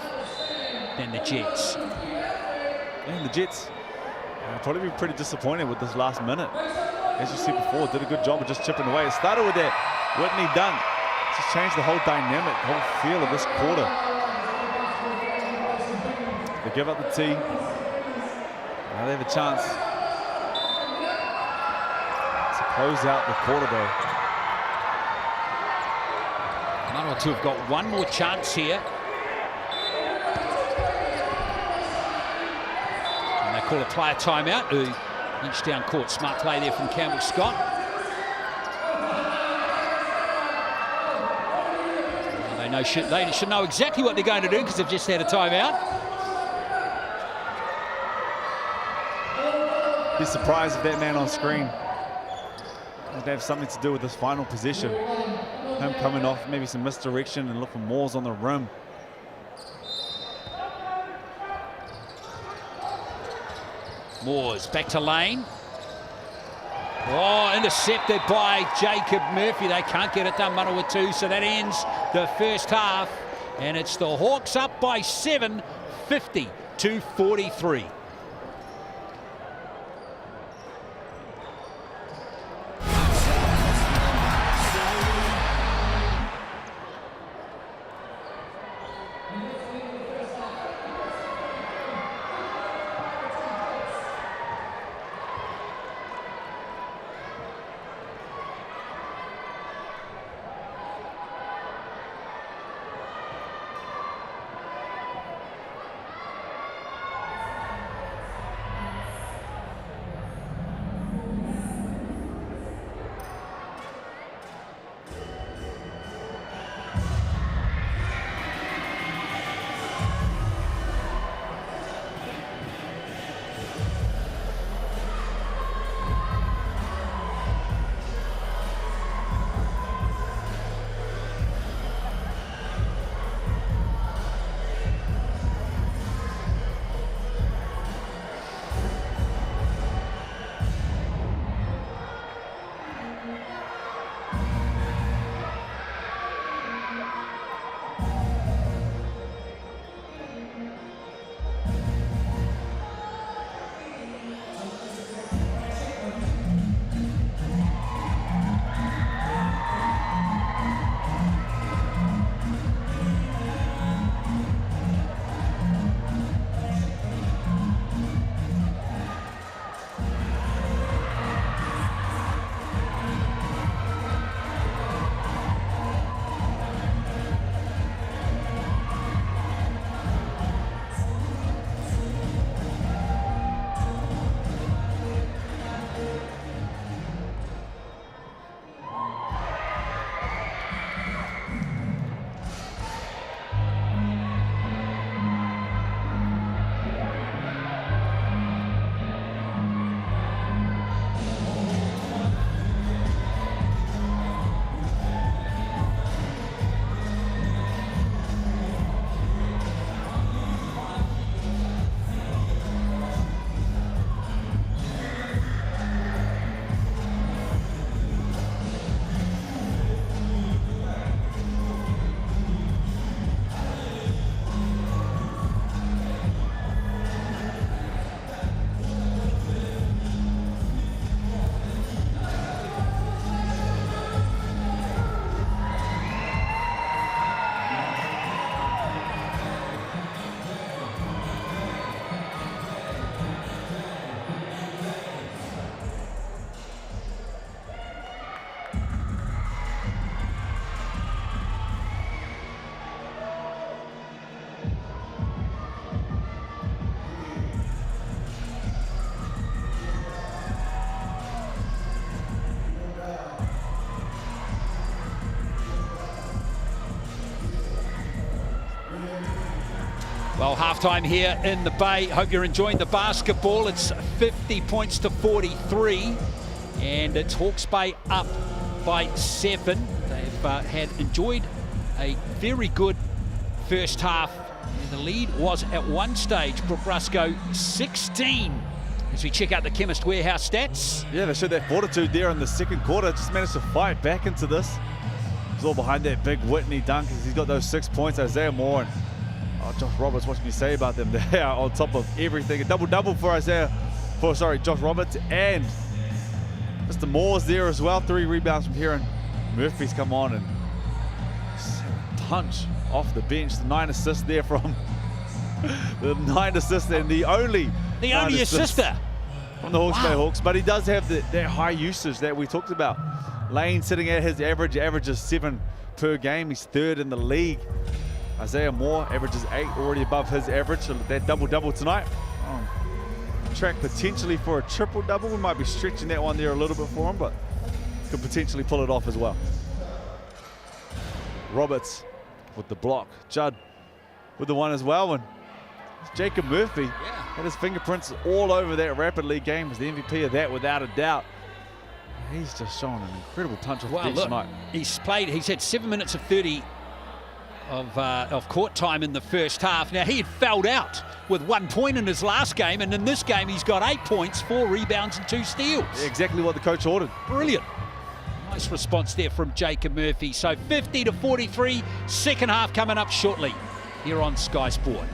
than the Jets. And the Jets probably be pretty disappointed with this last minute. As you said before, did a good job of just chipping away. It started with that Whitney dunk. Just change the whole dynamic, the whole feel of this quarter. They give up the tee. Now they have a chance to close out the quarter though. Manawatu have got one more chance here. And they call a player timeout. Inch down court. Smart play there from Campbell Scott. Well, they should know exactly what they're going to do because they've just had a timeout. Be surprised if that man on screen would have something to do with this final position. Him coming off maybe some misdirection and look for Moores on the rim. Moores back to Lane. Oh, intercepted by Jacob Murphy. They can't get it done, Manawatu, so that ends the first half. And it's the Hawks up by 7, 50-43. Well, halftime here in the Bay. Hope you're enjoying the basketball. It's 50 points to 43, and it's Hawke's Bay up by 7. They've enjoyed a very good first half. The lead was at one stage, Brooke Rusco 16. As we check out the Chemist Warehouse stats. Yeah, they showed that fortitude there in the second quarter. Just managed to fight back into this. It's all behind that big Whitney dunk. He's got those 6 points. Isaiah Moore and Josh Roberts, what can you say about them? They are on top of everything. A double-double for Josh Roberts, and Mr. Moore's there as well. 3 rebounds from here, and Murphy's come on and punch off the bench. The 9 assists there from the 9 assists and the only assister from the Hawke's Bay Hawks. But he does have that high usage that we talked about. Lane sitting at his average is 7 per game. He's 3rd in the league. Isaiah Moore averages 8, already above his average. So that double-double tonight. Track potentially for a triple-double. We might be stretching that one there a little bit for him, but could potentially pull it off as well. Roberts with the block. Judd with the one as well. And Jacob Murphy had his fingerprints all over that Rapid League game. He's the MVP of that without a doubt. He's just shown an incredible punch off the bench tonight. He's had 7 minutes of 30 of court time in the first half. Now, he had fouled out with 1 point in his last game, and in this game he's got 8 points, 4 rebounds and 2 steals. Yeah, exactly what the coach ordered. Brilliant. Nice response there from Jacob Murphy. So 50-43, second half coming up shortly here on Sky Sport.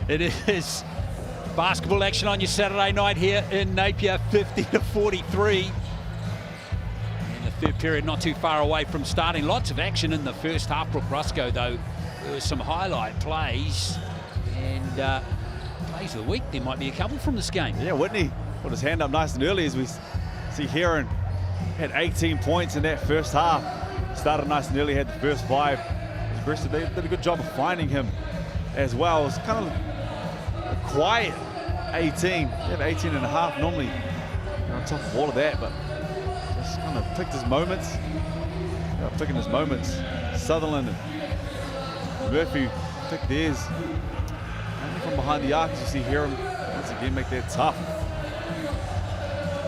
It is basketball action on your Saturday night here in Napier, 50-43. And the third period not too far away from starting. Lots of action in the first half. Brooke Rusco, though, there were some highlight plays. And plays of the week, there might be a couple from this game. Yeah, Whitney put his hand up nice and early, as we see Heron had 18 points in that first half. Started nice and early, had the first 5. Aggressive. They did a good job of finding him as well. It was kind of a quiet 18. They have 18 and a half normally on top of all of that, but just kind of picked his moments. Picking his moments. Sutherland and Murphy picked theirs. Only from behind the arc, you see Hiram once again make that tough.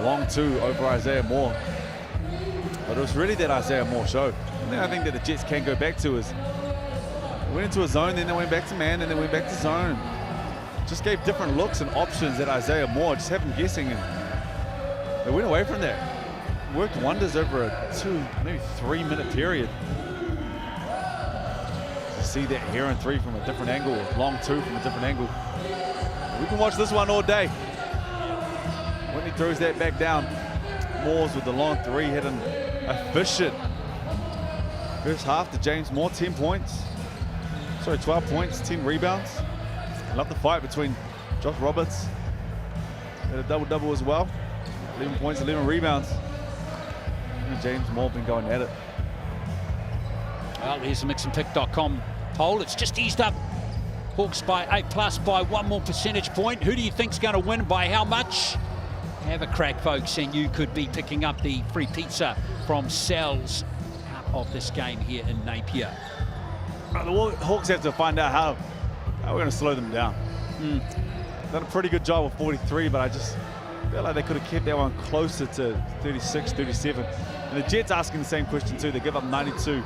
Long two over Isaiah Moore. But it was really that Isaiah Moore show. And then I think that the Jets can go back to is, they went into a zone, then they went back to man, then they went back to zone. Just gave different looks and options at Isaiah Moore, just had him guessing, and they went away from that. Worked wonders over a 2, maybe 3 minute period. You see that here and 3 from a different angle, long 2 from a different angle. We can watch this one all day. When he throws that back down, Moores with the long 3 hit an efficient first half to James Moore, 10 points. Sorry, 12 points, 10 rebounds. I love the fight between Josh Roberts. Had a double-double as well. 11 points, 11 rebounds. And James Moore been going at it. Well, here's the mixandpick.com poll. It's just eased up. Hawks by 8+ by 1 more percentage point. Who do you think's going to win by how much? Have a crack, folks, and you could be picking up the free pizza from Sal's out of this game here in Napier. The Hawks have to find out how we're going to slow them down. Done a pretty good job with 43, but I just feel like they could have kept that one closer to 36, 37. And the Jets asking the same question too. They give up 92.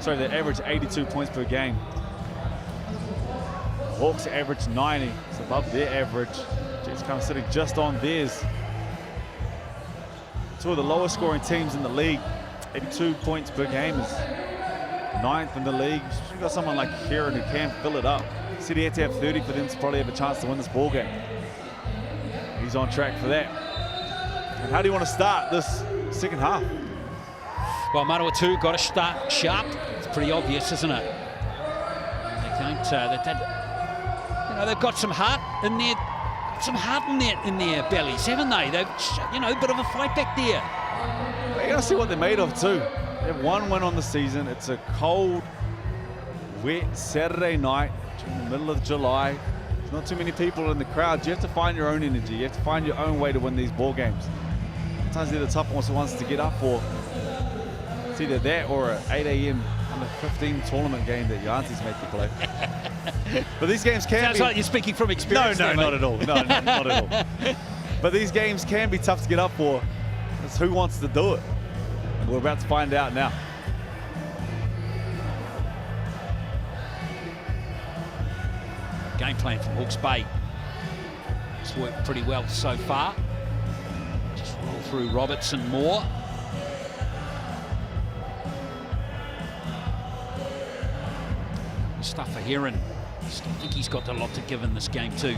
Sorry, they average 82 points per game. Hawks average 90. It's above their average. Jets kind of sitting just on theirs. 2 of the lowest scoring teams in the league. 82 points per game is 9th in the league. You've got someone like Heron who can fill it up. Said he had to have 30 for them to probably have a chance to win this ball game. He's on track for that. And how do you want to start this second half? Well, Manawatu got to start sharp. It's pretty obvious, isn't it? They don't. They've got some heart in their, in their bellies, haven't they? They've, a bit of a fight back there. You're gonna see what they're made of too. They have 1 win on the season. It's a cold, wet Saturday night in the middle of July. There's not too many people in the crowd. You have to find your own energy. You have to find your own way to win these ball games. Sometimes they're the tough ones to get up for. It's either that or an 8 a.m. under 15 tournament game that your aunties make you play. But these games can Sounds like you're speaking from experience. No, not at all. No, not at all. But these games can be tough to get up for. It's who wants to do it. And we're about to find out now. Game plan from Hawke's Bay. It's worked pretty well so far. Just roll through Robertson Moore. Stuff for Heron. I still think he's got a lot to give in this game too.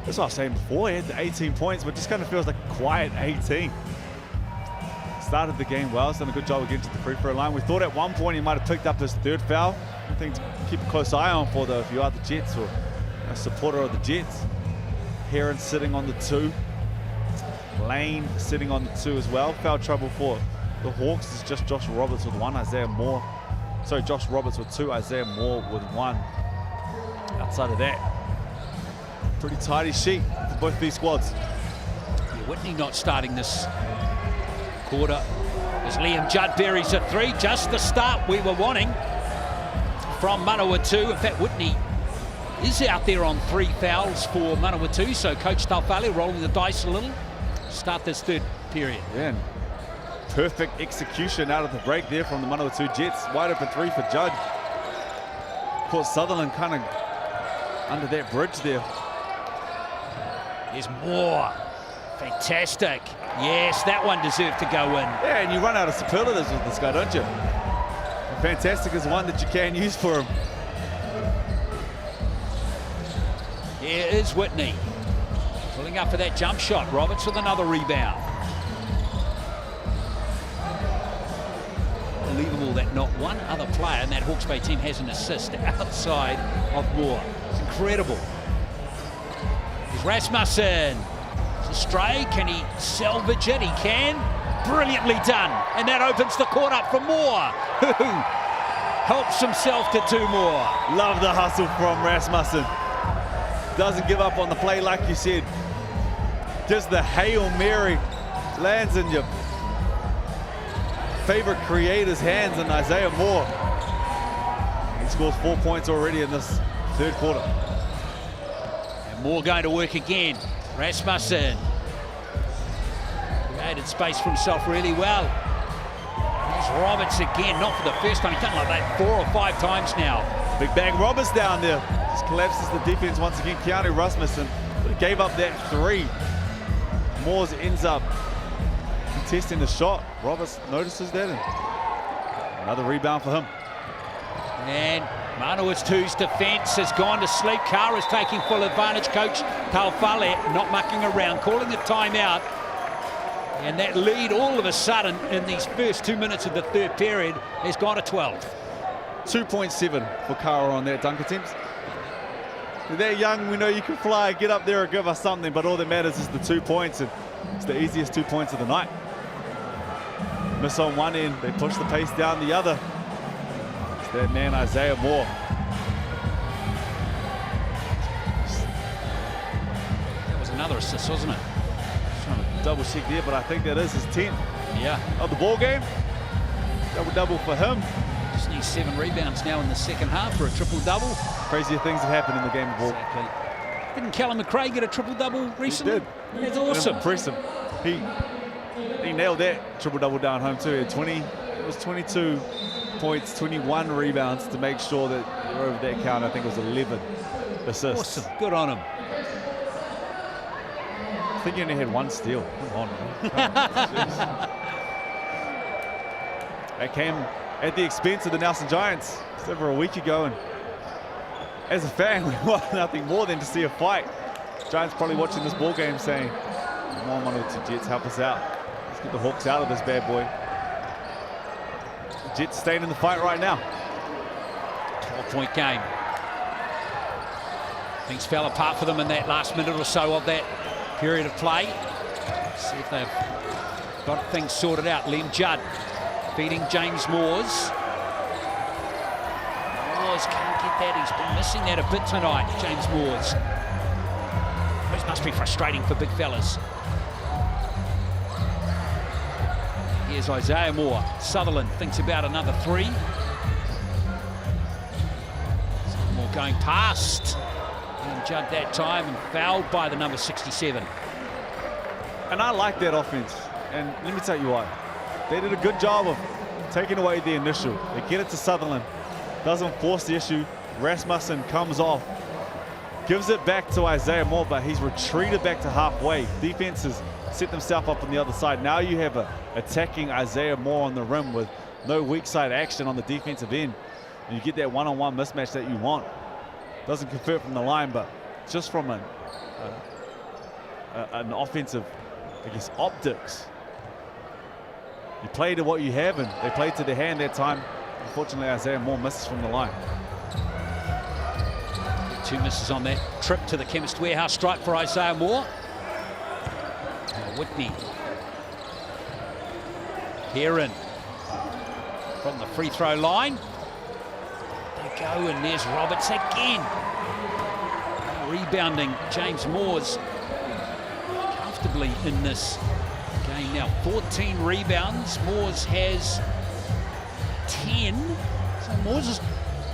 That's what I was saying before. He had the 18 points, but just kind of feels like a quiet 18. Started the game well. He's done a good job against the free throw line. We thought at one point he might have picked up his 3rd foul. I think to keep a close eye on for, though, if you are the Jets or a supporter of the Jets. Heron sitting on the 2. Lane sitting on the 2 as well. Foul trouble for the Hawks is just Josh Roberts with 1, Isaiah Moore. Sorry, Josh Roberts with 2, Isaiah Moore with 1. Outside of that, pretty tidy sheet for both these squads. Yeah, Whitney not starting this quarter as Liam Judd buries a 3. Just the start we were wanting from Manawatu. In fact, Whitney is out there on 3 fouls for Manawatu, so Coach Talfale rolling the dice a little. Start this 3rd period. Yeah, and perfect execution out of the break there from the Manawatu Jets. Wide open 3 for Judd. Caught Sutherland kind of under that bridge there. There's more. Fantastic. Yes, that one deserved to go in. Yeah, and you run out of superlatives with this guy, don't you? Fantastic is one that you can use for him. Here is Whitney. Pulling up for that jump shot. Roberts with another rebound. Unbelievable that not one other player in that Hawke's Bay team has an assist outside of Moore. It's incredible. Here's Rasmussen. It's a stray. Can he salvage it? He can. Brilliantly done. And that opens the court up for Moore, who helps himself to 2 more. Love the hustle from Rasmussen. Doesn't give up on the play like you said. Just the Hail Mary lands in your favorite creator's hands in Isaiah Moore. He scores 4 points already in this 3rd quarter. Moore going to work again. Rasmussen created space for himself really well. There's Roberts again, not for the first time. He's done like that 4 or 5 times now. Big bag Roberts down there. Just collapses the defense once again. Keanu Rasmussen gave up that 3. Moores ends up contesting the shot. Roberts notices that. And another rebound for him. And Manawatu's defence has gone to sleep. Kara's taking full advantage. Coach Taufale not mucking around, calling a timeout. And that lead all of a sudden in these first 2 minutes of the third period has gone to 12. 2.7 for Kara on that dunk attempt. They're young, we know you can fly, get up there and give us something, but all that matters is the 2 points, and it's the easiest 2 points of the night. Miss on one end, they push the pace down the other. It's that man Isaiah Moore. That was another assist, wasn't it? Trying to double check there, but I think that is his 10th. Yeah. Of the ball game. Double for him. Just needs 7 rebounds now in the second half for a triple-double. Crazier things have happened in the game of ball. Exactly. Didn't Callum McRae get a triple-double recently? He did. That's awesome. Impressive. He nailed that triple-double down home too. It was 22 points, 21 rebounds to make sure that they're over that count. I think it was 11 assists. Awesome. Good on him. I think he only had 1 steal. Come on, man. That came at the expense of the Nelson Giants just over a week ago, and as a fan, we want nothing more than to see a fight. Giants probably watching this ball game saying, come on, Manawatu Jets, help us out. Let's get the Hawks out of this bad boy. The Jets staying in the fight right now. 12-point game. Things fell apart for them in that last minute or so of that period of play. See if they've got things sorted out. Liam Judd feeding James Moores. Moores can't get that. He's been missing that a bit tonight, James Moores. This must be frustrating for big fellas. Here's Isaiah Moore. Sutherland thinks about another 3. Moore going past. And Judd that time and fouled by the number 67. And I like that offense. And let me tell you why. They did a good job of taking away the initial. They get it to Sutherland. Doesn't force the issue. Rasmussen comes off. Gives it back to Isaiah Moore, but he's retreated back to halfway. Defenses set themselves up on the other side. Now you have a attacking Isaiah Moore on the rim with no weak side action on the defensive end. And you get that one-on-one mismatch that you want. Doesn't convert from the line, but just from an offensive, I guess, optics. You play to what you have, and they played to their hand that time. Unfortunately, Isaiah Moore misses from the line. 2 misses on that trip to the Chemist Warehouse stripe for Isaiah Moore. Whitney. Heron from the free throw line. They go, and there's Roberts again. Rebounding James Moore's comfortably in this game now. 14 rebounds. Moores has 10. So Moores is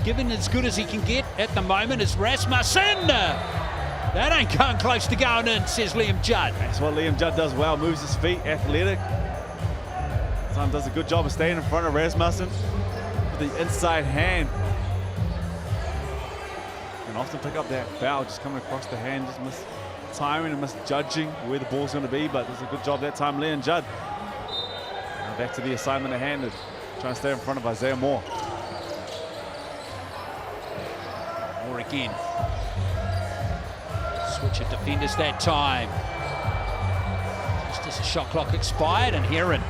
given as good as he can get at the moment as Rasmussen. That ain't going close to going in, says Liam Judd. That's what Liam Judd does well. Moves his feet, athletic. Sometimes does a good job of staying in front of Rasmussen with the inside hand. And often pick up that foul, just coming across the hand, just miss timing and misjudging where the ball's going to be, but does a good job that time, Liam Judd. Now back to the assignment at hand, trying to stay in front of Isaiah Moore. Moore again. Switch of defenders that time. Just as the shot clock expired, and Heron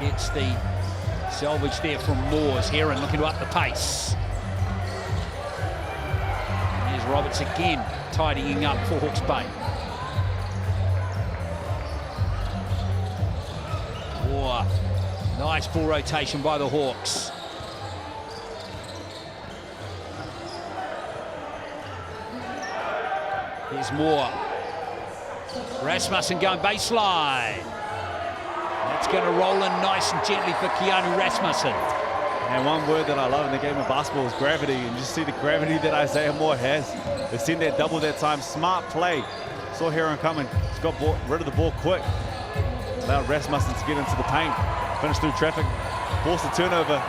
gets the salvage there from Moores. Heron looking to up the pace. And here's Roberts again, tidying up for Hawke's Bay. Oh, nice ball rotation by the Hawks. Here's Moore. Rasmussen going baseline. That's going to roll in nice and gently for Keanu Rasmussen. And one word that I love in the game of basketball is gravity. And you just see the gravity that Isaiah Moore has. They've seen that double that time. Smart play. Saw Heron coming. He's got rid of the ball quick. Allowed Rasmussen to get into the paint. Finish through traffic. Force the turnover.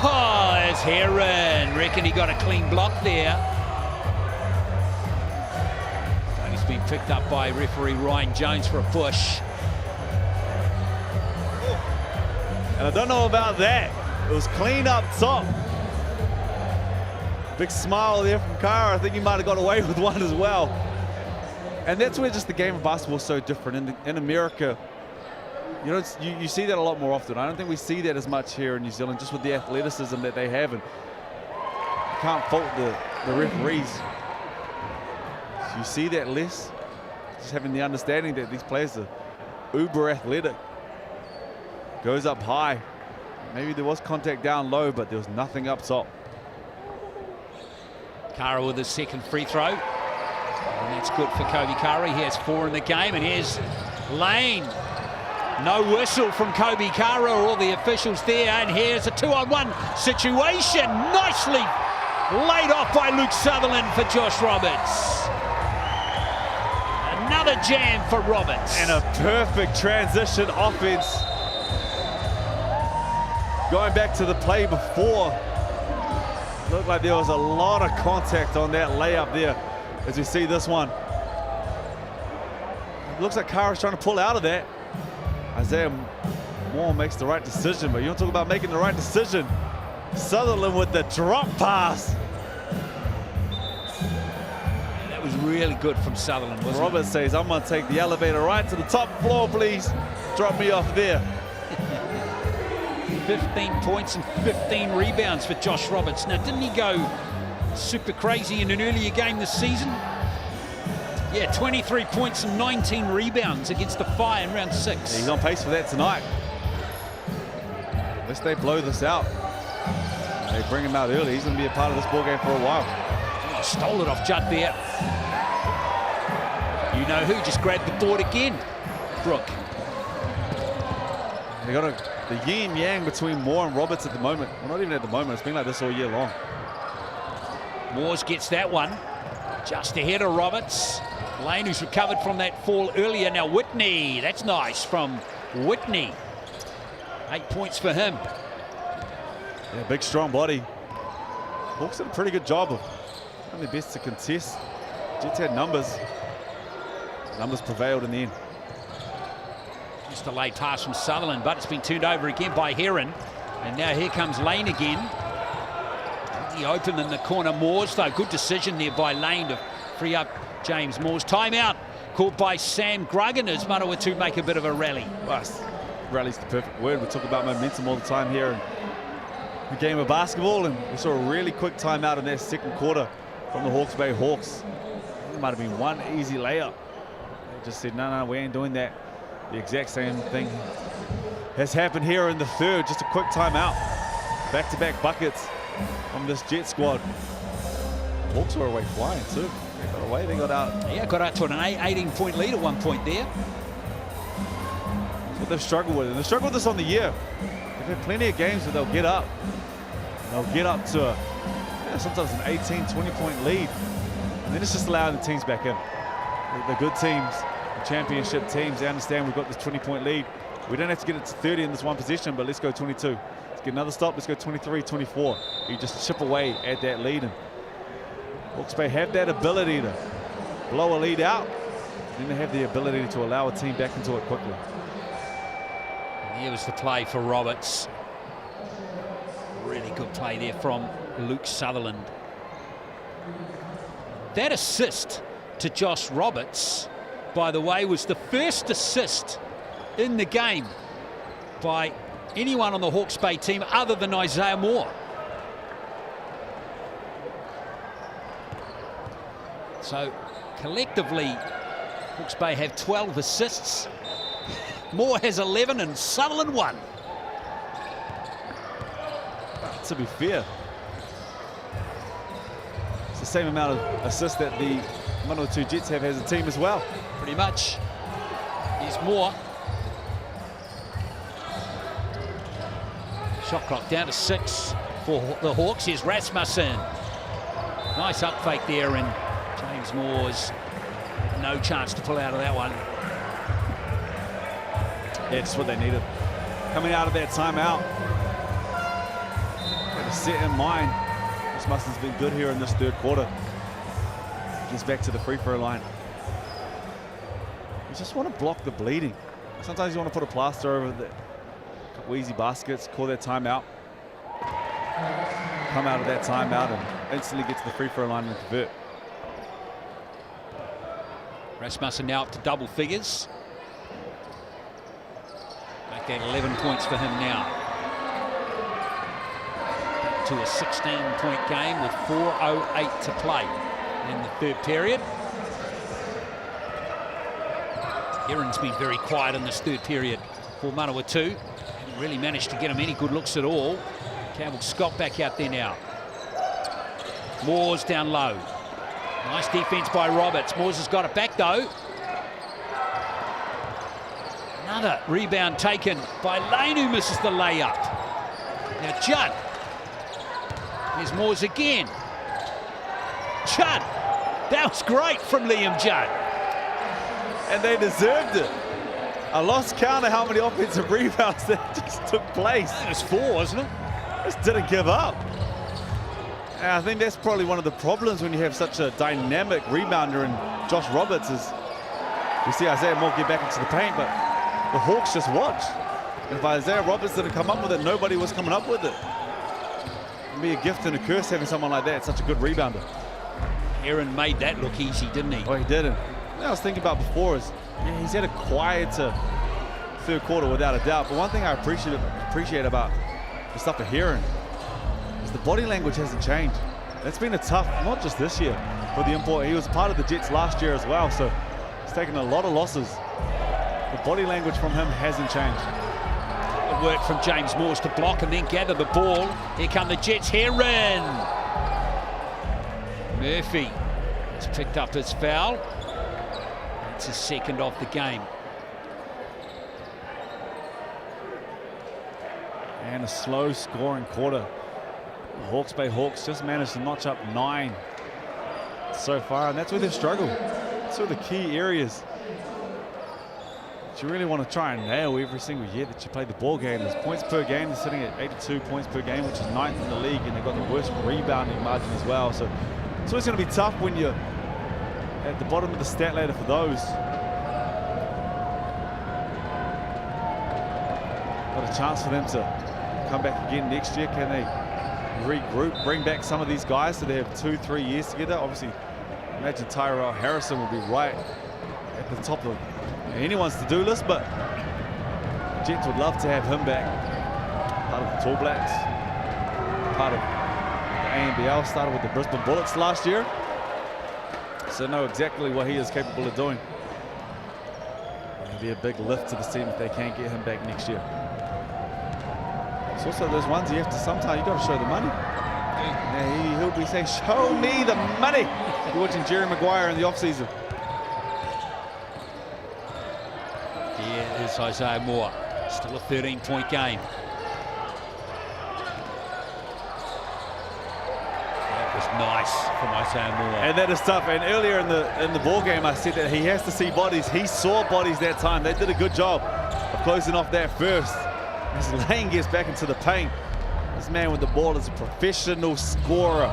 Oh, it's Heron. Reckon he got a clean block there. And he's been picked up by referee Ryan Jones for a push. And I don't know about that. It was clean up top. Big smile there from Kara. I think he might have got away with one as well. And that's where just the game of basketball is so different. In America, you know, you see that a lot more often. I don't think we see that as much here in New Zealand, just with the athleticism that they have. And you can't fault the referees. You see that less. Just having the understanding that these players are uber athletic. Goes up high. Maybe there was contact down low, but there was nothing up top. Kara with his second free throw. And that's good for Kobe Kara. He has 4 in the game. And here's Lane. No whistle from Kobe Kara or all the officials there. And here's a 2-on-1 situation. Nicely laid off by Luke Sutherland for Josh Roberts. Another jam for Roberts. And a perfect transition offense. Going back to the play before, looked like there was a lot of contact on that layup there as we see this one. It looks like Kara's trying to pull out of that. Isaiah Moore makes the right decision, but you don't talk about making the right decision. Sutherland with the drop pass. That was really good from Sutherland, wasn't it? Roberts says, I'm going to take the elevator right to the top floor, please. Drop me off there. 15 points and 15 rebounds for Josh Roberts. Now, didn't he go super crazy in an earlier game this season? Yeah, 23 points and 19 rebounds against the Fire in round 6. Yeah, he's on pace for that tonight. Unless they blow this out. They bring him out early. He's going to be a part of this ball game for a while. Oh, stole it off Judd there. You know who just grabbed the board again? Brooke. They got the yin yang between Moore and Roberts at the moment. Well, not even at the moment. It's been like this all year long. Moores gets that one. Just ahead of Roberts. Lane, who's recovered from that fall earlier. Now Whitney. That's nice from Whitney. 8 points for him. Yeah, big, strong body. Hawks did a pretty good job of doing their best to contest. Jets had numbers. Numbers prevailed in the end. Just a late pass from Sutherland, but it's been turned over again by Heron. And now here comes Lane again. He opened in the corner. Moores, though, good decision there by Lane to free up James Moores. Timeout called by Sam Gruggan as Manawatu make a bit of a rally. Well, rally's the perfect word. We talk about momentum all the time here in the game of basketball, and we saw a really quick timeout in that second quarter from the Hawke's Bay Hawks. It might have been one easy layup. They just said, no, we ain't doing that. The exact same thing has happened here in the third. Just a quick timeout. Back-to-back buckets from this Jet squad. Hawks were away flying too. They got away, they got out. Yeah, got out to an 18-point lead at one point there. That's what they've struggled with. And they've struggled with this on the year. They've had plenty of games where they'll get up. They'll get up to sometimes an 18, 20-point lead. And then it's just allowing the teams back in. The good teams, the championship teams, they understand we've got this 20-point lead. We don't have to get it to 30 in this one possession, but let's go 22. Let's get another stop. Let's go 23, 24. You just chip away at that lead. And Hawke's Bay have that ability to blow a lead out. And then they have the ability to allow a team back into it quickly. Here was the play for Roberts. Really good play there from Luke Sutherland. That assist to Josh Roberts, by the way, was the first assist in the game by anyone on the Hawke's Bay team other than Isaiah Moore. So collectively, Hawke's Bay have 12 assists. Moore has 11 and Sutherland 1. To be fair, it's the same amount of assists that the Manawatu Jets have as a team as well. Pretty much. Here's Moore. Shot clock down to 6 for the Hawks. Here's Rasmussen. Nice up fake there, and James Moore's no chance to pull out of that one. Yeah, just what they needed. Coming out of that timeout. Got to set in mind. Rasmussen's been good here in this third quarter. Gets back to the free throw line. You just want to block the bleeding. Sometimes you want to put a plaster over the couple easy baskets, call that timeout. Come out of that timeout and instantly get to the free throw line and convert. Rasmussen now up to double figures. Make that 11 points for him now. Back to a 16-point game with 4:08 to play in the third period. Heron's been very quiet in this third period for Manawatu. Haven't really managed to get him any good looks at all. Campbell Scott back out there now. Moore's down low. Nice defense by Roberts. Moores has got it back though. Another rebound taken by Lane, who misses the layup. Now Judd. Here's Moores again. Judd. That was great from Liam Judd. And they deserved it. I lost count of how many offensive rebounds that just took place. It was 4, wasn't it? Just didn't give up. And I think that's probably one of the problems when you have such a dynamic rebounder, and Josh Roberts is. We see Isaiah Moore get back into the paint, but the Hawks just watched. And if Isaiah Roberts didn't come up with it, nobody was coming up with it. It'd be a gift and a curse having someone like that, such a good rebounder. Aaron made that look easy, didn't he? Oh, he didn't. What I was thinking about before is, yeah, he's had a quieter third quarter without a doubt. But one thing I appreciate about the stuff of Heron is the body language hasn't changed. That's been a tough, not just this year, for the import. He was part of the Jets last year as well, so he's taken a lot of losses. The body language from him hasn't changed. Good work from James Moores to block and then gather the ball. Here come the Jets. Heron. Murphy has picked up his foul. It's his second of the game. And a slow scoring quarter. The Hawke's Bay Hawks just managed to notch up 9 so far, and that's where they've struggled. That's one of the key areas that you really want to try and nail every single year that you play the ball game. There's points per game. They're sitting at 82 points per game, which is 9th in the league, and they've got the worst rebounding margin as well. So it's always going to be tough when you're at the bottom of the stat ladder for those. Got a chance for them to come back again next year. Can they regroup, bring back some of these guys so they have 2-3 years together? Obviously, imagine Tyrell Harrison will be right at the top of anyone's to-do list, but Jets would love to have him back. Part of the Tall Blacks, part of the ANBL, started with the Brisbane Bullets last year, so know exactly what he is capable of doing. It'll be a big lift to the team if they can't get him back next year. It's also those ones you have to, sometimes you got to show the money. Yeah, he'll be saying, show me the money. You're watching Jerry Maguire in the offseason. Here is Isaiah Moore. Still a 13-point game. That was nice from Isaiah Moore. And that is tough. And earlier in the ball game, I said that he has to see bodies. He saw bodies that time. They did a good job of closing off that first. As Lane gets back into the paint, this man with the ball is a professional scorer.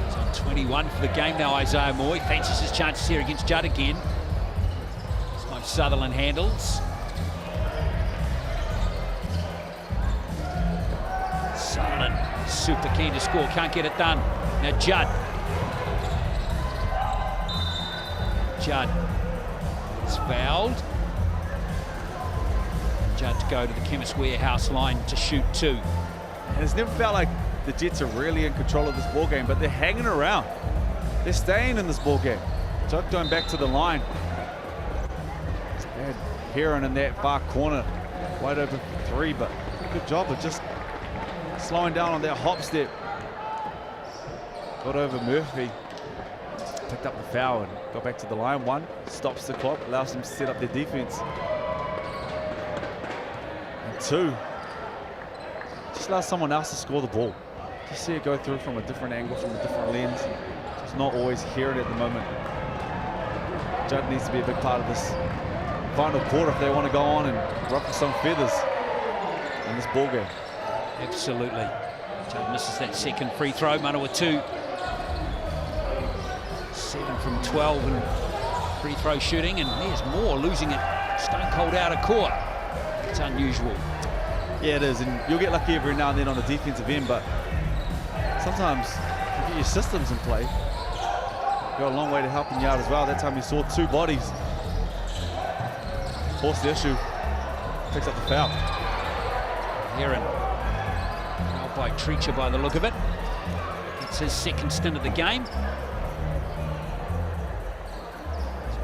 He's on 21 for the game now, Isaiah Moore. He fancies his chances here against Judd again. This time Sutherland handles. Sutherland super keen to score, can't get it done. Now Judd. Judd is fouled. Judd to go to the Chemist Warehouse line to shoot 2. And it's never felt like the Jets are really in control of this ball game, but they're hanging around. They're staying in this ball game. Judd going back to the line. It's bad. Heron in that far corner, wide open for 3, but good job of just slowing down on that hop step. Got over Murphy, picked up the foul and got back to the line. 1, stops the clock, allows them to set up their defense. 2, just allow someone else to score the ball. Just see it go through from a different angle, from a different lens. Just not always hear it at the moment. Judd needs to be a big part of this final quarter if they want to go on and ruffle some feathers in this ball game. Absolutely. Judd misses that second free throw. Manawatu 7 from 12 and free throw shooting, and there's more losing it stone cold out of court. It's unusual. Yeah, it is, and you'll get lucky every now and then on the defensive end, but sometimes you get your systems in play. Go a long way to helping you out as well. That time you saw 2 bodies. Forced the issue. Picks up the foul. Heron. Fouled by Treacher by the look of it. It's his second stint of the game. So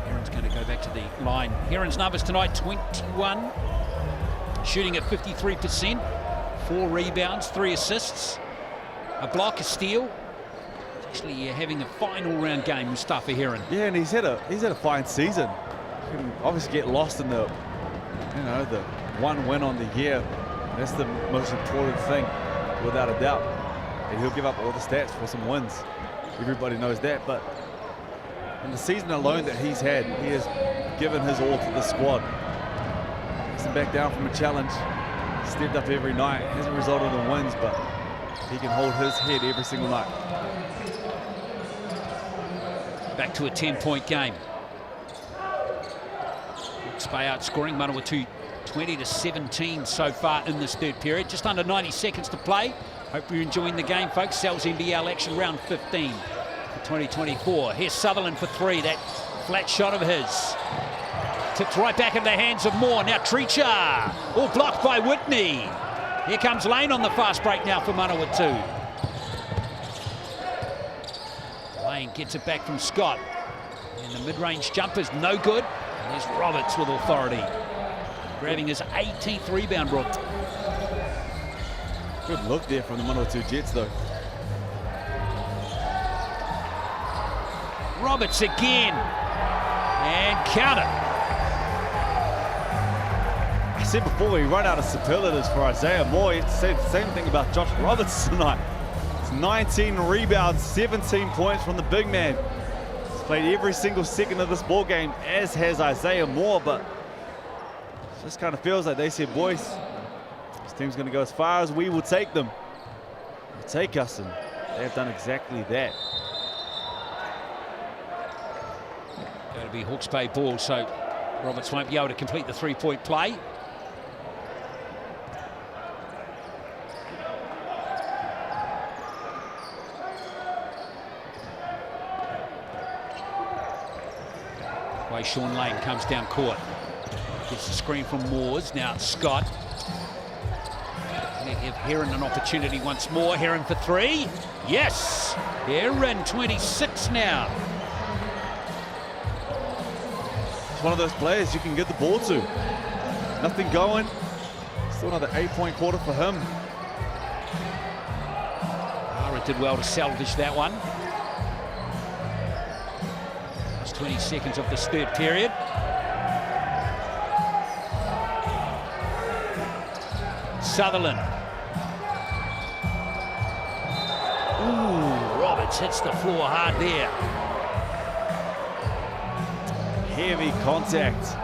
Heron's going to go back to the line. Heron's numbers tonight, 21. Shooting at 53%. 4 rebounds, 3 assists. A block, a steal. Actually having a fine all-round game, Mustafa Heron. Yeah, and he's had a fine season. He can obviously get lost in the one win on the year. That's the most important thing, without a doubt. And he'll give up all the stats for some wins. Everybody knows that, but in the season alone that he's had, he has given his all to the squad. Hasn't backed down from a challenge. Stepped up every night. Hasn't resulted in wins, but he can hold his head every single night. Back to a 10-point game. Hawke's Bay outscoring Manawatu 20-17 so far in this third period. Just under 90 seconds to play. Hope you're enjoying the game, folks. Sal's NBL action round 15 for 2024. Here's Sutherland for 3. That flat shot of his. Tipped right back in the hands of Moore. Now Treacher. All blocked by Whitney. Here comes Lane on the fast break now for Manawatu. Lane gets it back from Scott. And the mid-range jumper's no good. And there's Roberts with authority. Grabbing his 18th rebound, Brooke. Good look there from the Manawatu Jets, though. Roberts again. And counter. I said before, we run out of superlatives for Isaiah Moore. It's the same thing about Josh Roberts tonight. It's 19 rebounds, 17 points from the big man. He's played every single second of this ball game, as has Isaiah Moore, but it just kind of feels like they said, boys, this team's going to go as far as we will take them. They'll take us, and they have done exactly that. Going to be Hawke's Bay ball, so Roberts won't be able to complete the three-point play. Way Sean Lane comes down court. Gets the screen from Moores. Now it's Scott. They give Heron an opportunity once more. Heron for 3. Yes! Heron, 26 now. It's one of those players you can get the ball to. Nothing going. Still another 8-point quarter for him. Ara did well to salvage that one. 20 seconds of this third period. Sutherland. Ooh, Roberts hits the floor hard there. Heavy contact.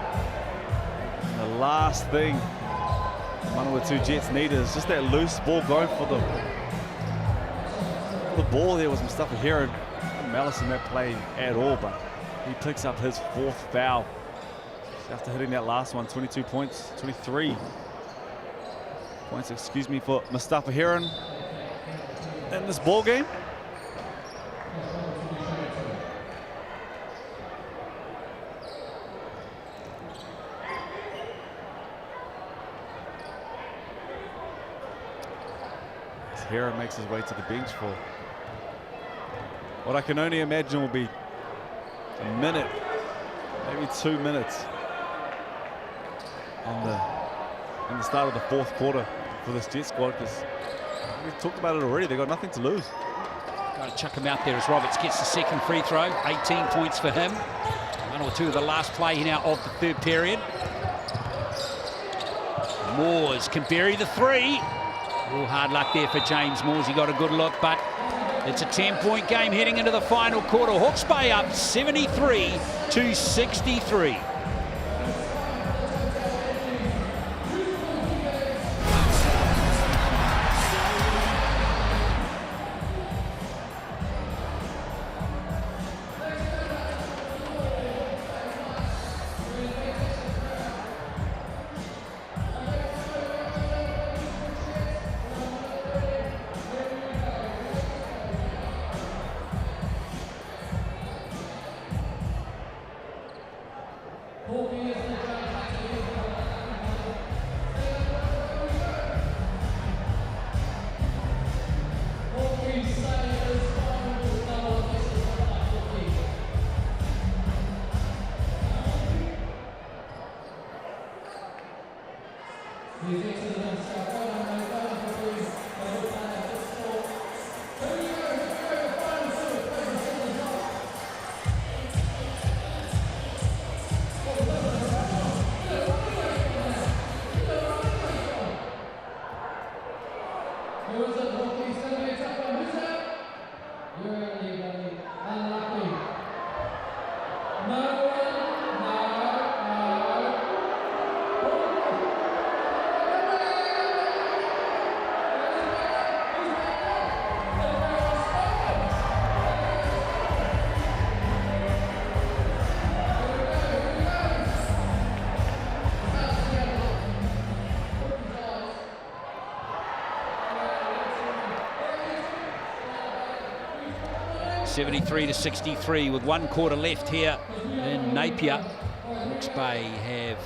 And the last thing the Manawatu Jets need is just that loose ball going for them. The ball there was Mustafa Heron. No malice in that play at all, but he picks up his 4th foul after hitting that last one. 22 points, 23 points, excuse me, for Mustafa Heron in this ball game. As Heron makes his way to the bench for what I can only imagine will be a minute, maybe 2 minutes in the start of the 4th quarter for this Jet squad, because we've talked about it already. They've got nothing to lose. Got to chuck him out there as Roberts gets the second free throw. 18 points for him. 1 or 2 of the last play now of the third period. Moores can bury the 3. Oh, hard luck there for James Moores. He got a good look, but it's a 10-point game heading into the final quarter. Hawke's Bay up 73-63. (73-63) with 1 quarter left here in Napier. Hawke's Bay have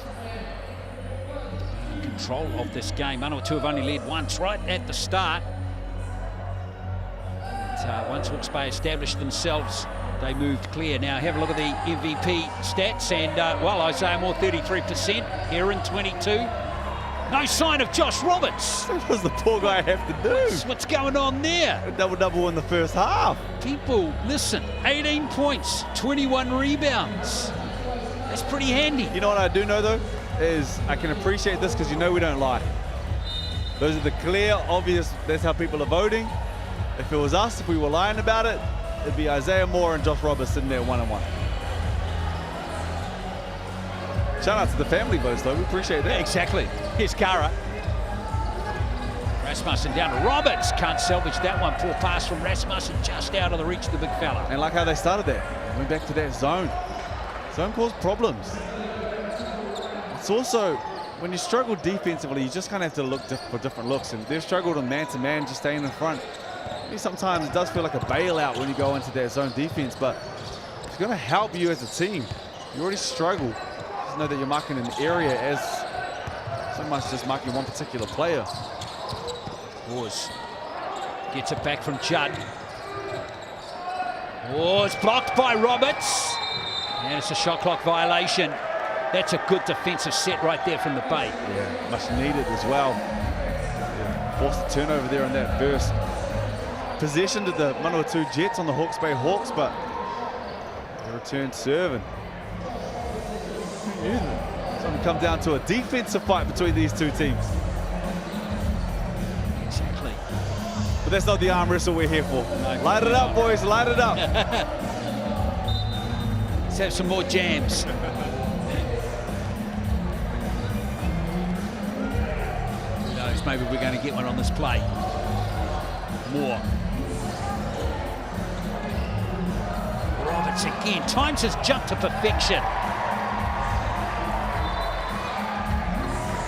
control of this game. Manawatu have only led once right at the start. But, once Hawke's Bay established themselves, they moved clear. Now have a look at the MVP stats, and well, Isaiah Moore 33%, Heron 22%. No sign of Josh Roberts. What does the poor guy have to do? What's going on there? A double-double in the first half. People, listen, 18 points, 21 rebounds. That's pretty handy. You know what I do know, though, is I can appreciate this because you know we don't lie. Those are the clear, obvious, that's how people are voting. If it was us, if we were lying about it, it'd be Isaiah Moore and Josh Roberts sitting there one-on-one. Shout out to the family votes, though. We appreciate that. Yeah, exactly. Here's Kara. Rasmussen down to Roberts. Can't salvage that one. Poor pass from Rasmussen, just out of the reach of the big fella. And like how they started that. Went back to that zone. Zone caused problems. It's also, when you struggle defensively, you just kind of have to look for different looks. And they've struggled on man-to-man, just staying in front. Maybe sometimes it does feel like a bailout when you go into that zone defense, but it's going to help you as a team. You already struggle. Just know that you're marking an area as so much just marking one particular player. Wars gets it back from Judd. Wars blocked by Roberts. And it's a shot clock violation. That's a good defensive set right there from the Bay. Yeah, much needed as well. Yeah, forced a turnover there on that first possession to the Manawatu Jets on the Hawke's Bay Hawks, but they returned serving. It's going to come down to a defensive fight between these two teams. Exactly. But that's not the arm wrestle we're here for. No, light it up, boys, light it up. Let's have some more jams. Who knows, maybe we're going to get one on this play. More. Roberts again, times his jump to perfection.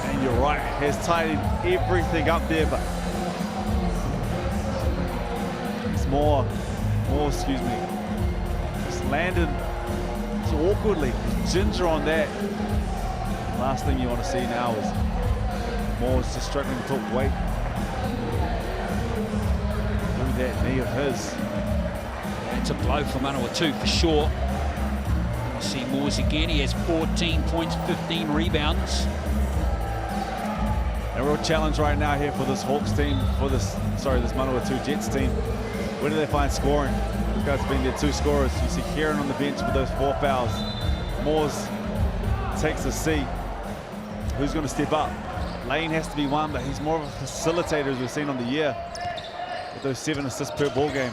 And you're right, has tidied everything up there, but it's more, excuse me, just landed so awkwardly. Ginger on that. Last thing you want to see now is Moore's just struggling to put weight through that knee of his. It's a blow for Manawatu for sure. You see Moores again. He has 14 points, 15 rebounds. A real challenge right now here for this Hawks team, this Manawatu Jets team. Where do they find scoring? These guys have been their 2 scorers. You see Kieran on the bench with those 4 fouls. Moores takes a seat. Who's going to step up? Lane has to be one, but he's more of a facilitator as we've seen on the year. With those 7 assists per ball game.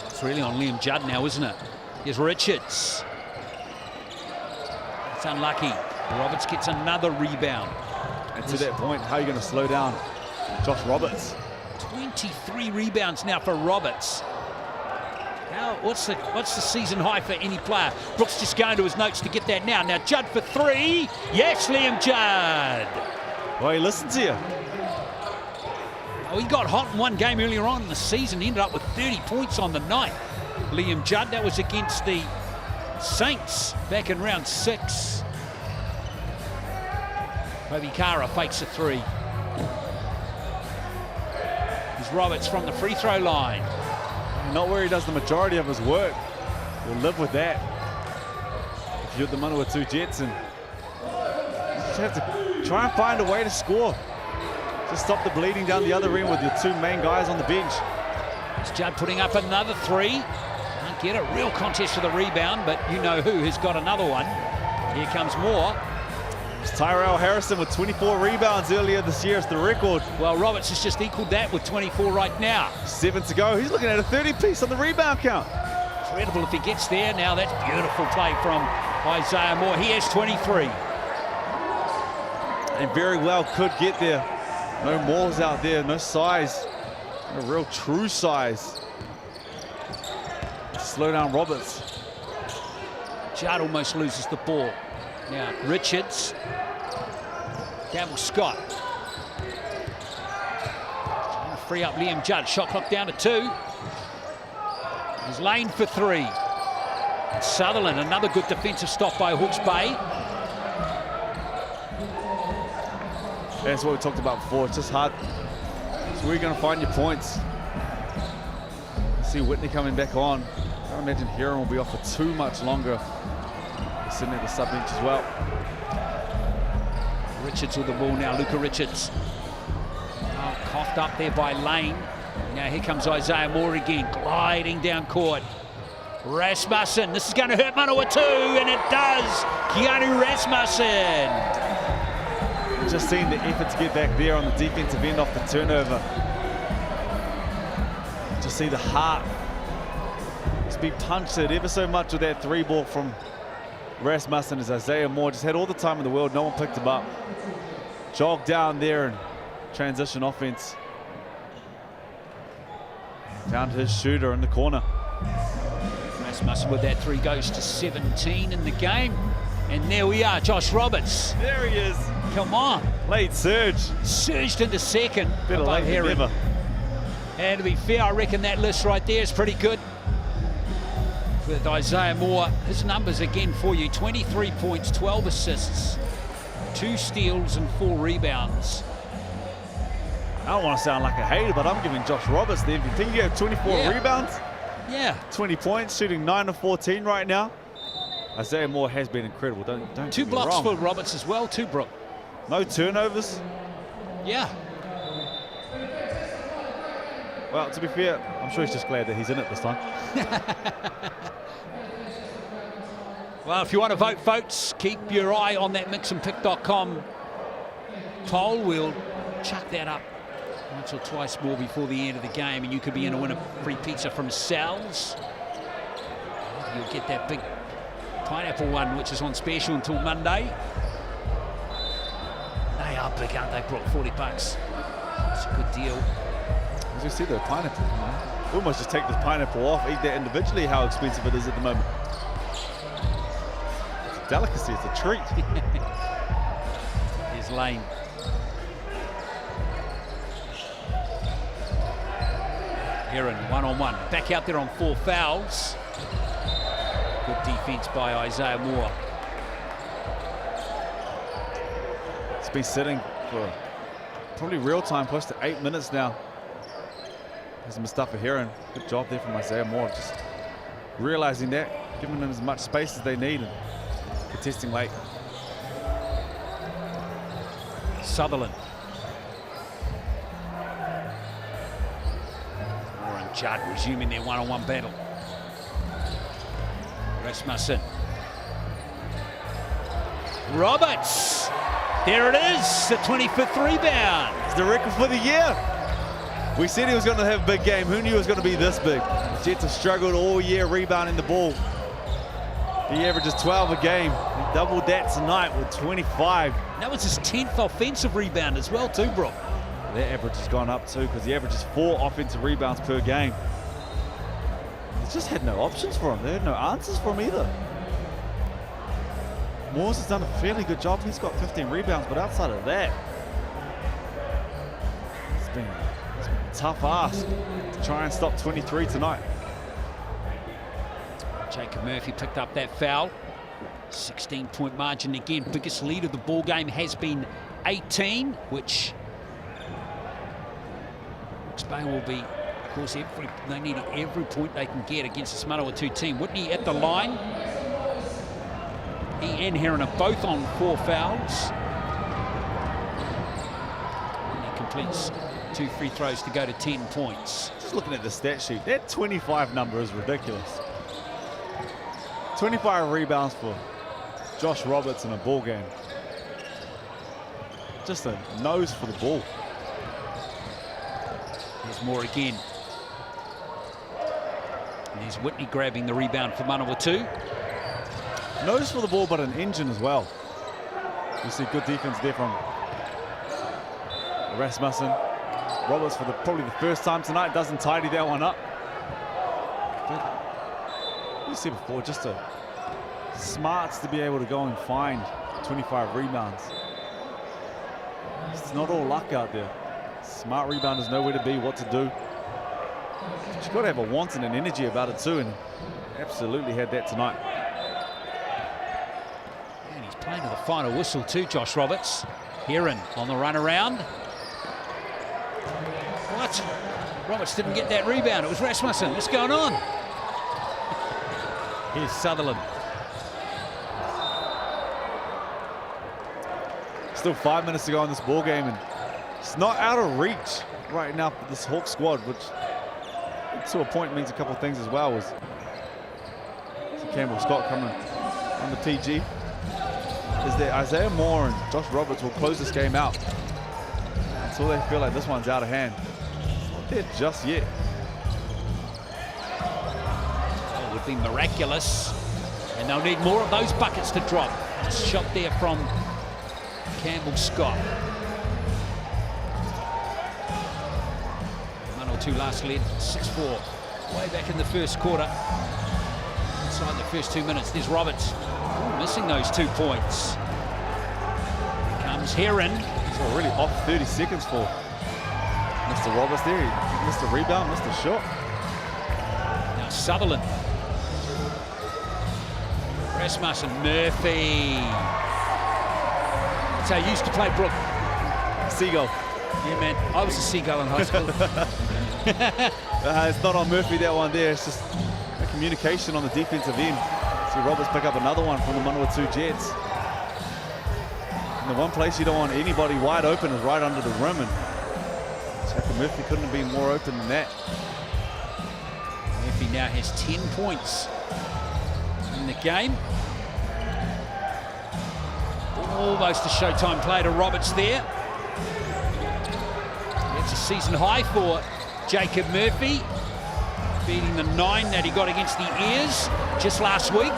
It's really on Liam Judd now, isn't it? Here's Richards. It's unlucky. Roberts gets another rebound. And to that point, how are you going to slow down Josh Roberts? 23 rebounds now for Roberts. Now, what's the season high for any player? Brooks just going to his notes to get that now. Now Judd for 3. Yes, Liam Judd. Well, he listened to you. Oh, he got hot in one game earlier on in the season. He ended up with 30 points on the night. Liam Judd, that was against the Saints back in round 6. Kobe Kara fakes a 3. Here's Roberts from the free throw line. Not where he does the majority of his work. We'll live with that. If you're the Manawatu Jets, and you just have to try and find a way to score. Just stop the bleeding down the other end with your 2 main guys on the bench. It's Judd putting up another 3. Can't get a real contest for the rebound, but you know who has got another one. Here comes more. It's Tyrell Harrison with 24 rebounds earlier this year. It's the record. Well, Roberts has just equaled that with 24 right now. 7 to go. He's looking at a 30-piece on the rebound count. Incredible if he gets there. Now that's beautiful play from Isaiah Moore. He has 23. And very well could get there. No Moores out there, no size. No real true size. Slow down Roberts. Judd almost loses the ball. Now Richards. Campbell Scott. Trying to free up Liam Judd. Shot clock down to 2. There's Lane for 3. Sutherland, another good defensive stop by Hawke's Bay. That's what we talked about before. It's just hard. So where are you going to find your points? See Whitney coming back on. I can't imagine Heron will be off for too much longer. He's sitting at the sub bench as well. Richards with the ball now. Luca Richards. Oh, coughed up there by Lane. Now here comes Isaiah Moore again, gliding down court. Rasmussen. This is going to hurt Manawatu, and it does. Keanu Rasmussen. Just seeing the effort to get back there on the defensive end off the turnover. Just see the heart. It's been punched it ever so much with that 3 ball from Rasmussen as Isaiah Moore just had all the time in the world. No one picked him up. Jogged down there and transition offense. Found his shooter in the corner. Rasmussen with that 3 goes to 17 in the game. And there we are, Josh Roberts. There he is. Come on. Late surge. Surged into second. Better late than never. And to be fair, I reckon that list right there is pretty good. With Isaiah Moore, his numbers again for you. 23 points, 12 assists, 2 steals and 4 rebounds. I don't want to sound like a hater, but I'm giving Josh Roberts the MVP. You have 24 rebounds. Yeah. 20 points, shooting 9 of 14 right now. Isaiah Moore has been incredible. Don't 2 blocks for Roberts as well, 2 Brook. No turnovers. Yeah. Well, to be fair, I'm sure he's just glad that he's in it this time. Well, if you want to vote, folks, keep your eye on that mixandpick.com poll. We'll chuck that up once or twice more before the end of the game, and you could be in to win a free pizza from Sal's. You'll get that big pineapple one, which is on special until Monday. They are big, aren't they, Brooke? $40. It's a good deal. As you see, the pineapple, we almost just take this pineapple off, eat that individually, how expensive it is at the moment. It's a delicacy, it's a treat. Here's Lane. Heron, 1-on-1. Back out there on 4 fouls. Good defense by Isaiah Moore. It's been sitting for probably real time, close to 8 minutes now. There's Mustafa Heron. Good job there from Isaiah Moore, just realizing that, giving them as much space as they need and contesting late. Sutherland. Moore and Judd resuming their 1-on-1 battle. Rasmussen. Roberts. There it is, the 25th rebound. It's the record for the year. We said he was going to have a big game. Who knew it was going to be this big? The Jets have struggled all year rebounding the ball. He averages 12 a game. He doubled that tonight with 25. That was his 10th offensive rebound as well too, Brooke. Their average has gone up too because he averages 4 offensive rebounds per game. They just had no options for him. They had no answers for him either. Morse has done a fairly good job. He's got 15 rebounds, but outside of that, it's been a tough ask to try and stop 23 tonight. Jacob Murphy picked up that foul. 16-point margin again. Biggest lead of the ball game has been 18, which Spain will be, of course, they need every point they can get against this Manawatu team. Whitney at the line. He and Heron are both on 4 fouls. And he completes 2 free throws to go to 10 points. Just looking at the stat sheet, that 25 number is ridiculous. 25 rebounds for Josh Roberts in a ball game. Just a nose for the ball. There's more again. And there's Whitney grabbing the rebound for Manawatu. Nose for the ball, but an engine as well. You see good defense there from Rasmussen. Roberts for probably the first time tonight doesn't tidy that one up. But you see before, just a smarts to be able to go and find 25 rebounds. It's not all luck out there. Smart rebounders know where to be, what to do. But you've got to have a want and an energy about it too, and absolutely had that tonight. And he's playing to the final whistle too, Josh Roberts. Heron on the run around. What? Roberts didn't get that rebound. It was Rasmussen. What's going on? Here's Sutherland. Still 5 minutes to go in this ball game, and it's not out of reach right now for this Hawk squad, which to a point means a couple of things as well. As Campbell Scott coming on the PG, is that Isaiah Moore and Josh Roberts will close this game out until they feel like this one's out of hand. It's not there just yet. It would be miraculous, and they'll need more of those buckets to drop. Shot there from Campbell Scott. 1-2 last led, 6-4. Way back in the first quarter. Inside the first 2 minutes, there's Roberts. Ooh, missing those 2 points. Here comes Heron. He's already off 30 seconds for Mr. Roberts there. He missed a rebound, missed a shot. Now Sutherland. Rasmussen, Murphy. That's how you used to play, Brooke. Seagull. Yeah, man. I was a Seagull in high school. It's not on Murphy, that one there. It's just a communication on the defensive end. See Roberts pick up another one from the Manawatu Jets. And the one place you don't want anybody wide open is right under the rim. And Jacob Murphy couldn't have been more open than that. Murphy now has 10 points in the game. Almost a showtime play to Roberts there. It's a season high for Jacob Murphy, beating the 9 that he got against the Ears just last week.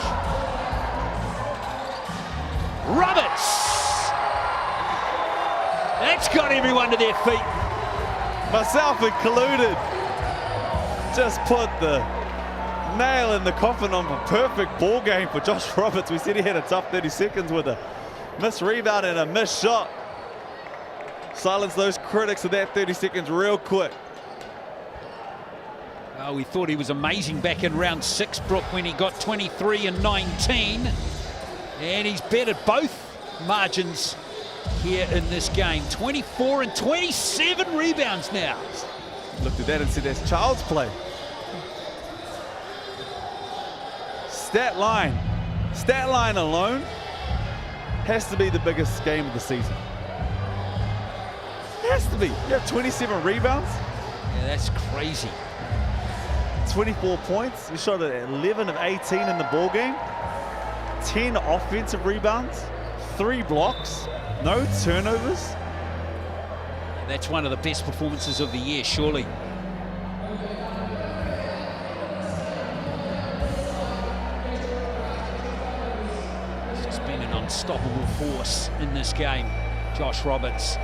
Roberts! That's got everyone to their feet. Myself included. Just put the nail in the coffin on a perfect ball game for Josh Roberts. We said he had a tough 30 seconds with a missed rebound and a missed shot. Silence those critics of that 30 seconds real quick. Well, we thought he was amazing back in round 6, Brooke, when he got 23 and 19. And he's bettered both margins here in this game. 24 and 27 rebounds now. Looked at that and said that's child's play. Stat line alone has to be the biggest game of the season. It has to be. You have 27 rebounds. Yeah, that's crazy. 24 points. You shot at 11 of 18 in the ball game. 10 offensive rebounds, 3 blocks, No turnovers. That's one of the best performances of the year, surely. He's been an unstoppable force in this game, Josh Roberts.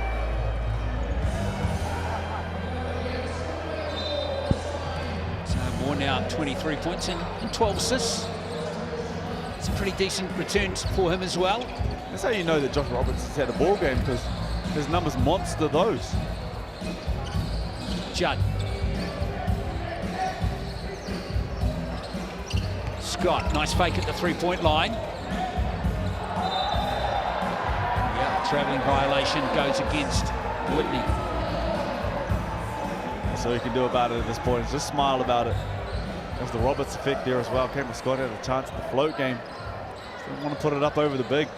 So more now, 23 points and 12 assists. It's a pretty decent return for him as well. That's how you know that Josh Roberts has had a ball game, because his numbers monster those. Judd. Scott, nice fake at the three-point line. Yeah, travelling violation goes against Whitney. That's all you can do about it at this point is just smile about it. There's the Roberts effect there as well. Cameron Scott had a chance at the float game. Didn't want to put it up over the big.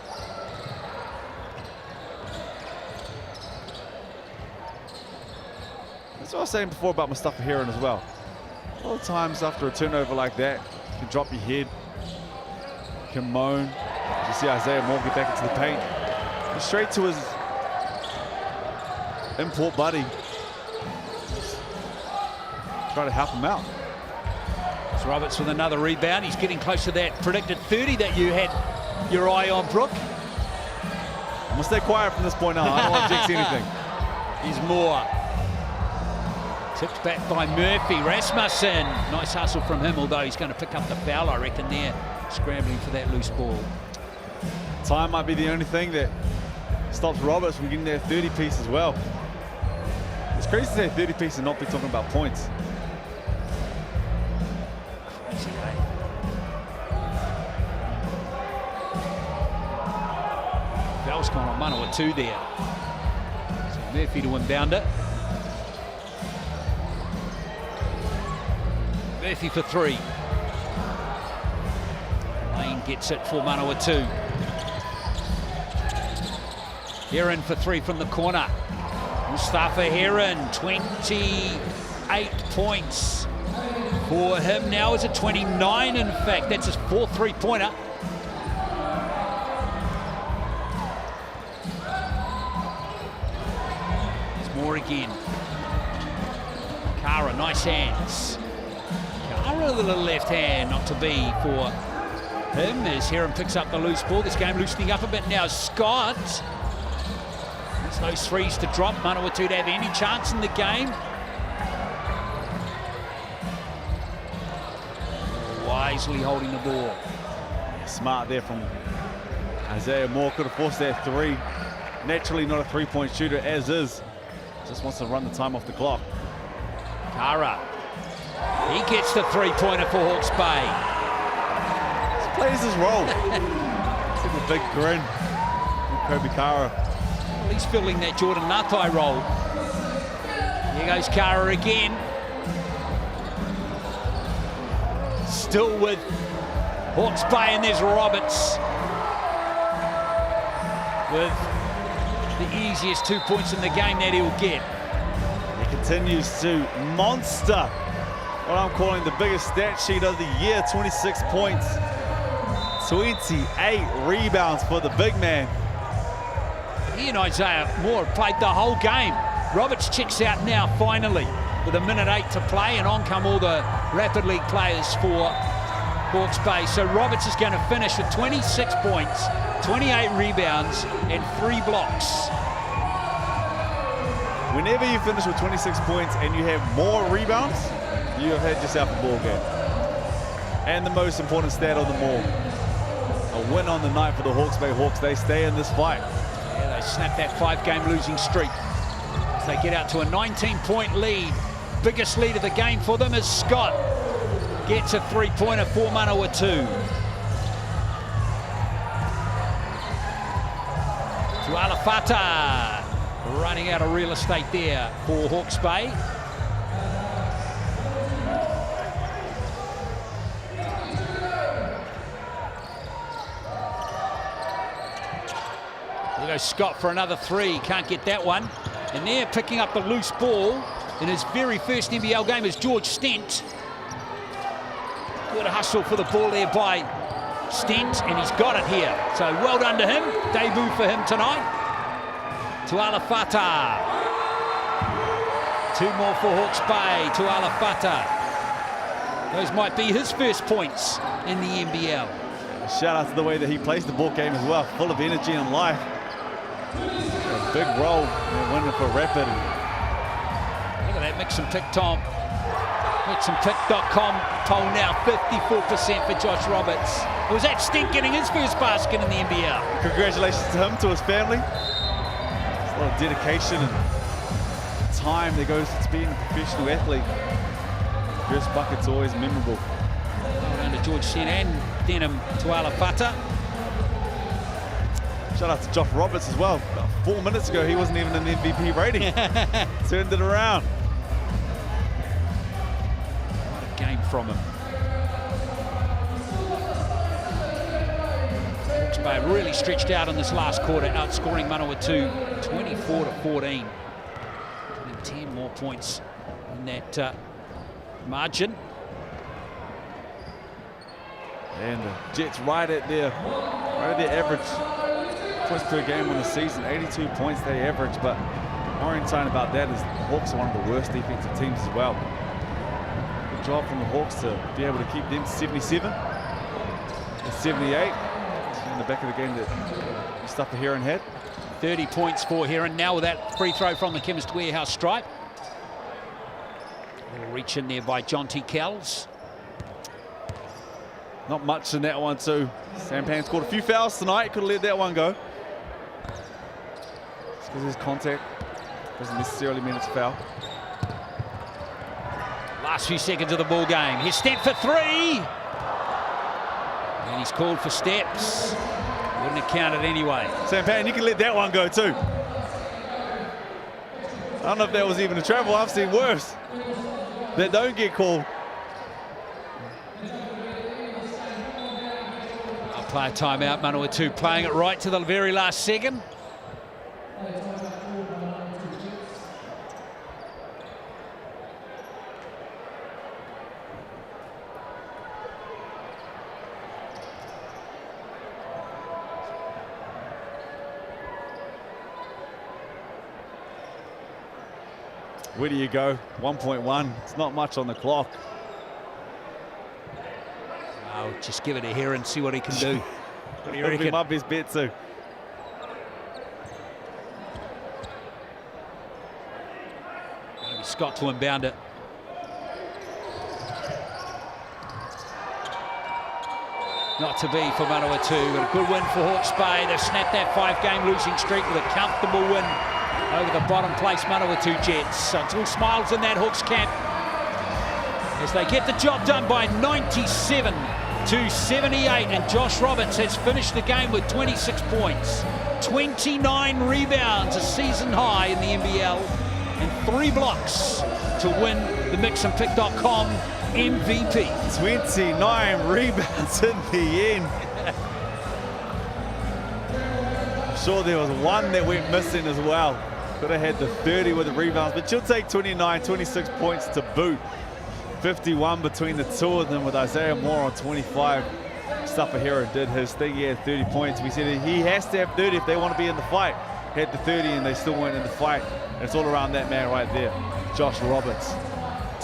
That's what I was saying before about Mustafa Heron as well. A lot of times after a turnover like that, you can drop your head, you can moan. You see Isaiah Moore get back into the paint. And straight to his import buddy. Try to help him out. It's Roberts with another rebound. He's getting close to that predicted 30 that you had your eye on, Brooke. I'm going to stay quiet from this point on. I don't want to jinx anything. He's Moore. Tipped back by Murphy. Rasmussen. Nice hustle from him, although he's going to pick up the foul, I reckon, there. Scrambling for that loose ball. Time might be the only thing that stops Roberts from getting that 30-piece as well. It's crazy to say 30-piece and not be talking about points. Crazy, eh? Foul's gone on Manawatu there. So Murphy to inbound it. Murphy for three. Lane gets it for Manawatu. Heron for three from the corner. Mustafa Heron, 28 points for him. Now is a 29, in fact. That's his fourth three-pointer. There's more again. Kara, nice hands. Kara with a little left hand, not to be for him as Heron picks up the loose ball. This game loosening up a bit now. Scott. It's those threes to drop. Manawatu to have any chance in the game. Wisely holding the ball. Smart there from Isaiah Moore. Could have forced that three. Naturally not a three-point shooter as is. Just wants to run the time off the clock. Kara. He gets the three-pointer for Hawke's Bay. He plays his role. See the big grin from Kobe Kara. Well, he's filling that Jordan Napai role. Here goes Kara again. Still with Hawke's Bay, and there's Roberts with the easiest 2 points in the game that he'll get. He continues to monster what I'm calling the biggest stat sheet of the year. 26 points, 28 rebounds for the big man. He and Isaiah Moore played the whole game. Roberts checks out now finally with 1:08 to play, and on come all the Rapid League players for Hawke's Bay. So Roberts is going to finish with 26 points, 28 rebounds and 3 blocks. Whenever you finish with 26 points and you have more rebounds, you have had yourself a ball game. And the most important stat of them all, a win on the night for the Hawke's Bay Hawks. They stay in this fight. Yeah, they snap that 5-game losing streak. As they get out to a 19-point lead. Biggest lead of the game for them as Scott gets a three-pointer for Manawatu. To Alafata. Running out of real estate there for Hawke's Bay. There goes Scott for another three. Can't get that one. And they're picking up the loose ball in his very first NBL game is George Stent. Good hustle for the ball there by Stent, and he's got it here. So well done to him. Debut for him tonight. to Alafata. 2 more for Hawke's Bay to Alafata. Those might be his first points in the NBL. Shout out to the way that he plays the ball game as well, full of energy and life. A big role winning for Rapid. Look at that mix and pick, Tom. Mixandpick.com poll now 54% for Josh Roberts. Was that Stink getting his first basket in the NBL? Congratulations to him, to his family. It's a lot of dedication and time that goes into being a professional athlete. First bucket's always memorable. Well done to George Sen and Denham to Alafata. Shout out to Josh Roberts as well. About 4 minutes ago, he wasn't even in the MVP rating. Turned it around. What a game from him. Hawke's Bay really stretched out in this last quarter, outscoring Manawatu 24-14. 10 more points in that margin. And the Jets right at their average points per game on the season. 82 points they average, but worrying sign about that is the Hawks are one of the worst defensive teams as well. Good job from the Hawks to be able to keep them to 77 and 78. In the back of the game that Mustafa Heron had. 30 points for Heron now with that free throw from the Chemist Warehouse stripe. Little reach in there by John T. Kells. Not much in that one too. Sampan scored a few fouls tonight. Could have let that one go. Just because his contact doesn't necessarily mean it's a foul. Last few seconds of the ball game. He's stepped for 3. And he's called for steps. Wouldn't have counted anyway. Sampan, you can let that one go too. I don't know if that was even a travel. I've seen worse that don't get called. I'll play a timeout. Manawatu playing it right to the very last second. Where do you go? 1.1. It's not much on the clock. I'll just give it to Heron and see what he can do. What do you That'll be reckon? my best bet too. Going to be Scott to inbound it. Not to be for Manawatu, but a good win for Hawke's Bay. They've snapped that 5-game losing streak with a comfortable win over the bottom place Manawatu Jets. So it's all smiles in that Hawks camp as they get the job done by 97-78. And Josh Roberts has finished the game with 26 points, 29 rebounds, a season high in the NBL, and 3 blocks to win the mixandpick.com MVP. 29 rebounds in the end. I'm sure there was one that went missing as well. Could have had the 30 with the rebounds, but you'll take 29, 26 points to boot. 51 between the two of them with Isaiah Moore on 25. Mustafa Heron did his thing. He had 30 points. We said he has to have 30 if they want to be in the fight. Had the 30 and they still weren't in the fight. And it's all around that man right there, Josh Roberts.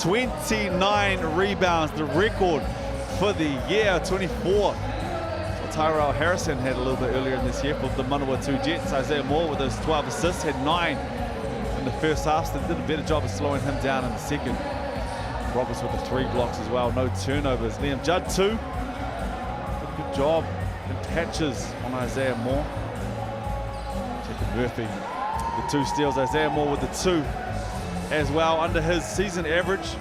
29 rebounds, the record for the year. 24. Tyrell Harrison had a little bit earlier in this year for the Manawatu Jets. Isaiah Moore with those 12 assists had 9 in the first half. So they did a better job of slowing him down in the second. Roberts with the 3 blocks as well, no turnovers. Liam Judd 2. Did a good job in patches on Isaiah Moore. Jacob Murphy with the 2 steals. Isaiah Moore with the 2 as well, under his season average.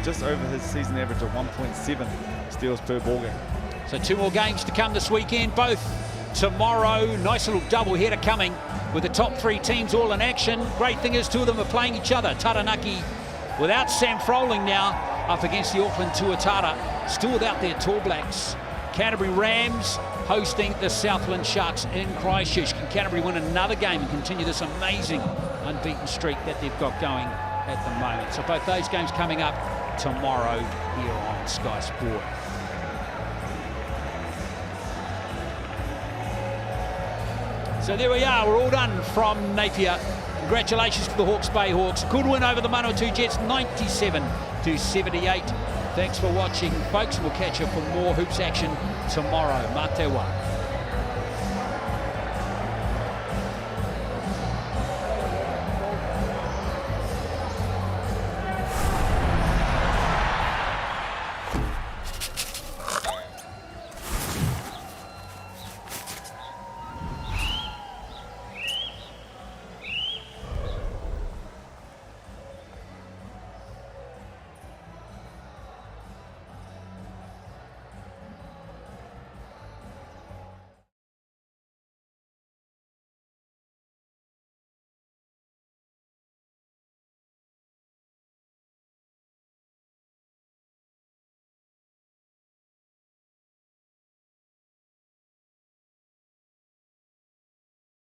Just over his season average of 1.7 steals per ball game. So 2 more games to come this weekend, both tomorrow. Nice little double-header coming with the top 3 teams all in action. Great thing is 2 of them are playing each other. Taranaki without Sam Froling now up against the Auckland Tuatara. Still without their Tall Blacks. Canterbury Rams hosting the Southland Sharks in Christchurch. Can Canterbury win another game and continue this amazing unbeaten streak that they've got going at the moment? So both those games coming up tomorrow here on Sky Sport. So there we are, we're all done from Napier. Congratulations to the Hawke's Bay Hawks. Good win over the Manawatu Jets, 97-78. Thanks for watching, folks. We'll catch you for more hoops action tomorrow. Mā te wā.